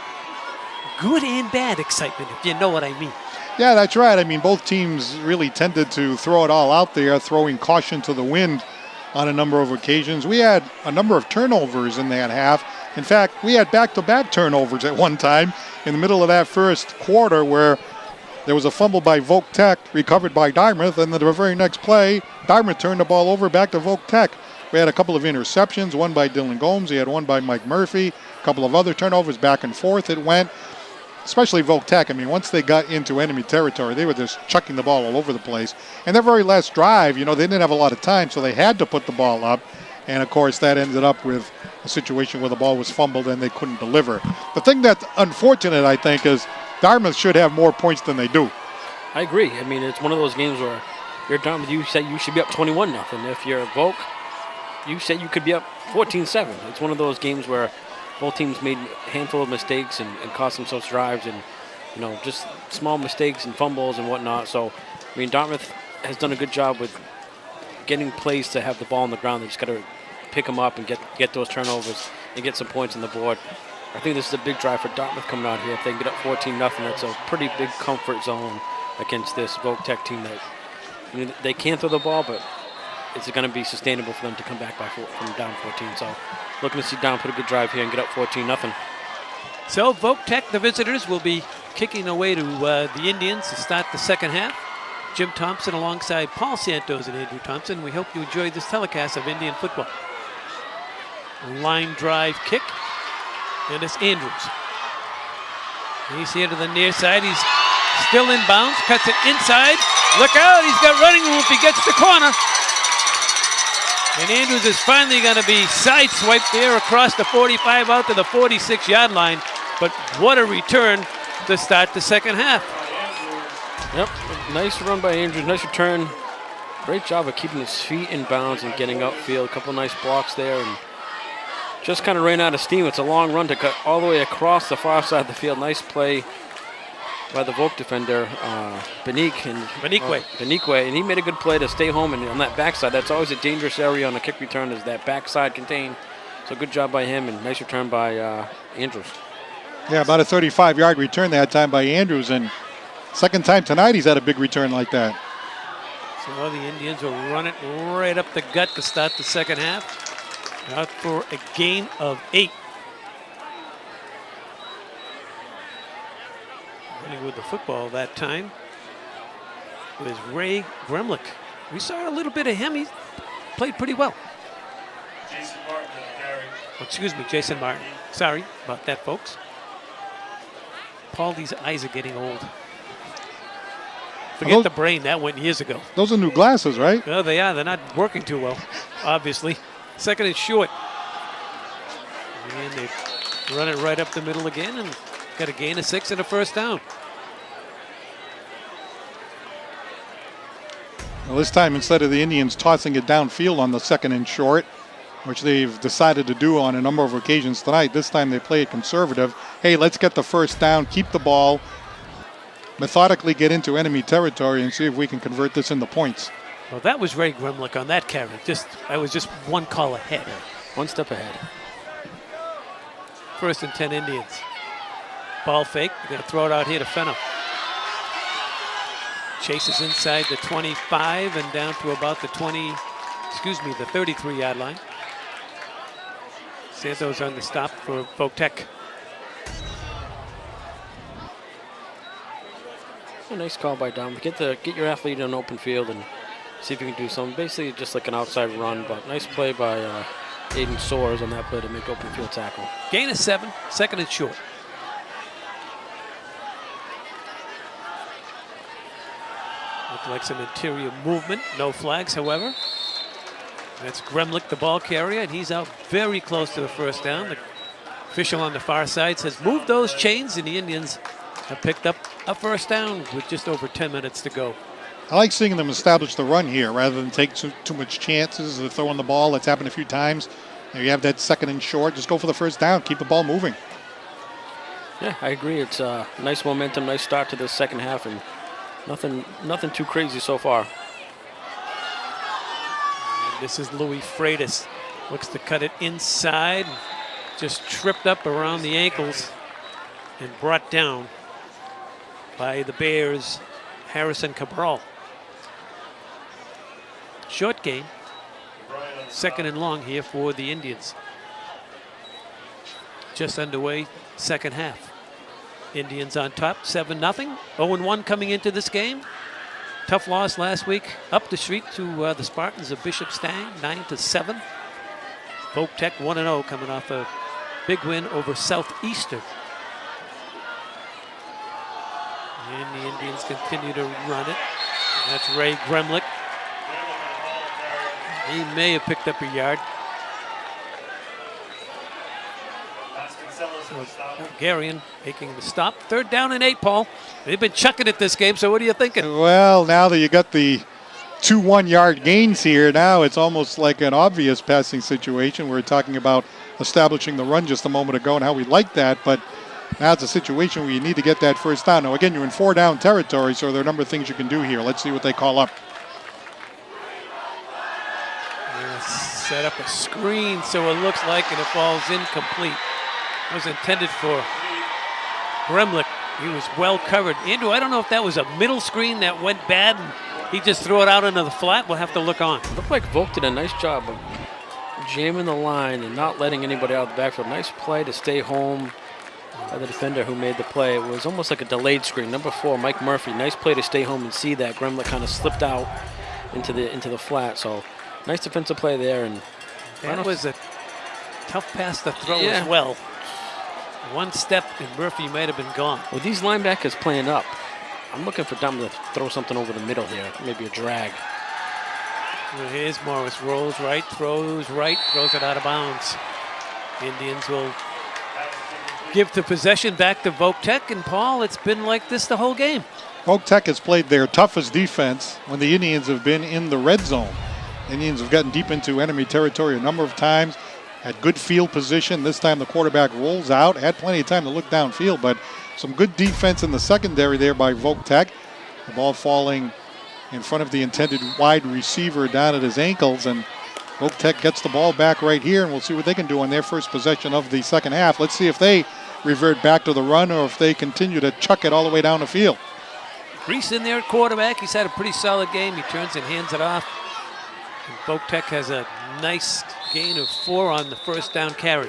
good and bad excitement, if you know what I mean. Yeah, that's right. I mean, both teams really tended to throw it all out there, throwing caution to the wind on a number of occasions. We had a number of turnovers in that half. In fact, we had back-to-back turnovers at one time in the middle of that first quarter, where there was a fumble by Voc-Tech, recovered by Dartmouth, and the very next play, Dartmouth turned the ball over back to Voc-Tech. We had a couple of interceptions, one by Dylan Gomes, he had one by Mike Murphy, a couple of other turnovers, back and forth it went. Especially Voc-Tech. I mean, once they got into enemy territory, they were just chucking the ball all over the place. And their very last drive, they didn't have a lot of time, so they had to put the ball up. And, of course, that ended up with a situation where the ball was fumbled and they couldn't deliver. The thing that's unfortunate, I think, is Dartmouth should have more points than they do. I agree. I mean, it's one of those games where you're Dartmouth, you said you should be up 21-0. If you're Voc, you said you could be up 14-7. It's one of those games where both teams made a handful of mistakes and cost themselves drives and, just small mistakes and fumbles and whatnot. So, I mean, Dartmouth has done a good job with getting plays to have the ball on the ground. They just got to pick them up and get those turnovers and get some points on the board. I think this is a big drive for Dartmouth coming out here. If they can get up 14-0, that's a pretty big comfort zone against this Voc-Tech team that they can throw the ball, but it's going to be sustainable for them to come back from down 14. So looking to see Down put a good drive here and get up 14-0. So Voc-Tech, the visitors, will be kicking away to the Indians to start the second half. Jim Thompson alongside Paul Santos and Andrew Thompson. We hope you enjoyed this telecast of Indian football. Line drive kick, and it's Andrews. He's here to the near side. He's still in bounds, cuts it inside. Look out, he's got running room if he gets the corner. And Andrews is finally going to be sideswiped there across the 45 out to the 46-yard line. But what a return to start the second half. Yep, nice run by Andrews, nice return. Great job of keeping his feet in bounds and getting upfield. A couple nice blocks there, and just kind of ran out of steam. It's a long run to cut all the way across the far side of the field. Nice play by the Voc defender, Benique, and he made a good play to stay home. And on that backside, that's always a dangerous area on a kick return, is that backside contained. So good job by him, and nice return by Andrews. Yeah, about a 35-yard return that time by Andrews, and second time tonight he's had a big return like that. So the Indians will run it right up the gut to start the second half. Out for a gain of 8. Running with the football that time was Ray Gremlick. We saw a little bit of him. He played pretty well. Jason Martin, Gary. Oh, excuse me, Jason Martin. Sorry about that, folks. Paul, these eyes are getting old. Forget the brain. That went years ago. Those are new glasses, right? No, they are. They're not working too well, obviously. Second and short. And they run it right up the middle again and got a gain of 6 and a first down. Well, this time, instead of the Indians tossing it downfield on the second and short, which they've decided to do on a number of occasions tonight, this time they play it conservative. Hey, let's get the first down, keep the ball, methodically get into enemy territory and see if we can convert this into points. Well, that was Ray Gremlick on that carry. I was just one call ahead. One step ahead. First and 10 Indians. Ball fake. They're going to throw it out here to Fenno. Chases inside the 25 and down to about the 33-yard line. Santos on the stop for Voc-Tech. A nice call by Dom. Get your athlete in an open field and see if you can do something. Basically just like an outside run, but nice play by Aiden Soares on that play to make open field tackle. Gain of 7, second and short. Looked like some interior movement. No flags, however. That's Gremlick, the ball carrier, and he's out very close to the first down. The official on the far side says move those chains, and the Indians have picked up a first down with just over 10 minutes to go. I like seeing them establish the run here rather than take too much chances of throwing the ball. That's happened a few times. You have that second and short. Just go for the first down. Keep the ball moving. Yeah, I agree. It's nice momentum, nice start to the second half, and nothing too crazy so far. And this is Louis Freitas. Looks to cut it inside. Just tripped up around the ankles and brought down by the Bears' Harrison Cabral. Short gain. Second and long here for the Indians. Just underway, second half. Indians on top, 7-0. 0-1 coming into this game. Tough loss last week. Up the street to the Spartans of Bishop Stang, 9-7. Voc-Tech 1-0 coming off a big win over Southeastern. And the Indians continue to run it. And that's Ray Gremlick. He may have picked up a yard. Garion making the stop. 3rd down and 8, Paul. They've been chucking it this game, so what are you thinking? Well, now that you got the 2 1-yard gains here, now it's almost like an obvious passing situation. We're talking about establishing the run just a moment ago and how we like that, but now it's a situation where you need to get that first down. Now, again, you're in 4-down territory, so there are a number of things you can do here. Let's see what they call up. Set up a screen, so it looks like, and it falls incomplete. It was intended for Gremlick. He was well covered. Andrew, I don't know if that was a middle screen that went bad and he just threw it out into the flat. We'll have to look on. Looked like Voc did a nice job of jamming the line and not letting anybody out of the backfield. Nice play to stay home by the defender who made the play. It was almost like a delayed screen. Number 4, Mike Murphy. Nice play to stay home and see that Gremlick kind of slipped out into the flat. So nice defensive play there. And that was a tough pass to throw as well. One step and Murphy might have been gone. With these linebackers playing up, I'm looking for Dartmouth to throw something over the middle here, maybe a drag. Well, here's Morris, rolls right, throws it out of bounds. Indians will give the possession back to Voc-Tech, and Paul, it's been like this the whole game. Voc-Tech has played their toughest defense when the Indians have been in the red zone. Indians have gotten deep into enemy territory a number of times, had good field position. This time the quarterback rolls out, had plenty of time to look downfield, but some good defense in the secondary there by Voc-Tech. The ball falling in front of the intended wide receiver down at his ankles, and Voc-Tech gets the ball back right here, and we'll see what they can do on their first possession of the second half. Let's see if they revert back to the run or if they continue to chuck it all the way down the field. Reese in there at quarterback. He's had a pretty solid game. He turns and hands it off. And Voc-Tech has a nice gain of 4 on the first down carry.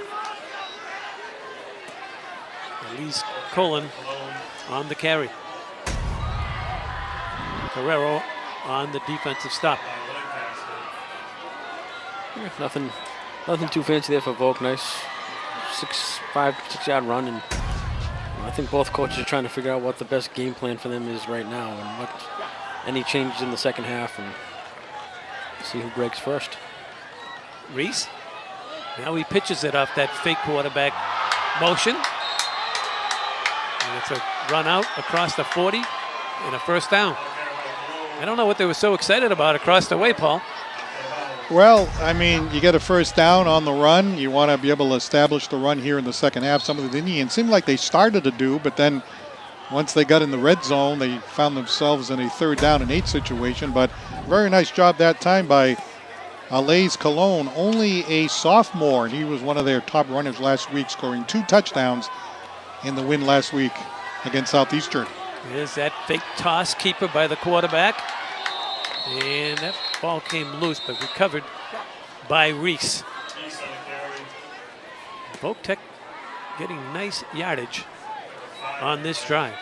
Elise Colon on the carry. Carrero on the defensive stop. Yeah, nothing too fancy there for Voc. Nice 6-yard run, and I think both coaches are trying to figure out what the best game plan for them is right now, and what any changes in the second half, and see who breaks first. Reese. Now he pitches it off that fake quarterback motion. And it's a run out across the 40 and a first down. I don't know what they were so excited about across the way, Paul. Well, I mean, you get a first down on the run. You want to be able to establish the run here in the second half. Some of the Indians seemed like they started to do, but then once they got in the red zone, they found themselves in a 3rd down and 8 situation. But very nice job that time by Alaise Cologne, only a sophomore, and he was one of their top runners last week, scoring 2 touchdowns in the win last week against Southeastern. There's that fake toss keeper by the quarterback. And that ball came loose, but recovered by Reese. Voc-Tech getting nice yardage on this drive.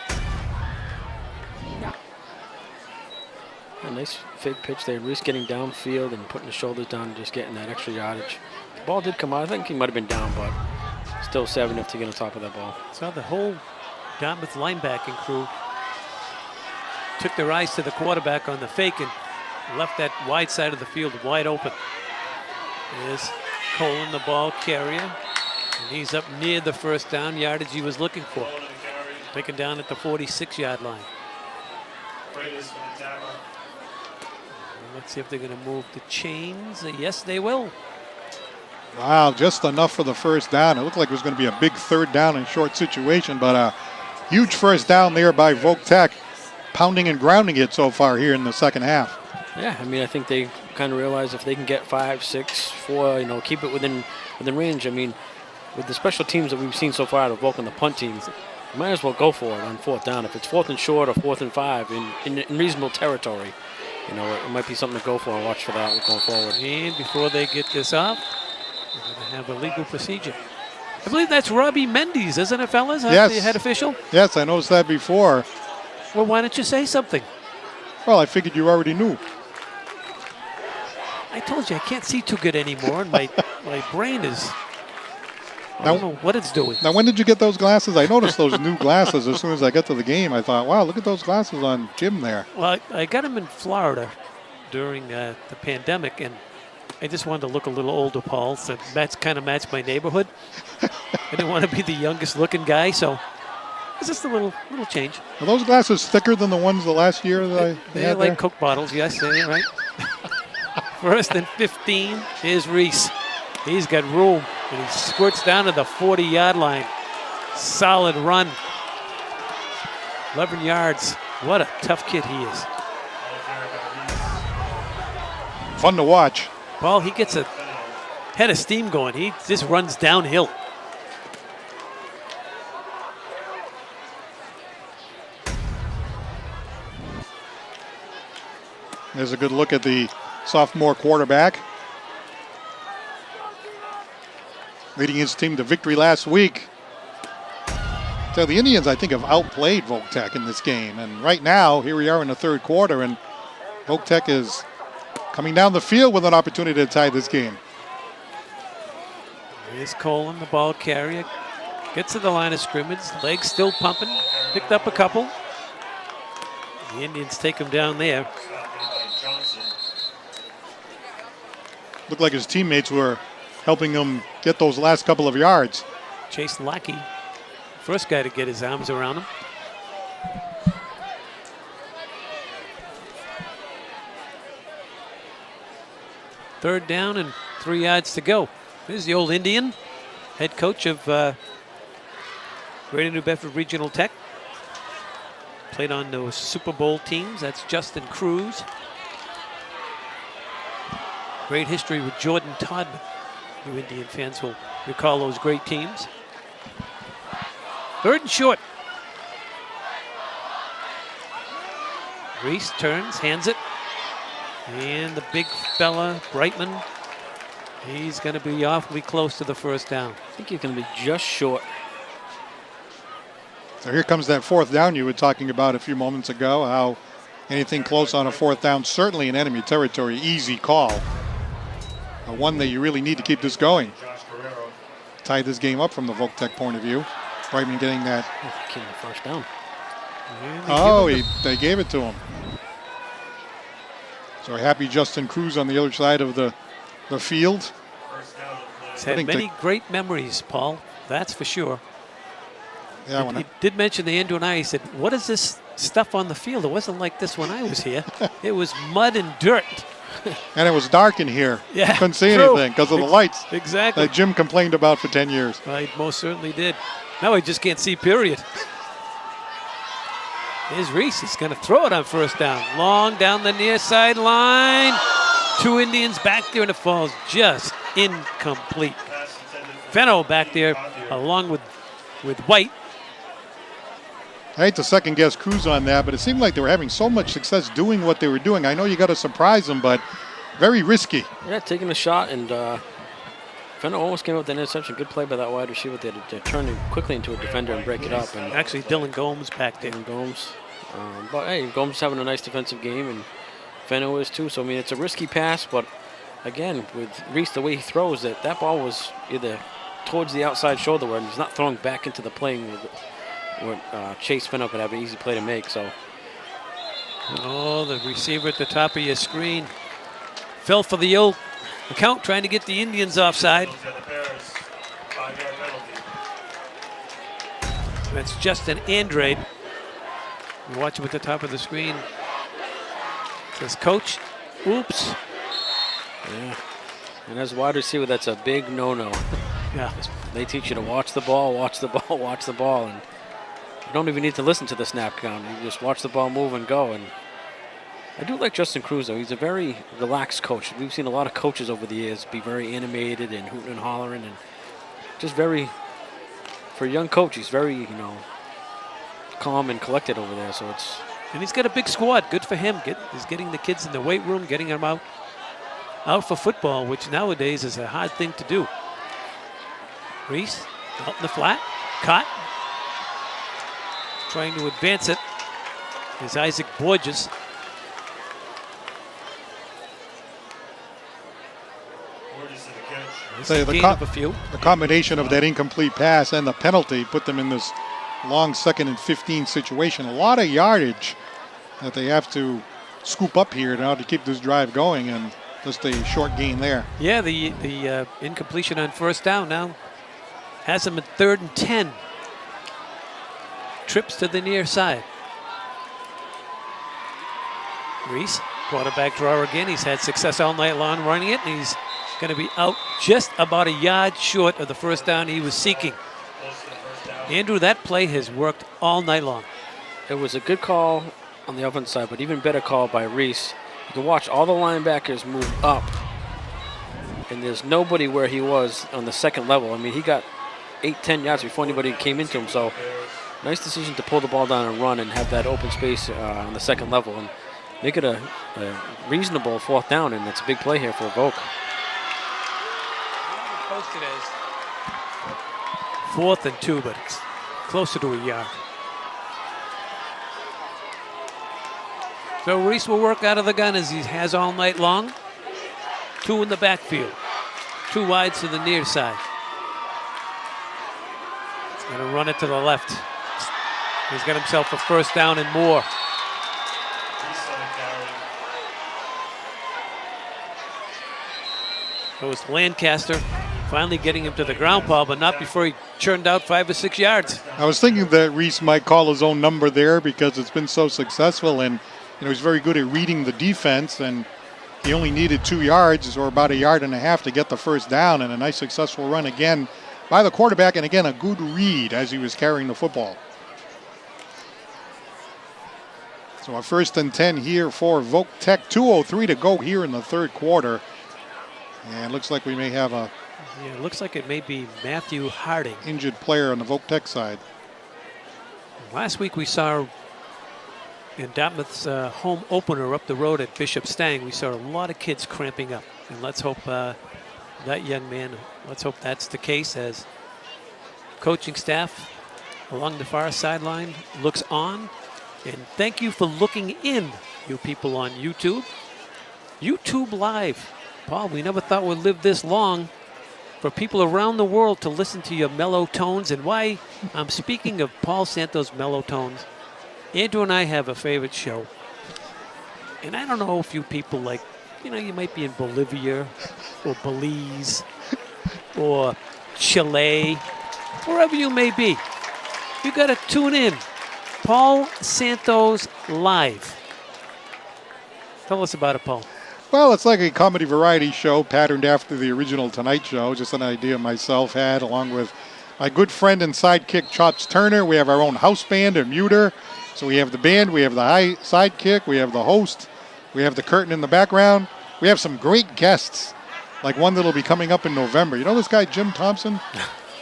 A nice fake pitch there. Reese getting downfield and putting his shoulders down and just getting that extra yardage. Ball did come out. I think he might have been down, but still savvy enough to get on top of that ball. So the whole Dartmouth linebacking crew took their eyes to the quarterback on the fake and left that wide side of the field wide open. There's Colin, the ball carrier, and he's up near the first down yardage he was looking for. Taken down at the 46-yard line. Let's see if they're going to move the chains. Yes, they will. Wow, just enough for the first down. It looked like it was going to be a big third down and short situation, but a huge first down there by Voc-Tech, pounding and grounding it so far here in the second half. Yeah, I mean, I think they kind of realize if they can get 5, 6, 4, you know, keep it within range. I mean, with the special teams that we've seen so far out of Voc and the punt teams, you might as well go for it on fourth down. If it's 4th and short or 4th and 5 in reasonable territory, you know, it might be something to go for and watch for that going forward. And before they get this off, we're going to have a legal procedure. I believe that's Robbie Mendes, isn't it, fellas? Yes. The head official? Yes, I noticed that before. Well, why don't you say something? Well, I figured you already knew. I told you I can't see too good anymore, and my brain is... I don't know what it's doing. Now, when did you get those glasses? I noticed those new glasses as soon as I got to the game. I thought, wow, look at those glasses on Jim there. Well, I got them in Florida during the pandemic, and I just wanted to look a little older, Paul, so that's kind of matched my neighborhood. I didn't want to be the youngest looking guy, so it's just a little change. Are those glasses thicker than the ones the last year that I They're had like there? Coke bottles, yes, they're right. 1st and 15, here's Reese. He's got room, and he squirts down to the 40-yard line. Solid run. 11 yards. What a tough kid he is. Fun to watch. Paul, he gets a head of steam going. He just runs downhill. There's a good look at the sophomore quarterback. Leading his team to victory last week. So the Indians, I think, have outplayed Voc-Tech in this game. And right now, here we are in the third quarter, and Voc-Tech is coming down the field with an opportunity to tie this game. Here's Colin, the ball carrier. Gets to the line of scrimmage. Legs still pumping. Picked up a couple. The Indians take him down there. Looked like his teammates were helping him get those last couple of yards. Chase Lackey, first guy to get his arms around him. Third down and 3 yards to go. There's the old Indian, head coach of Greater New Bedford Regional Tech. Played on those Super Bowl teams. That's Justin Cruz. Great history with Jordan Todman. You Indian fans will recall those great teams. 3rd and short. Reese turns, hands it. And the big fella, Brightman, he's going to be awfully close to the first down. I think he's going to be just short. So here comes that 4th down you were talking about a few moments ago, how anything close on a 4th down, certainly in enemy territory, easy call. One that you really need to keep this going. Tie this game up from the Voc-Tech point of view. Brightman getting that. Came the first down. They gave it to him. So happy Justin Cruz on the other side of the field. He's had many great memories, Paul. That's for sure. Yeah, he did mention the Andrew and I. He said, "What is this stuff on the field? It wasn't like this when I was here. It was mud and dirt." And it was dark in here. Yeah, couldn't see true. anything because of the lights. Exactly. That Jim complained about for 10 years. I most certainly did. Now I just can't see, period. Here's Reese. He's going to throw it on first down. Long down the near sideline. 2 Indians back there, and it falls just incomplete. Fenno back there along with White. I hate to second guess Cruz on that, but it seemed like they were having so much success doing what they were doing. I know you got to surprise them, but very risky. Yeah, taking a shot, and Fenno almost came up with an interception. Good play by that wide receiver there to turn it quickly into a defender and break it up. And actually, Dylan Gomes back there. Dylan Gomes. But hey, Gomes is having a nice defensive game, and Fenno is too. So I mean, it's a risky pass, but again, with Reese, the way he throws it, that ball was either towards the outside shoulder where he's not throwing back into the play where Chase Finno could have an easy play to make. So, oh, the receiver at the top of your screen fell for the old account, trying to get the Indians offside. That's Justin Andrade. You watch him at the top of the screen. It says, "Coach, oops." Yeah. And as a wide receiver, that's a big no-no. Yeah. They teach you to watch the ball, watch the ball, watch the ball, and you don't even need to listen to the snap count. You just watch the ball move and go. And I do like Justin Cruz, though. He's a very relaxed coach. We've seen a lot of coaches over the years be very animated and hooting and hollering, and just very, for a young coach, he's very, you know, calm and collected over there. So it's. And he's got a big squad. Good for him. He's getting the kids in the weight room, getting them out for football, which nowadays is a hard thing to do. Reese out in the flat, caught. Trying to advance it is Isaac Borges. The combination of that incomplete pass and the penalty put them in this long 2nd and 15 situation. A lot of yardage that they have to scoop up here now to keep this drive going, and just a short gain there. Yeah, the incompletion on first down now has them at 3rd and 10. Trips to the near side. Reese, quarterback draw again. He's had success all night long running it, and he's going to be out just about a yard short of the first down he was seeking. Andrew, that play has worked all night long. It was a good call on the offensive side, but even better call by Reese. You can watch all the linebackers move up, and there's nobody where he was on the second level. I mean, he got 8-10 yards before anybody came into him, so nice decision to pull the ball down and run and have that open space on the second level and make it a reasonable 4th down, and it's a big play here for Voc. Posted as 4th and 2, but it's closer to a yard. So Reese will work out of the gun as he has all night long. 2 in the backfield, 2 wides to the near side. He's going to run it to the left. He's got himself a first down and more. It was Lancaster finally getting him to the ground, Paul, but not before he churned out 5 or 6 yards. I was thinking that Reese might call his own number there because it's been so successful, and he's very good at reading the defense, and he only needed 2 yards or about 1.5 yards to get the first down, and a nice successful run again by the quarterback, and again a good read as he was carrying the football. So a 1st and 10 here for Voc-Tech. 2:03 to go here in the 3rd quarter. And looks like we may have a it looks like it may be Matthew Harding, injured player on the Voc-Tech side. Last week we saw in Dartmouth's home opener up the road at Bishop Stang, we saw a lot of kids cramping up. And let's hope that young man, let's hope that's the case as coaching staff along the far sideline looks on. And thank you for looking in, you people on YouTube. YouTube Live. Paul, we never thought we'd live this long for people around the world to listen to your mellow tones. And why I'm speaking of Paul Santos' mellow tones, Andrew and I have a favorite show. And I don't know if you people like, you might be in Bolivia or Belize or Chile, wherever you may be. You got to tune in. Paul Santos Live. Tell us about it, Paul. Well, it's like a comedy variety show patterned after the original Tonight Show. Just an idea myself had, along with my good friend and sidekick, Chops Turner. We have our own house band and muter. So we have the band, we have the sidekick, we have the host, we have the curtain in the background. We have some great guests, like one that'll be coming up in November. You know this guy, Jim Thompson?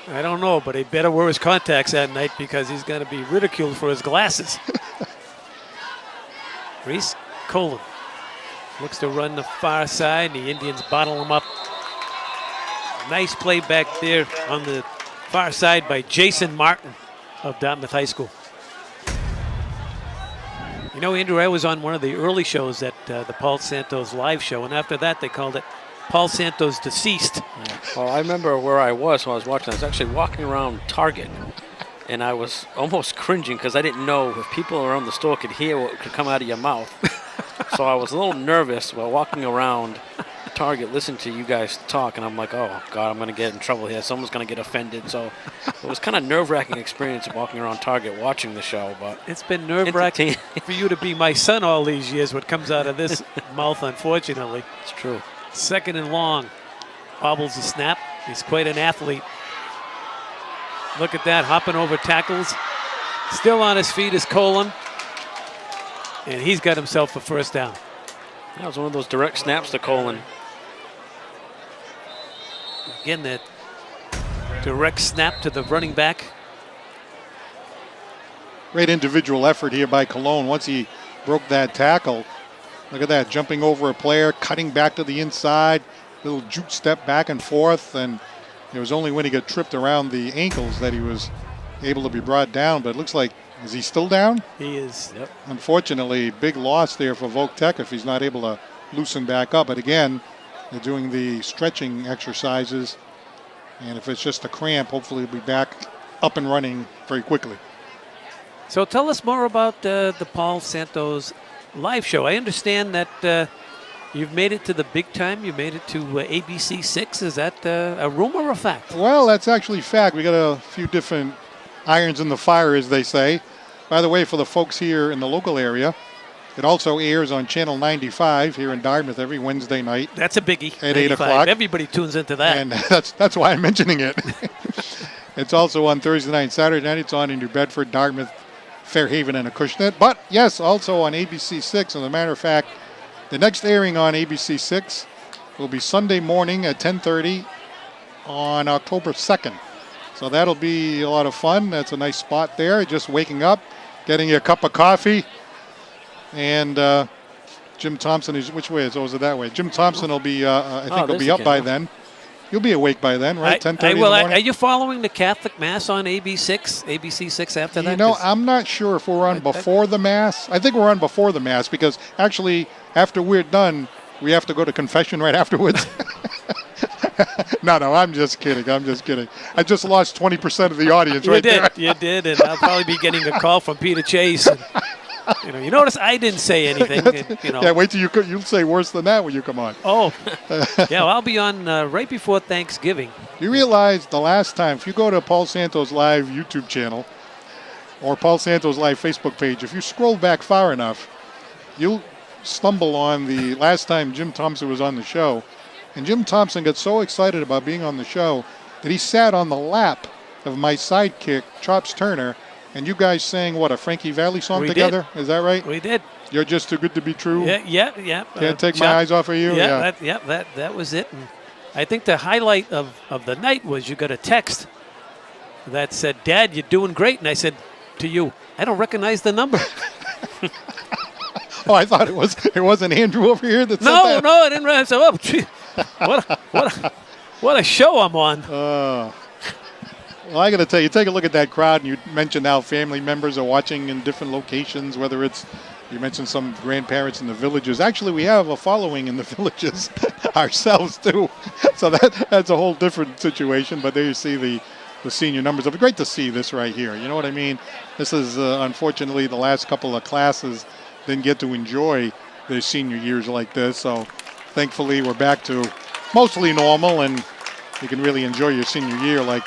I don't know, but he better wear his contacts that night because he's going to be ridiculed for his glasses. Reese Colon looks to run the far side. The Indians bottle him up. Nice play back there on the far side by Jason Martin of Dartmouth High School. Andrew, I was on one of the early shows at the Paul Santos Live show, and after that they called it Paul Santos deceased. Well, I remember where I was when I was watching. I was actually walking around Target, and I was almost cringing because I didn't know if people around the store could hear what could come out of your mouth. So I was a little nervous while walking around Target, listening to you guys talk, and I'm like, oh, God, I'm going to get in trouble here. Someone's going to get offended. So it was kind of nerve-wracking experience walking around Target watching the show. But it's been nerve-wracking for you to be my son all these years, what comes out of this mouth, unfortunately. It's true. 2nd and long. Bobbles the snap. He's quite an athlete. Look at that, hopping over tackles. Still on his feet is Colin. And he's got himself a first down. That was one of those direct snaps to Colin. Again, that direct snap to the running back. Great individual effort here by Cologne. Once he broke that tackle, look at that, jumping over a player, cutting back to the inside, little juke step back and forth, and it was only when he got tripped around the ankles that he was able to be brought down. But it looks like, is he still down? He is, yep. Unfortunately, big loss there for Voc-Tech if he's not able to loosen back up. But again, they're doing the stretching exercises, and if it's just a cramp, hopefully he'll be back up and running very quickly. So tell us more about the Paul Santos live show. I understand that you've made it to the big time. You made it to ABC 6. Is that a rumor or a fact? Well, that's actually fact. We got a few different irons in the fire, as they say. By the way, for the folks here in the local area, it also airs on Channel 95 here in Dartmouth every Wednesday night. That's a biggie. At 8 o'clock. Everybody tunes into that. And that's why I'm mentioning it. It's also on Thursday night and Saturday night. It's on in New Bedford, Dartmouth, Fairhaven, and Acushnet. But, yes, also on ABC 6. As a matter of fact, the next airing on ABC 6 will be Sunday morning at 10:30 on October 2nd. So that'll be a lot of fun. That's a nice spot there. Just waking up, getting you a cup of coffee. And Jim Thompson is, which way is it? Oh, is it that way? Jim Thompson will be, I think he'll be up by then. You'll be awake by then, right? 10:30 in the morning? Are you following the Catholic Mass on ABC 6 after that? You know, I'm not sure if we're on before the Mass. I think we're on before the Mass because actually, after we're done, we have to go to confession right afterwards. No, I'm just kidding. I just lost 20% of the audience right there. You did, and I'll probably be getting a call from Peter Chase. And, you notice I didn't say anything. Yeah, wait till you'll say worse than that when you come on. Oh, yeah, well, I'll be on right before Thanksgiving. You realize the last time, if you go to Paul Santos Live YouTube channel or Paul Santos Live Facebook page, if you scroll back far enough, you'll stumble on the last time Jim Thompson was on the show. And Jim Thompson got so excited about being on the show that he sat on the lap of my sidekick, Chops Turner, and you guys sang, what, a Frankie Valli song together? Is that right? We did. You're just too good to be true? Yeah. Can't take my eyes off of you? Yeah. That was it. And I think the highlight of the night was you got a text that said, "Dad, you're doing great." And I said to you, "I don't recognize the number." Oh, I thought it wasn't Andrew over here that said that? No, I didn't realize. Oh, gee, what a show I'm on. Well, I got to tell you, take a look at that crowd, and you mentioned how family members are watching in different locations, whether it's, you mentioned some grandparents in the villages. Actually, we have a following in the villages ourselves, too. So that's a whole different situation, but there you see the senior numbers. It'll be great to see this right here. You know what I mean? This is, unfortunately, the last couple of classes didn't get to enjoy their senior years like this. So thankfully, we're back to mostly normal, and you can really enjoy your senior year like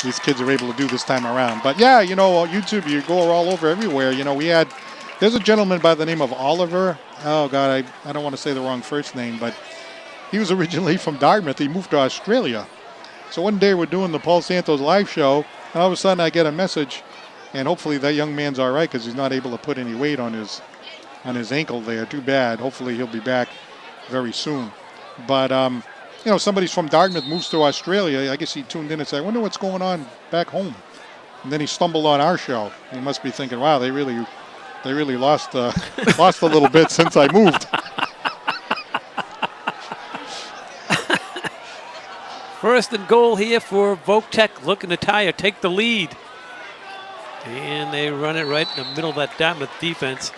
these kids are able to do this time around. But yeah, you know, YouTube, you go all over everywhere. You know, there's a gentleman by the name of Oliver. Oh God, I don't want to say the wrong first name, but he was originally from Dartmouth. He moved to Australia. So one day we're doing the Paul Santos live show, and all of a sudden I get a message, and hopefully that young man's all right because he's not able to put any weight on his ankle there. Too bad. Hopefully he'll be back very soon. But you know, somebody's from Dartmouth moves to Australia. I guess he tuned in and said, "I wonder what's going on back home." And then he stumbled on our show. He must be thinking, "Wow, they really lost a little bit since I moved." First and goal here for Voc-Tech, looking to tie or take the lead. And they run it right in the middle of that Dartmouth defense.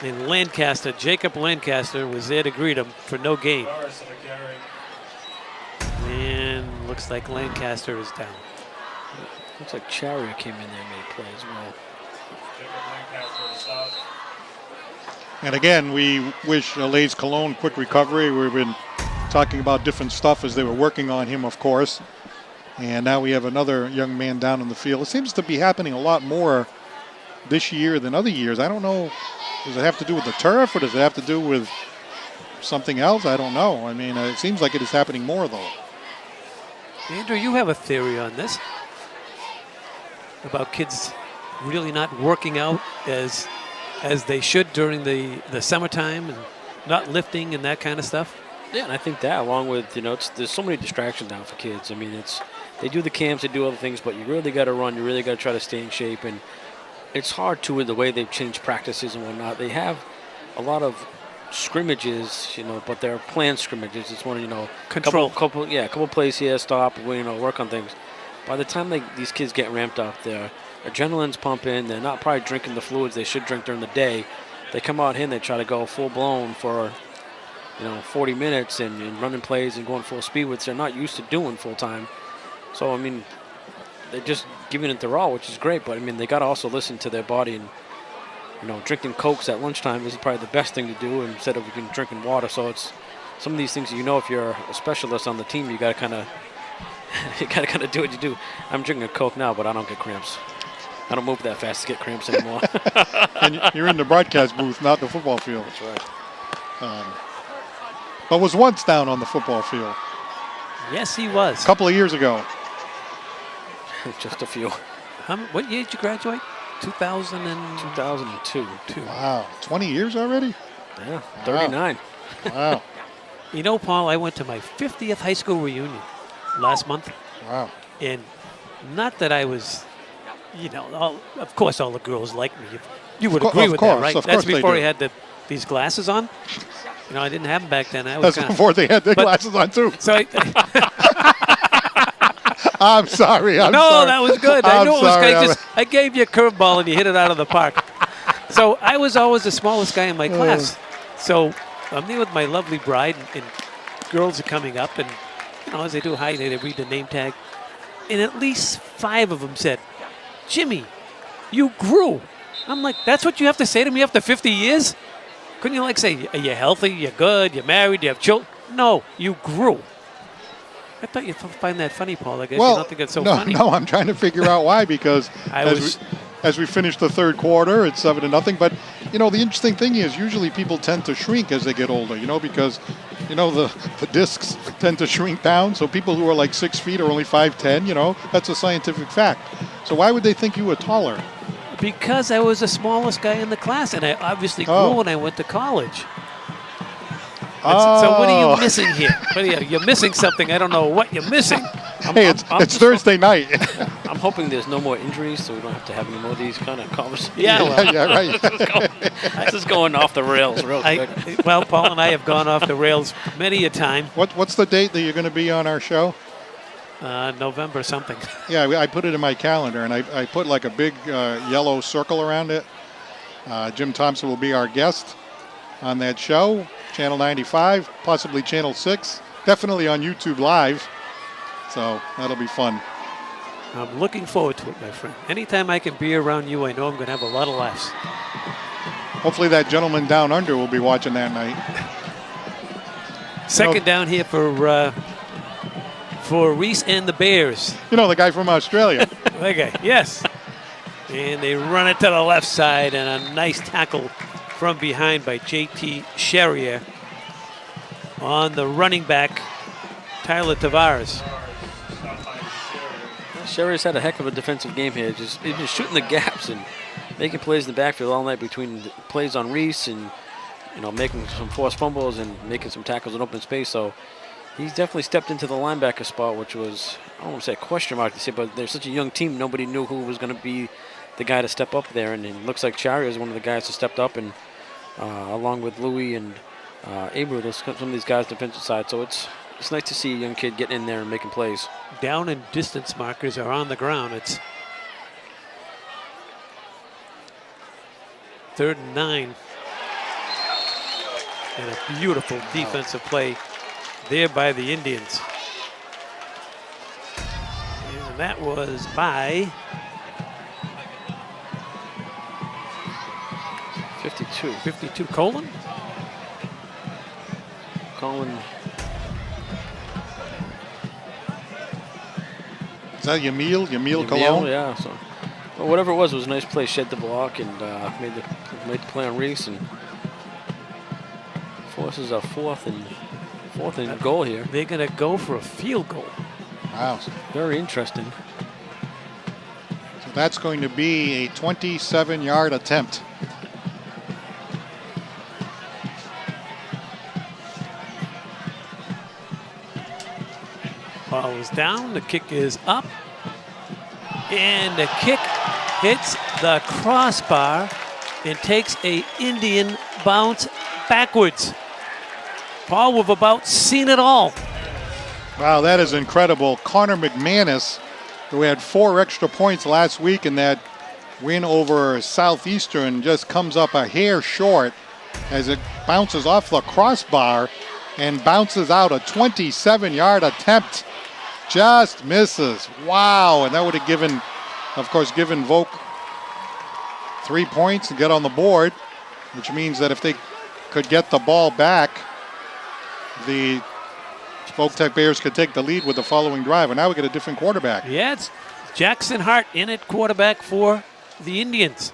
And Jacob Lancaster was there to greet him for no gain. looks like Lancaster is down. Looks like Chariot came in there and made play as well. And again, we wish Lays Cologne quick recovery. We've been talking about different stuff as they were working on him, of course. And now we have another young man down on the field. It seems to be happening a lot more this year than other years. I don't know. Does it have to do with the turf, or does it have to do with something else? I don't know. I mean, it seems like it is happening more, though. Andrew, you have a theory on this about kids really not working out as they should during the summertime and not lifting and that kind of stuff. Yeah, and I think that, along with, there's so many distractions now for kids. I mean, they do the camps, they do other things, but you really got to run. You really got to try to stay in shape, and it's hard too with the way they've changed practices and whatnot. They have a lot of scrimmages, but they're planned scrimmages. It's one, Control. couple plays here, stop, work on things. By the time these kids get ramped up, their adrenaline's pumping. They're not probably drinking the fluids they should drink during the day. They come out here and they try to go full blown for 40 minutes and running plays and going full speed, which they're not used to doing full time. So, I mean, they're just giving it their all, which is great. But, I mean, they got to also listen to their body. And, drinking Cokes at lunchtime is probably the best thing to do instead of drinking water. So it's some of these things, if you're a specialist on the team, you got to kind of do what you do. I'm drinking a Coke now, but I don't get cramps. I don't move that fast to get cramps anymore. And you're in the broadcast booth, not the football field. That's right. But was once down on the football field. Yes, he was. A couple of years ago. Just a few. What year did you graduate? 2002. Wow, 20 years already? Yeah, 39. Wow. Paul, I went to my 50th high school reunion last month. Wow. And not that I was, of course all the girls like me. You would agree with that, right? That's before he had these glasses on. I didn't have them back then. That's before they had their glasses on, too. So I'm sorry. No, that was good. I knew it was good. I gave you a curveball and you hit it out of the park. So I was always the smallest guy in my class. So I'm there with my lovely bride, and girls are coming up, and as they do hi, they read the name tag, and at least 5 of them said, "Jimmy, you grew." I'm like, that's what you have to say to me after 50 years? Couldn't you say, are you healthy, you're good, you're married, you have children? No, you grew. I thought you'd find that funny, Paul. I guess you don't think it's so funny. No, I'm trying to figure out why, because as we finish the third quarter, it's 7-0. But, the interesting thing is usually people tend to shrink as they get older, because, the discs tend to shrink down. So people who are like 6 feet are only 5'10", that's a scientific fact. So why would they think you were taller? Because I was the smallest guy in the class, and I obviously grew when I went to college. So what are you missing here? You're missing something. I don't know what you're missing. It's Thursday night. I'm hoping there's no more injuries, so we don't have to have any more of these kind of conversations. Yeah, right. This is going off the rails real quick. Well, Paul and I have gone off the rails many a time. What's the date that you're going to be on our show? November something. Yeah, I put it in my calendar, and I put like a big yellow circle around it. Jim Thompson will be our guest on that show. Channel 95, possibly Channel 6, definitely on YouTube Live. So that'll be fun. I'm looking forward to it, my friend. Anytime I can be around you, I know I'm going to have a lot of laughs. Hopefully that gentleman down under will be watching that night. Second down here for Reese and the Bears. The guy from Australia. That guy, yes. And they run it to the left side, and a nice tackle from behind by J.T. Sherrier on the running back, Tyler Tavares. Sherrier's had a heck of a defensive game here. He's been shooting the gaps and making plays in the backfield all night between plays on Reese and making some forced fumbles and making some tackles in open space. So he's definitely stepped into the linebacker spot, which was, I don't want to say a question mark to say, but they're such a young team, nobody knew who was going to be the guy to step up there. And it looks like Sherrier is one of the guys who stepped up, and along with Louis and Abreu, some of these guys defensive side. So it's nice to see a young kid getting in there and making plays. Down and distance markers are on the ground. It's 3rd and 9. And a beautiful defensive play there by the Indians. That was by 52. 52 Colin. Colin. Is that Yamil Cologne? Yeah. So, well, whatever it was a nice play. Shed the block and made the play on Reese and forces a fourth and goal here. They're going to go for a field goal. Wow. Very interesting. So that's going to be a 27-yard attempt. Ball is down, the kick is up, and the kick hits the crossbar and takes a Indian bounce backwards. Paul, we've about seen it all. Wow, that is incredible. Connor McManus, who had 4 extra points last week in that win over Southeastern, just comes up a hair short as it bounces off the crossbar and bounces out a 27-yard attempt. Just misses. Wow. And that would have given Voc 3 points and get on the board, which means that if they could get the ball back, the Voc-Tech Bears could take the lead with the following drive. And now we get a different quarterback. Yeah, it's Jackson Hart in at quarterback for the Indians.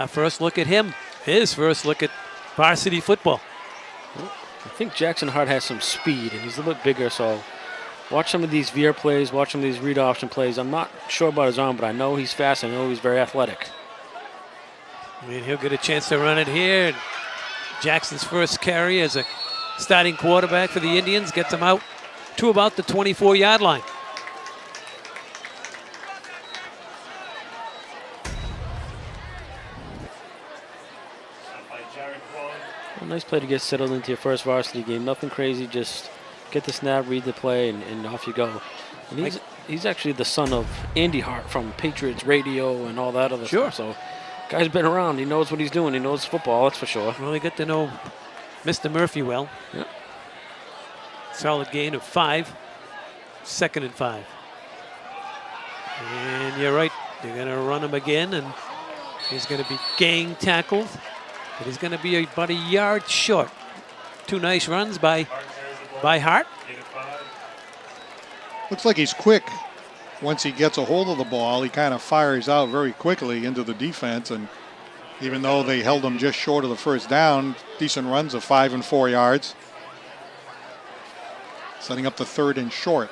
First look at him. His first look at varsity football. I think Jackson Hart has some speed, and he's a little bit bigger, so watch some of these veer plays, watch some of these read option plays. I'm not sure about his arm, but I know he's fast. I know he's very athletic. I mean, he'll get a chance to run it here. Jackson's first carry as a starting quarterback for the Indians gets him out to about the 24-yard line. A nice play to get settled into your first varsity game. Nothing crazy, just get the snap, read the play, and off you go. And he's actually the son of Andy Hart from Patriots Radio and all that other stuff. So guy's been around. He knows what he's doing. He knows football, that's for sure. Well, they get to know Mr. Murphy well. Yep. Solid gain of 5. 2nd and 5. And you're right. They're going to run him again, and he's going to be gang tackled. But he's going to be about a yard short. 2 nice runs by Hart. Looks like he's quick. Once he gets a hold of the ball, he kind of fires out very quickly into the defense. And even though they held him just short of the first down, decent runs of 5 and 4 yards. Setting up the 3rd and short.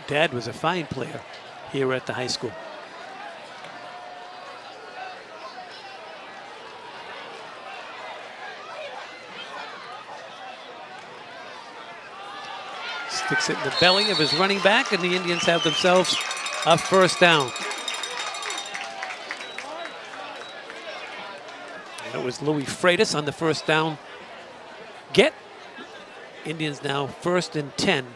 Dad was a fine player here at the high school. Sticks it in the belly of his running back, and the Indians have themselves a first down. That was Louis Freitas on the first down get. Indians now 1st and 10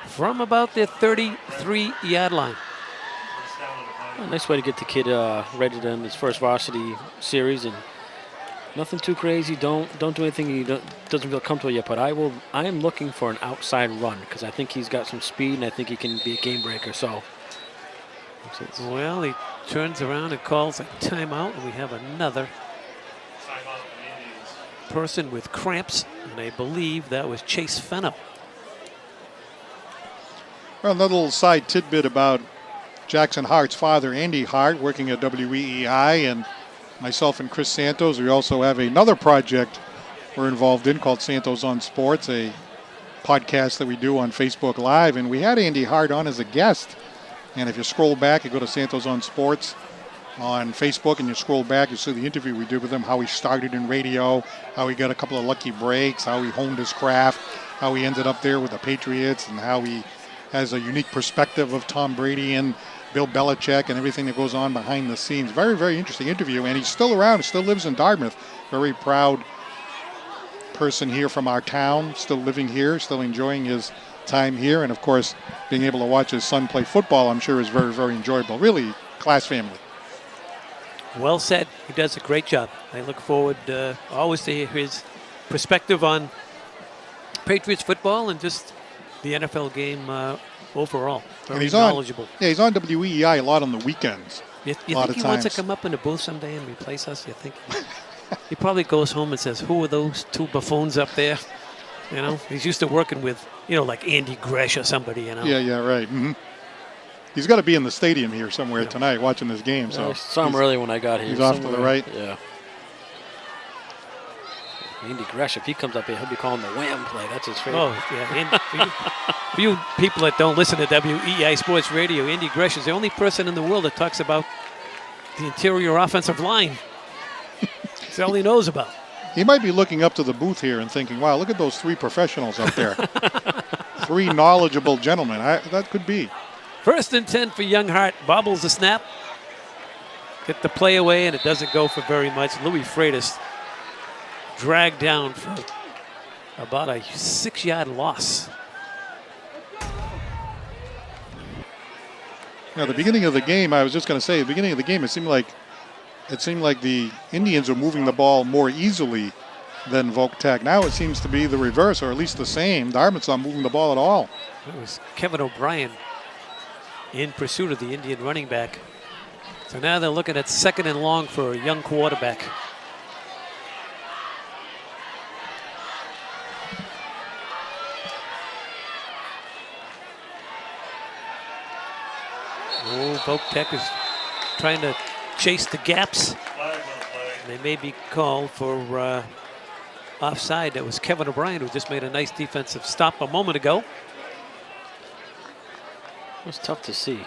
from about their 33-yard line. A nice way to get the kid ready to end his first varsity series, and nothing too crazy. Don't do anything he doesn't feel comfortable yet. But I am looking for an outside run because I think he's got some speed and I think he can be a game breaker. So, well, he turns around and calls a timeout, and we have another person with cramps, and I believe that was Chase Fenno. Well, another little side tidbit about Jackson Hart's father, Andy Hart, working at WEEI, and myself and Chris Santos. We also have another project we're involved in called Santos on Sports, a podcast that we do on Facebook Live. And we had Andy Hart on as a guest. And if you scroll back, you go to Santos on Sports on Facebook and you scroll back, you see the interview we did with him, how he started in radio, how he got a couple of lucky breaks, how he honed his craft, how he ended up there with the Patriots, and how he has a unique perspective of Tom Brady and Bill Belichick and everything that goes on behind the scenes. Very, very interesting interview, and he's still around. He still lives in Dartmouth. Very proud person here from our town, still living here, still enjoying his time here, and of course, being able to watch his son play football, I'm sure is very, very enjoyable. Really, class family. Well said. He does a great job. I look forward always to hear his perspective on Patriots football and just the NFL game overall. And Very knowledgeable. He's on WEEI a lot on the weekends. You think he wants to come up in the booth someday and replace us? You think? He probably goes home and says, "Who are those two buffoons up there?" You know, he's used to working with, like Andy Gresh or somebody. You know. Yeah, right. Mm-hmm. He's got to be in the stadium here somewhere tonight watching this game. So I saw him early when I got here. He's off to the right. Yeah. Andy Gresh, if he comes up here, he'll be calling the wham play. That's his favorite. Oh, yeah. For you people that don't listen to WEI Sports Radio, Andy Gresh is the only person in the world that talks about the interior offensive line. That's all he knows about. He might be looking up to the booth here and thinking, wow, look at those 3 professionals up there. 3 knowledgeable gentlemen. That could be. 1st and 10 for Younghart. Bobbles the snap. Get the play away, and it doesn't go for very much. Louis Freitas dragged down for about a 6-yard loss. Now, the beginning of the game, I was just going to say, the beginning of the game, it seemed like the Indians were moving the ball more easily than Voc-Tech. Now it seems to be the reverse, or at least the same. Dartmouth's not moving the ball at all. It was Kevin O'Brien in pursuit of the Indian running back. So now they're looking at 2nd and long for a young quarterback. Oh, Voc-Tech is trying to chase the gaps. They may be called for offside. That was Kevin O'Brien, who just made a nice defensive stop a moment ago. It was tough to see.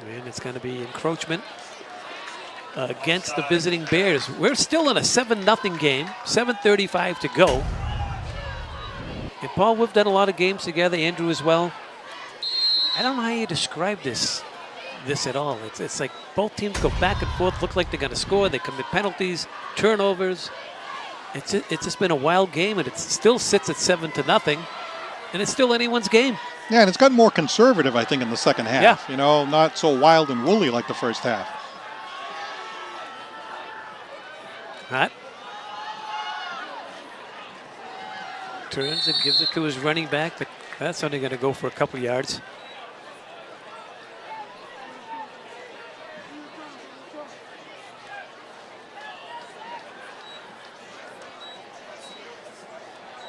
And it's going to be encroachment against the visiting Bears. We're still in a 7-0 game, 7:35 to go. And Paul, we've done a lot of games together, Andrew as well. I don't know how you describe this at all. It's like both teams go back and forth, look like they're going to score. They commit penalties, turnovers. It's just been a wild game, and it still sits at 7-0, and it's still anyone's game. Yeah, and it's gotten more conservative, I think, in the second half. Yeah. You know, not so wild and woolly like the first half. Hot. Turns and gives it to his running back, but that's only going to go for a couple yards.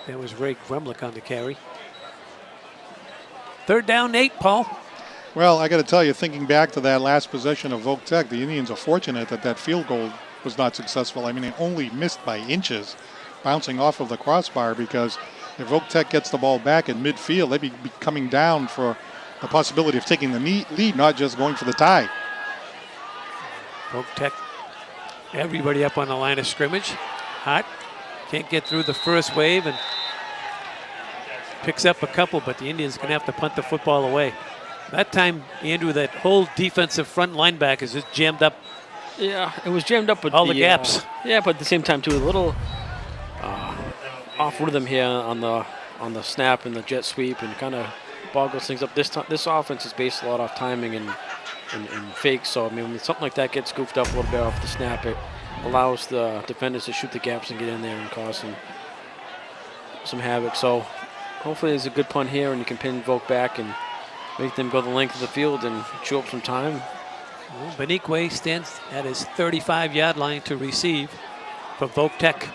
That was Ray Grumlick on the carry. 3rd down, 8, Paul. Well, I got to tell you, thinking back to that last possession of Voc-Tech, the Indians are fortunate that field goal was not successful. I mean, it only missed by inches, bouncing off of the crossbar, because if Voc-Tech gets the ball back in midfield, they'd be coming down for the possibility of taking the lead, not just going for the tie. Voc-Tech, everybody up on the line of scrimmage. Hot, can't get through the first wave and picks up a couple, but the Indians going to have to punt the football away. That time, Andrew, that whole defensive front linebacker is just jammed up. Yeah, it was jammed up with all the gaps. Yeah, but at the same time, too, a little off rhythm here on the snap and the jet sweep, and kind of boggles things up. This offense is based a lot off timing and fakes. So I mean, when something like that gets goofed up a little bit off the snap, it allows the defenders to shoot the gaps and get in there and cause some havoc. So hopefully there's a good punt here, and you can pin Voc back and make them go the length of the field and chew up some time. Well, Benique stands at his 35-yard line to receive for Voc-Tech.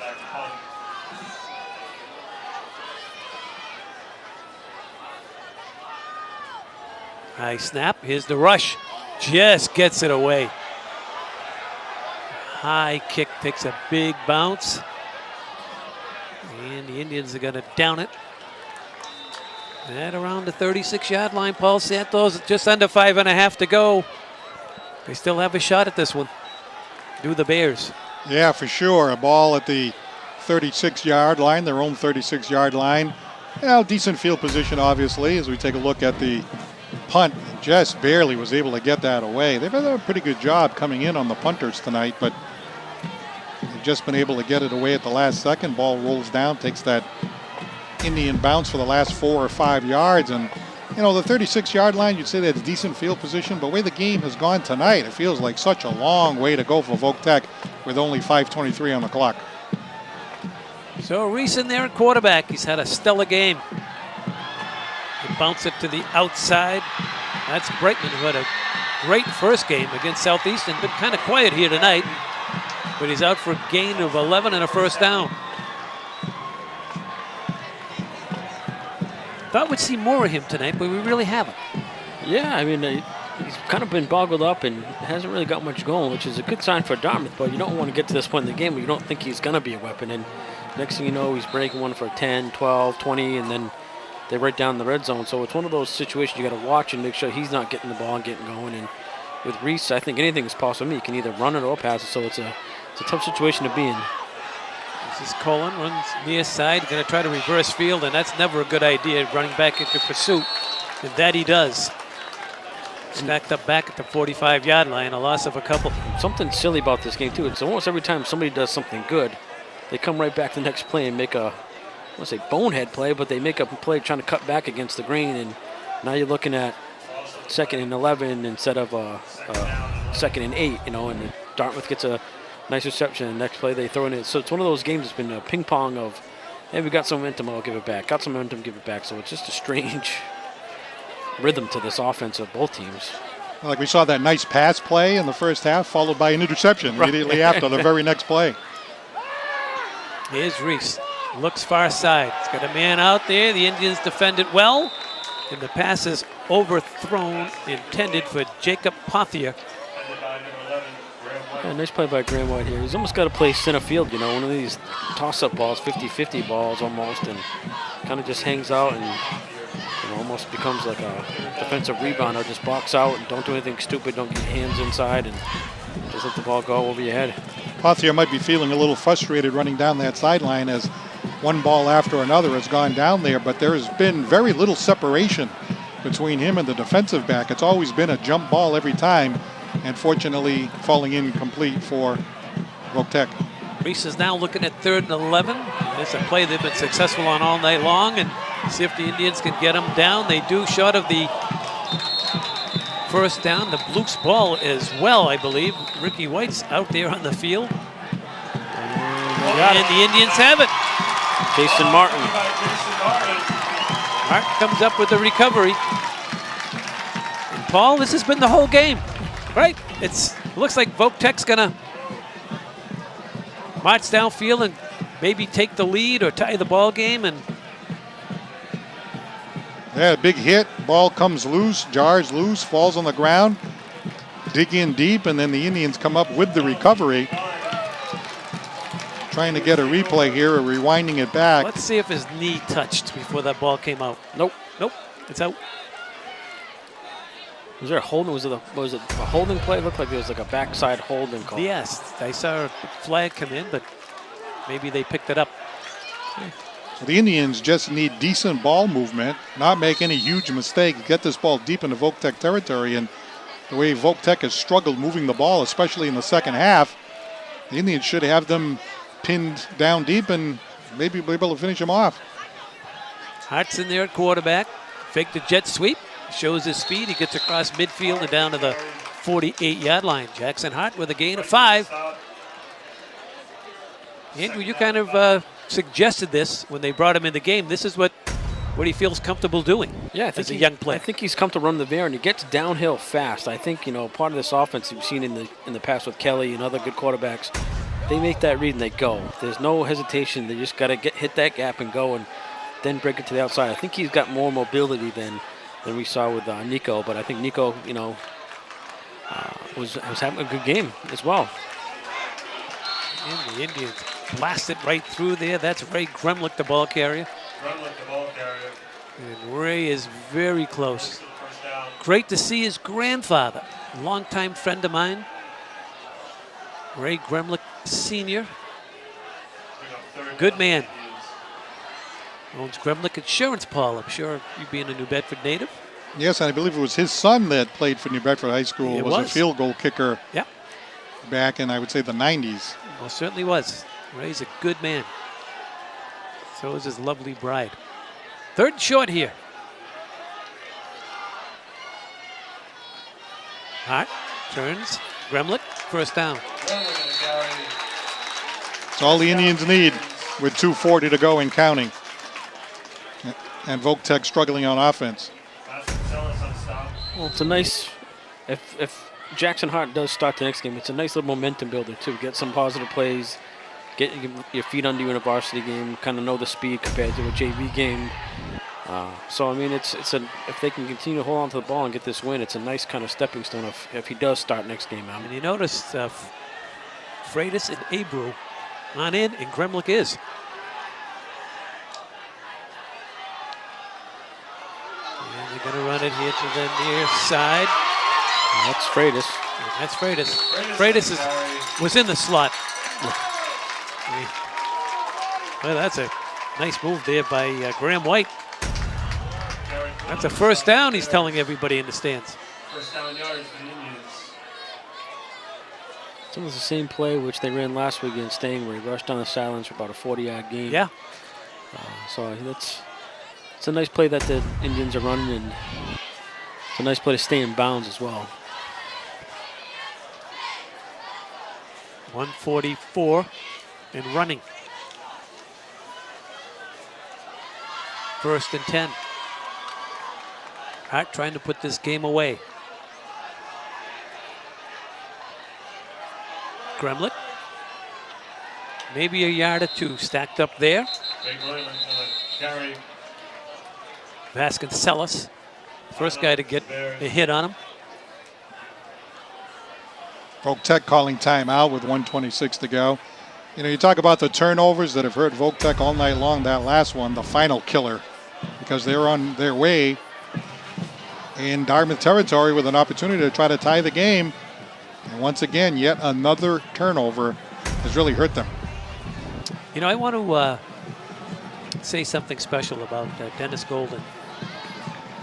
High snap. Here's the rush. Just gets it away. High kick takes a big bounce. And the Indians are going to down it. At around the 36-yard line, Paul Santos, just under 5.5 to go. They still have a shot at this one. Do the Bears. Yeah, for sure. A ball at the 36-yard line, their own 36-yard line. Well, decent field position, obviously, as we take a look at the punt. Just barely was able to get that away. They've done a pretty good job coming in on the punters tonight, but they've just been able to get it away at the last second. Ball rolls down, takes that Indian bounce for the last 4 or 5 yards. And, you know, the 36-yard line, you'd say that's decent field position, but the way the game has gone tonight, it feels like such a long way to go for Voc-Tech with only 5:23 on the clock. So Reese in there at quarterback. He's had a stellar game. He bounced it to the outside. That's Brightman, who had a great first game against Southeastern. Been kind of quiet here tonight, but he's out for a gain of 11 and a first down. Thought we'd see more of him tonight, but we really haven't. Yeah, I mean, he's kind of been boggled up and hasn't really got much going, which is a good sign for Dartmouth, but you don't want to get to this point in the game where you don't think he's going to be a weapon. And next thing you know, he's breaking one for 10, 12, 20, and then they're right down in the red zone. So it's one of those situations you got to watch and make sure he's not getting the ball and getting going. And with Reese, I think anything is possible. You can either run it or pass it, so it's a tough situation to be in. This is Colin, runs near side, going to try to reverse field, and that's never a good idea, running back into pursuit. And that he does. Stacked up back at the 45-yard line, a loss of a couple. Something silly about this game, too. It's almost every time somebody does something good, they come right back to the next play and make a, I want to say bonehead play, but they make a play trying to cut back against the grain, and now you're looking at 2nd and 11 instead of 2nd and 8, you know, and Dartmouth gets a nice reception, and next play they throw in it. So it's one of those games that's been a ping pong of, hey, we got some momentum, I'll give it back. Got some momentum, give it back. So it's just a strange rhythm to this offense of both teams. Like we saw that nice pass play in the first half, followed by an interception immediately after the very next play. Here's Reese. Looks far side. He's got a man out there. The Indians defend it well. And the pass is overthrown, intended for Jacob Pothier. Yeah, nice play by Graham White here. He's almost got to play center field, you know, one of these toss-up balls, 50-50 balls almost, and kind of just hangs out and, you know, almost becomes like a defensive rebounder. Just box out and don't do anything stupid. Don't get your hands inside and just let the ball go over your head. Pothier might be feeling a little frustrated running down that sideline as one ball after another has gone down there, but there has been very little separation between him and the defensive back. It's always been a jump ball every time, and fortunately falling incomplete for Voc-Tech. Reese is now looking at 3rd and 11. It's a play they've been successful on all night long, and see if the Indians can get them down. They do, short of the first down. The Blukes ball as well, I believe. Ricky White's out there on the field. And the Indians have it. Jason Martin. Martin comes up with the recovery. And Paul, this has been the whole game, right? It looks like Voc-Tech's going to march downfield and maybe take the lead or tie the ball game. And yeah, big hit. Ball comes loose, jars loose, falls on the ground. Dig in deep, and then the Indians come up with the recovery. Trying to get a replay here, or rewinding it back. Let's see if his knee touched before that ball came out. Nope. It's out. Was there a holding? Was it a holding play? It looked like there was like a backside holding call. Yes, I saw a flag come in, but maybe they picked it up. So the Indians just need decent ball movement, not make any huge mistakes, get this ball deep into Voc-Tech territory. And the way Voc-Tech has struggled moving the ball, especially in the second half, the Indians should have them pinned down deep and maybe be able to finish them off. Hart's in there at quarterback. Fake the jet sweep. Shows his speed. He gets across midfield and down to the 48-yard line. Jackson Hart with a gain of 5. Andrew, you kind of suggested this when they brought him in the game. This is what he feels comfortable doing. Yeah, I think as a young player. I think he's come to run the veer, and he gets downhill fast. I think, you know, part of this offense you've seen in the past with Kelly and other good quarterbacks, they make that read and they go. There's no hesitation. They just got to hit that gap and go, and then break it to the outside. I think he's got more mobility than we saw with Nico, but I think Nico, you know, was having a good game as well. And the Indians blasted right through there. That's Ray Gremlick, the ball carrier. And Ray is very close. Great to see his grandfather, a longtime friend of mine, Ray Gremlick Sr. Good man. Owns Gremlick Insurance, Paul. I'm sure you being a New Bedford native. Yes, and I believe it was his son that played for New Bedford High School. Was a field goal kicker. Yep. Back in, I would say, the 90s. Well, certainly was. Ray's a good man. So is his lovely bride. 3rd and short here. Hart turns. Gremlick, first down. That's all the Indians need. with 2:40 to go and counting. And Voc-Tech struggling on offense. Well, it's a nice, if Jackson Hart does start the next game, it's a nice little momentum builder too. Get some positive plays, get your feet under you in a varsity game, kind of know the speed compared to a JV game. So I mean, if they can continue to hold on to the ball and get this win, it's a nice kind of stepping stone if he does start next game out. And you notice Freitas and Abreu on in, and Gremlich is. And they're going to run it here to the near side. That's Freitas. That's Freitas. Freitas was in the slot. Well, that's a nice move there by Graham White. That's a first down, he's telling everybody in the stands. First down yards for the Indians. It's almost the same play which they ran last week against Stang, where he rushed down the sidelines for about a 40-yard gain. Yeah. So it's a nice play that the Indians are running, and it's a nice play to stay in bounds as well. 144 and running. 1st and 10. Hart trying to put this game away. Gremlich. Maybe a yard or two stacked up there. Carry. Vasconcelos, first guy to get a hit on him. Voc-Tech calling timeout with 1:26 to go. You know, you talk about the turnovers that have hurt Voc-Tech all night long. That last one, the final killer, because they were on their way in Dartmouth territory with an opportunity to try to tie the game. And once again, yet another turnover has really hurt them. You know, I want to say something special about Dennis Golden,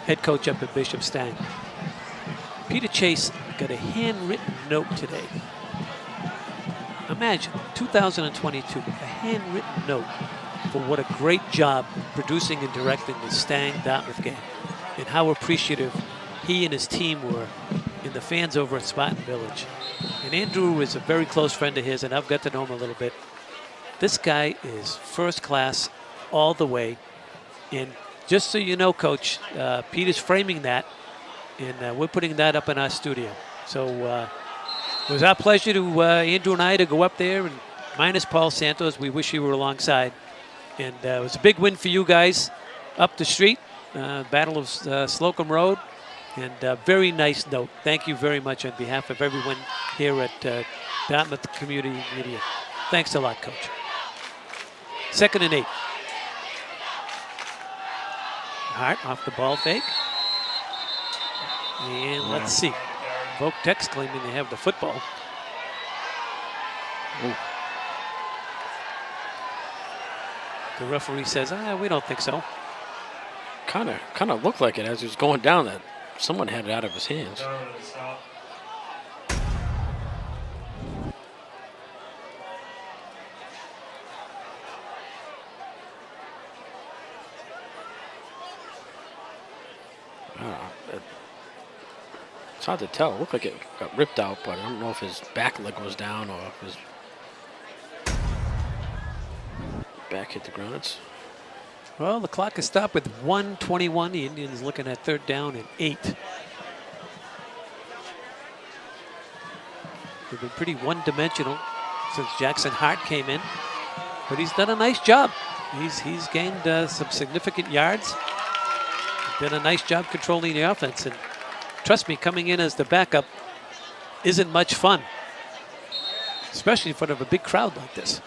head coach up at Bishop Stang. Peter Chase got a handwritten note today. Imagine, 2022, a handwritten note for what a great job producing and directing the Stang-Dartmouth game, and how appreciative he and his team were, and the fans over at Spartan Village. And Andrew is a very close friend of his, and I've got to know him a little bit. This guy is first class all the way. And just so you know, Coach, Peter's framing that, and we're putting that up in our studio. So it was our pleasure to Andrew and I to go up there, and minus Paul Santos, we wish you were alongside. And it was a big win for you guys up the street, Battle of Slocum Road. And very nice note. Thank you very much on behalf of everyone here at Dartmouth Community Media. Thanks a lot, Coach. 2nd and 8. Hart off the ball fake. And let's see. Voc-Tech's claiming they have the football. Ooh. The referee says, we don't think so. Kind of looked like it as he was going down, that someone had it out of his hands. It's hard to tell. It looked like it got ripped out, but I don't know if his back leg was down or if his back hit the ground. Well, the clock is stopped with 1:21. The Indians looking at 3rd down and 8. They've been pretty one-dimensional since Jackson Hart came in, but he's done a nice job. He's gained some significant yards. Done a nice job controlling the offense, and trust me, coming in as the backup isn't much fun, especially in front of a big crowd like this.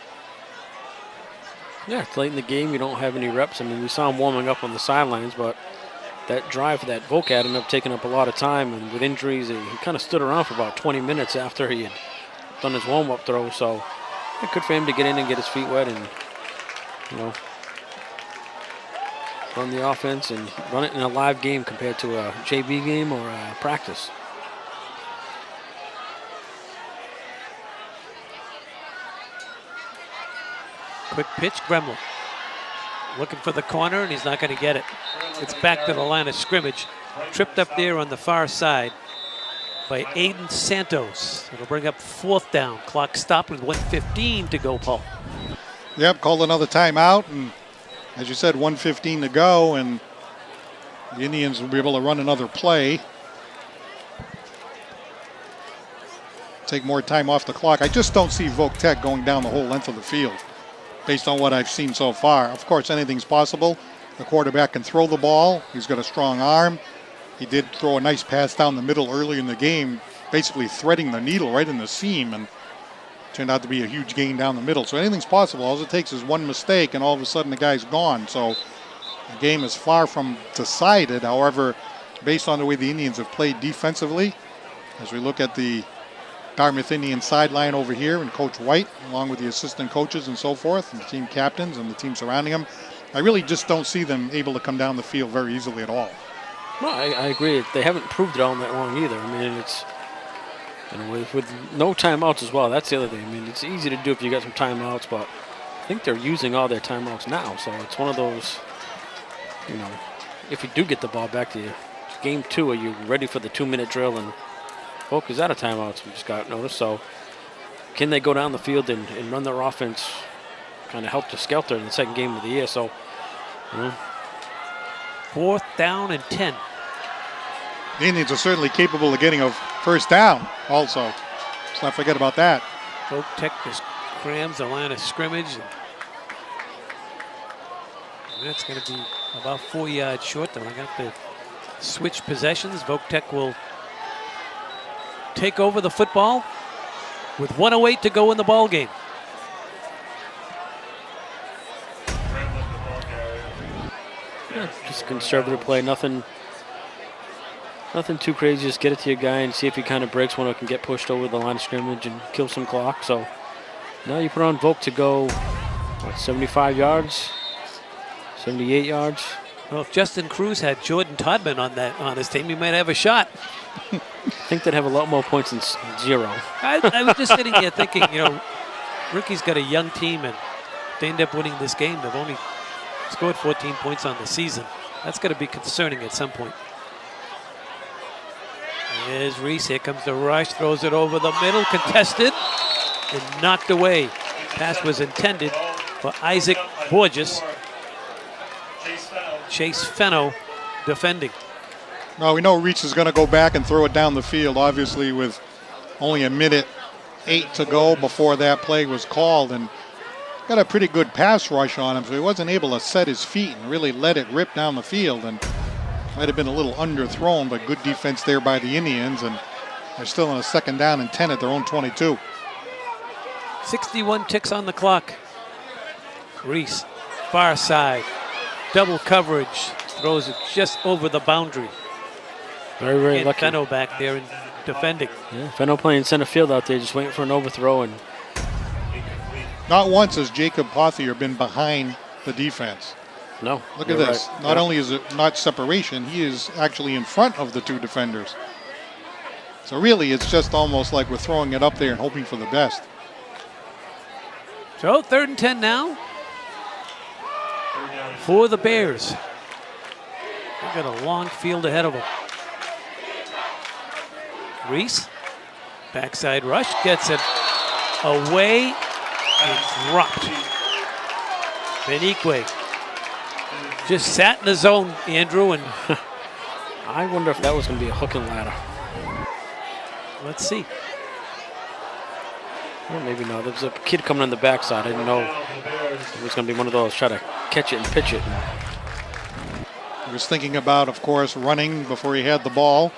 Yeah, it's late in the game. You don't have any reps. I mean, we saw him warming up on the sidelines, but that drive for that Voc had ended up taking up a lot of time, and with injuries, he kind of stood around for about 20 minutes after he had done his warm-up throw. So it's good for him to get in and get his feet wet and, you know, run the offense and run it in a live game compared to a JV game or a practice. Quick pitch, Gremlich. Looking for the corner, and he's not going to get it. It's back to the line of scrimmage. Tripped up there on the far side by Aiden Santos. It'll bring up 4th down. Clock stopped with 1:15 to go, Paul. Yep, called another timeout, and as you said, 1:15 to go, and the Indians will be able to run another play. Take more time off the clock. I just don't see Voc-Tech going down the whole length of the field based on what I've seen so far. Of course, anything's possible. The quarterback can throw the ball. He's got a strong arm. He did throw a nice pass down the middle early in the game, basically threading the needle right in the seam, and turned out to be a huge gain down the middle. So anything's possible. All it takes is one mistake, and all of a sudden the guy's gone. So the game is far from decided. However, based on the way the Indians have played defensively, as we look at the Dartmouth Indian sideline over here and Coach White, along with the assistant coaches and so forth, and the team captains and the team surrounding them, I really just don't see them able to come down the field very easily at all. Well, I agree. They haven't proved it all that long either. I mean, it's with no timeouts as well. That's the other thing. I mean, it's easy to do if you got some timeouts, but I think they're using all their timeouts now. So it's one of those, if you do get the ball back to you, game 2, are you ready for the 2-minute drill? And Voc is out of timeouts. We just got noticed. So can they go down the field and run their offense, kind of help to skelter in the second game of the year? So, 4th down and 10. The Indians are certainly capable of getting a first down also. Let's not forget about that. Voc-Tech just crams the line of scrimmage. And that's going to be about 4 yards short. They're going to have to switch possessions. Voc-Tech will take over the football with 1:08 to go in the ball game. Yeah, just conservative play, nothing too crazy. Just get it to your guy and see if he kind of breaks one or can get pushed over the line of scrimmage and kill some clock. So now you put on Voc to go, 75 yards, 78 yards. Well, if Justin Cruz had Jordan Todman on his team, he might have a shot. I think they'd have a lot more points than 0. I was just sitting here thinking, Ricky's got a young team, and they end up winning this game. They've only scored 14 points on the season. That's going to be concerning at some point. Here's Reese. Here comes the rush. Throws it over the middle. Contested and knocked away. Pass was intended for Isaac Borges. Chase Fenno defending. Well, we know Reese is going to go back and throw it down the field, obviously with only 1:08 to go before that play was called, and got a pretty good pass rush on him, so he wasn't able to set his feet and really let it rip down the field, and might have been a little underthrown, but good defense there by the Indians, and they're still on a 2nd down and 10 at their own 22. 61 ticks on the clock. Reese, far side, double coverage, throws it just over the boundary. Very, very and lucky. Fenno back there and defending. Yeah, Fenno playing center field out there, just waiting for an overthrow. And not once has Jacob Pothier been behind the defense. No. Look at this. Right. Not only is it not separation, he is actually in front of the 2 defenders. So really, it's just almost like we're throwing it up there and hoping for the best. So 3rd and 10 now for the Bears. They've got a long field ahead of them. Reese, backside rush, gets it away and dropped. Benique just sat in the zone, Andrew, and I wonder if that was going to be a hook and ladder. Let's see. Well, maybe not. There was a kid coming on the backside. I didn't know it was going to be one of those, try to catch it and pitch it. He was thinking about, of course, running before he had the ball,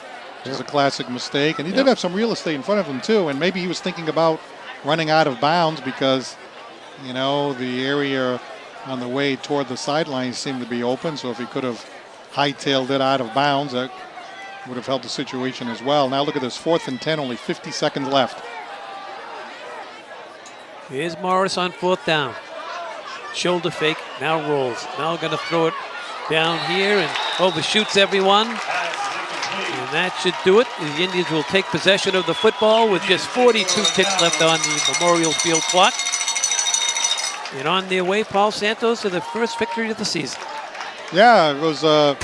which is a classic mistake. And he did have some real estate in front of him, too. And maybe he was thinking about running out of bounds because, the area on the way toward the sideline seemed to be open. So if he could have hightailed it out of bounds, that would have helped the situation as well. Now look at this, 4th and 10, only 50 seconds left. Here's Morris on 4th down. Shoulder fake, now rolls. Now going to throw it down here and overshoots everyone. And that should do it. The Indians will take possession of the football with just 42 ticks left on the Memorial Field clock. And on their way, Paul Santos to the first victory of the season. Yeah, it was a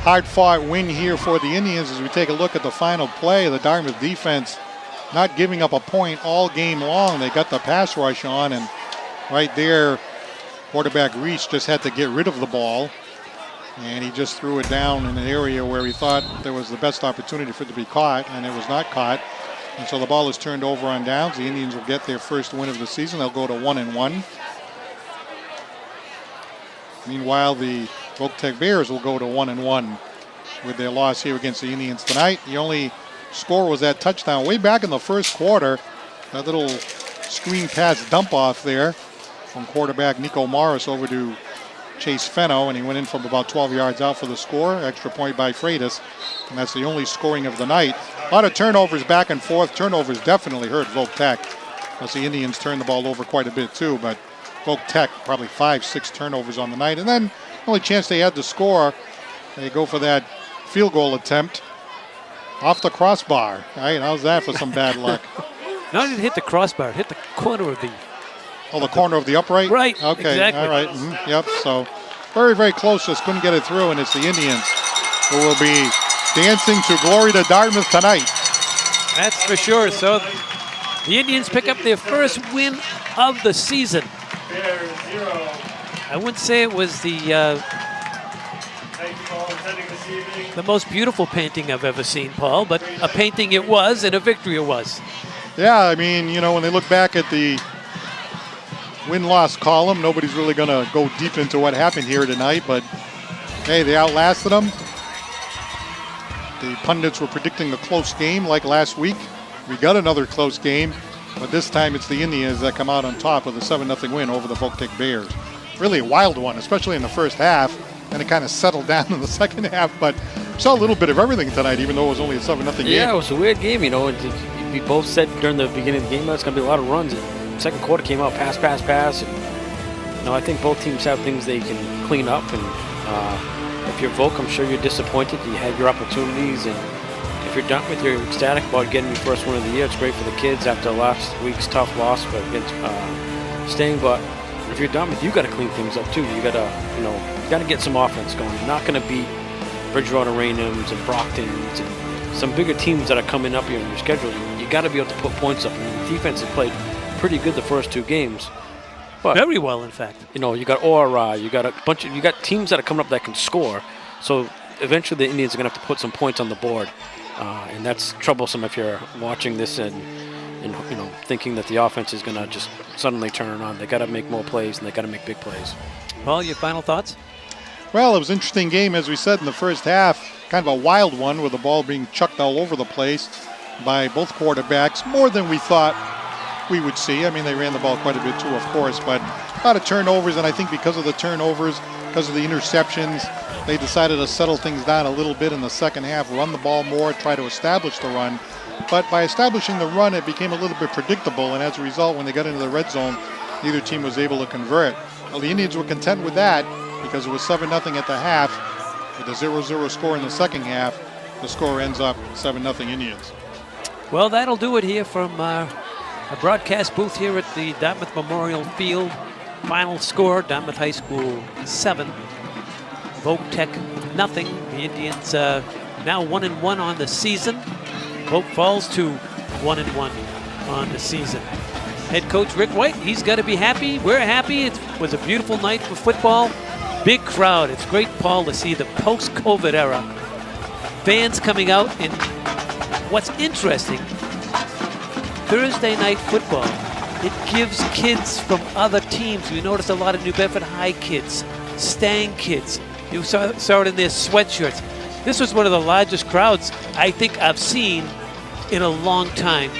hard-fought win here for the Indians as we take a look at the final play. The Dartmouth defense not giving up a point all game long. They got the pass rush on, and right there Quarterback Reese just had to get rid of the ball, and he just threw it down in an area where he thought there was the best opportunity for it to be caught, and it was not caught. And so the ball is turned over on downs. The Indians will get their first win of the season. They'll go to 1-1. Meanwhile, the Voc-Tech Bears will go to 1-1 with their loss here against the Indians tonight. The only score was that touchdown way back in the first quarter. That little screen pass dump off there from quarterback Nico Morris over to Chase Fenno, and he went in from about 12 yards out for the score. Extra point by Freitas, and that's the only scoring of the night. A lot of turnovers back and forth. Turnovers definitely hurt Voc-Tech, because the Indians turned the ball over quite a bit too, but Voc-Tech probably 5-6 turnovers on the night. And then the only chance they had to score, they go for that field goal attempt off the crossbar. Right? How's that for some bad luck? No, it didn't hit the crossbar. It hit the corner of the... Oh, the corner of the upright? Right, Okay, exactly. all right. Yep, so very, very close. Just couldn't get it through, and it's the Indians who will be dancing to glory to Dartmouth tonight. That's for sure. So the Indians pick up their first win of the season. I wouldn't say it was the most beautiful painting I've ever seen, Paul, but a painting it was, and a victory it was. Yeah, I mean, you know, when they look back at the win-loss column, nobody's really going to go deep into what happened here tonight, but hey, they outlasted them. The pundits were predicting a close game like last week. We got another close game, but this time it's the Indians that come out on top with a 7-0 win over the Voc-Tech Bears. Really a wild one, especially in the first half, and it kind of settled down in the second half, but saw a little bit of everything tonight, even though it was only a 7-0 game. Yeah, it was a weird game, you know. We both said during the beginning of the game that it's going to be a lot of runs. And second quarter came out, pass. And, you know, I think both teams have things they can clean up. And if you're Voc, I'm sure you're disappointed. You had your opportunities. And if you're done with, you're ecstatic about getting your first win of the year. It's great for the kids after last week's tough loss against Sting. But if you're done with, you got to clean things up too. You got to, you know, get some offense going. You're not going to beat Bridgewater Raynhams and Brockton's and some bigger teams that are coming up here in your schedule. You got to be able to put points up. I mean, the defense has played pretty good the first two games. But, very well, in fact. You know, you got Ora, you got teams that are coming up that can score. So eventually the Indians are going to have to put some points on the board. And that's troublesome if you're watching this and you know, thinking that the offense is going to just suddenly turn it on. They got to make more plays, and they got to make big plays. Paul, your final thoughts? Well, it was an interesting game, as we said in the first half. Kind of a wild one with the ball being chucked all over the place by both quarterbacks, more than we thought we would see. I mean, they ran the ball quite a bit too, of course, but a lot of turnovers, and I think because of the turnovers, because of the interceptions, they decided to settle things down a little bit in the second half, run the ball more, try to establish the run. But by establishing the run, it became a little bit predictable, and as a result, when they got into the red zone, neither team was able to convert. Well, the Indians were content with that because it was 7-0 at the half. With a 0-0 score in the second half, the score ends up 7-0 Indians. Well, that'll do it here from a broadcast booth here at the Dartmouth Memorial Field. Final score, Dartmouth High School 7, Voc-Tech nothing. The Indians now 1-1 on the season. Voc falls to 1-1 on the season. Head coach Rick White, he's got to be happy. We're happy. It was a beautiful night for football. Big crowd. It's great, Paul, to see the post-COVID era. Fans coming out, and what's interesting, Thursday night football, it gives kids from other teams. We noticed a lot of New Bedford High kids, Stang kids. You saw it in their sweatshirts. This was one of the largest crowds I think I've seen in a long time,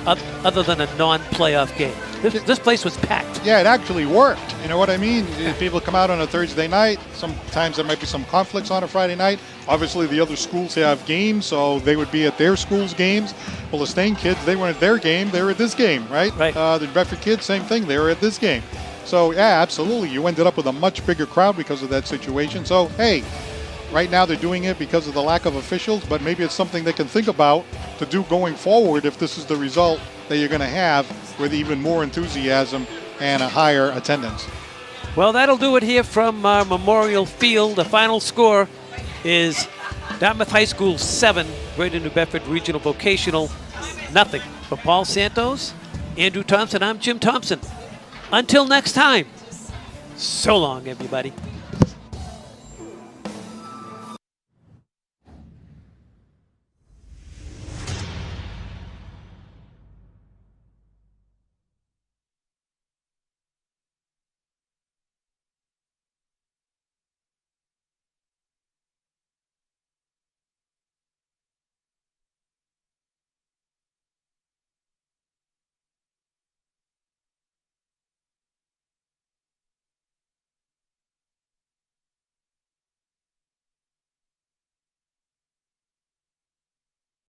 other than a non-playoff game. This place was packed. Yeah, it actually worked. You know what I mean? People come out on a Thursday night. Sometimes there might be some conflicts on a Friday night. Obviously, the other schools have games, so they would be at their school's games. Well, the Stain kids, they weren't at their game. They were at this game, right? The Bedford kids, same thing. They were at this game. So, yeah, absolutely. You ended up with a much bigger crowd because of that situation. So, hey, right now they're doing it because of the lack of officials, but maybe it's something they can think about to do going forward if this is the result that you're going to have with even more enthusiasm and a higher attendance. Well, that'll do it here from Memorial Field. The final score is Dartmouth High School 7, Greater New Bedford Regional Vocational nothing. For Paul Santos, Andrew Thompson, I'm Jim Thompson. Until next time, So long, everybody.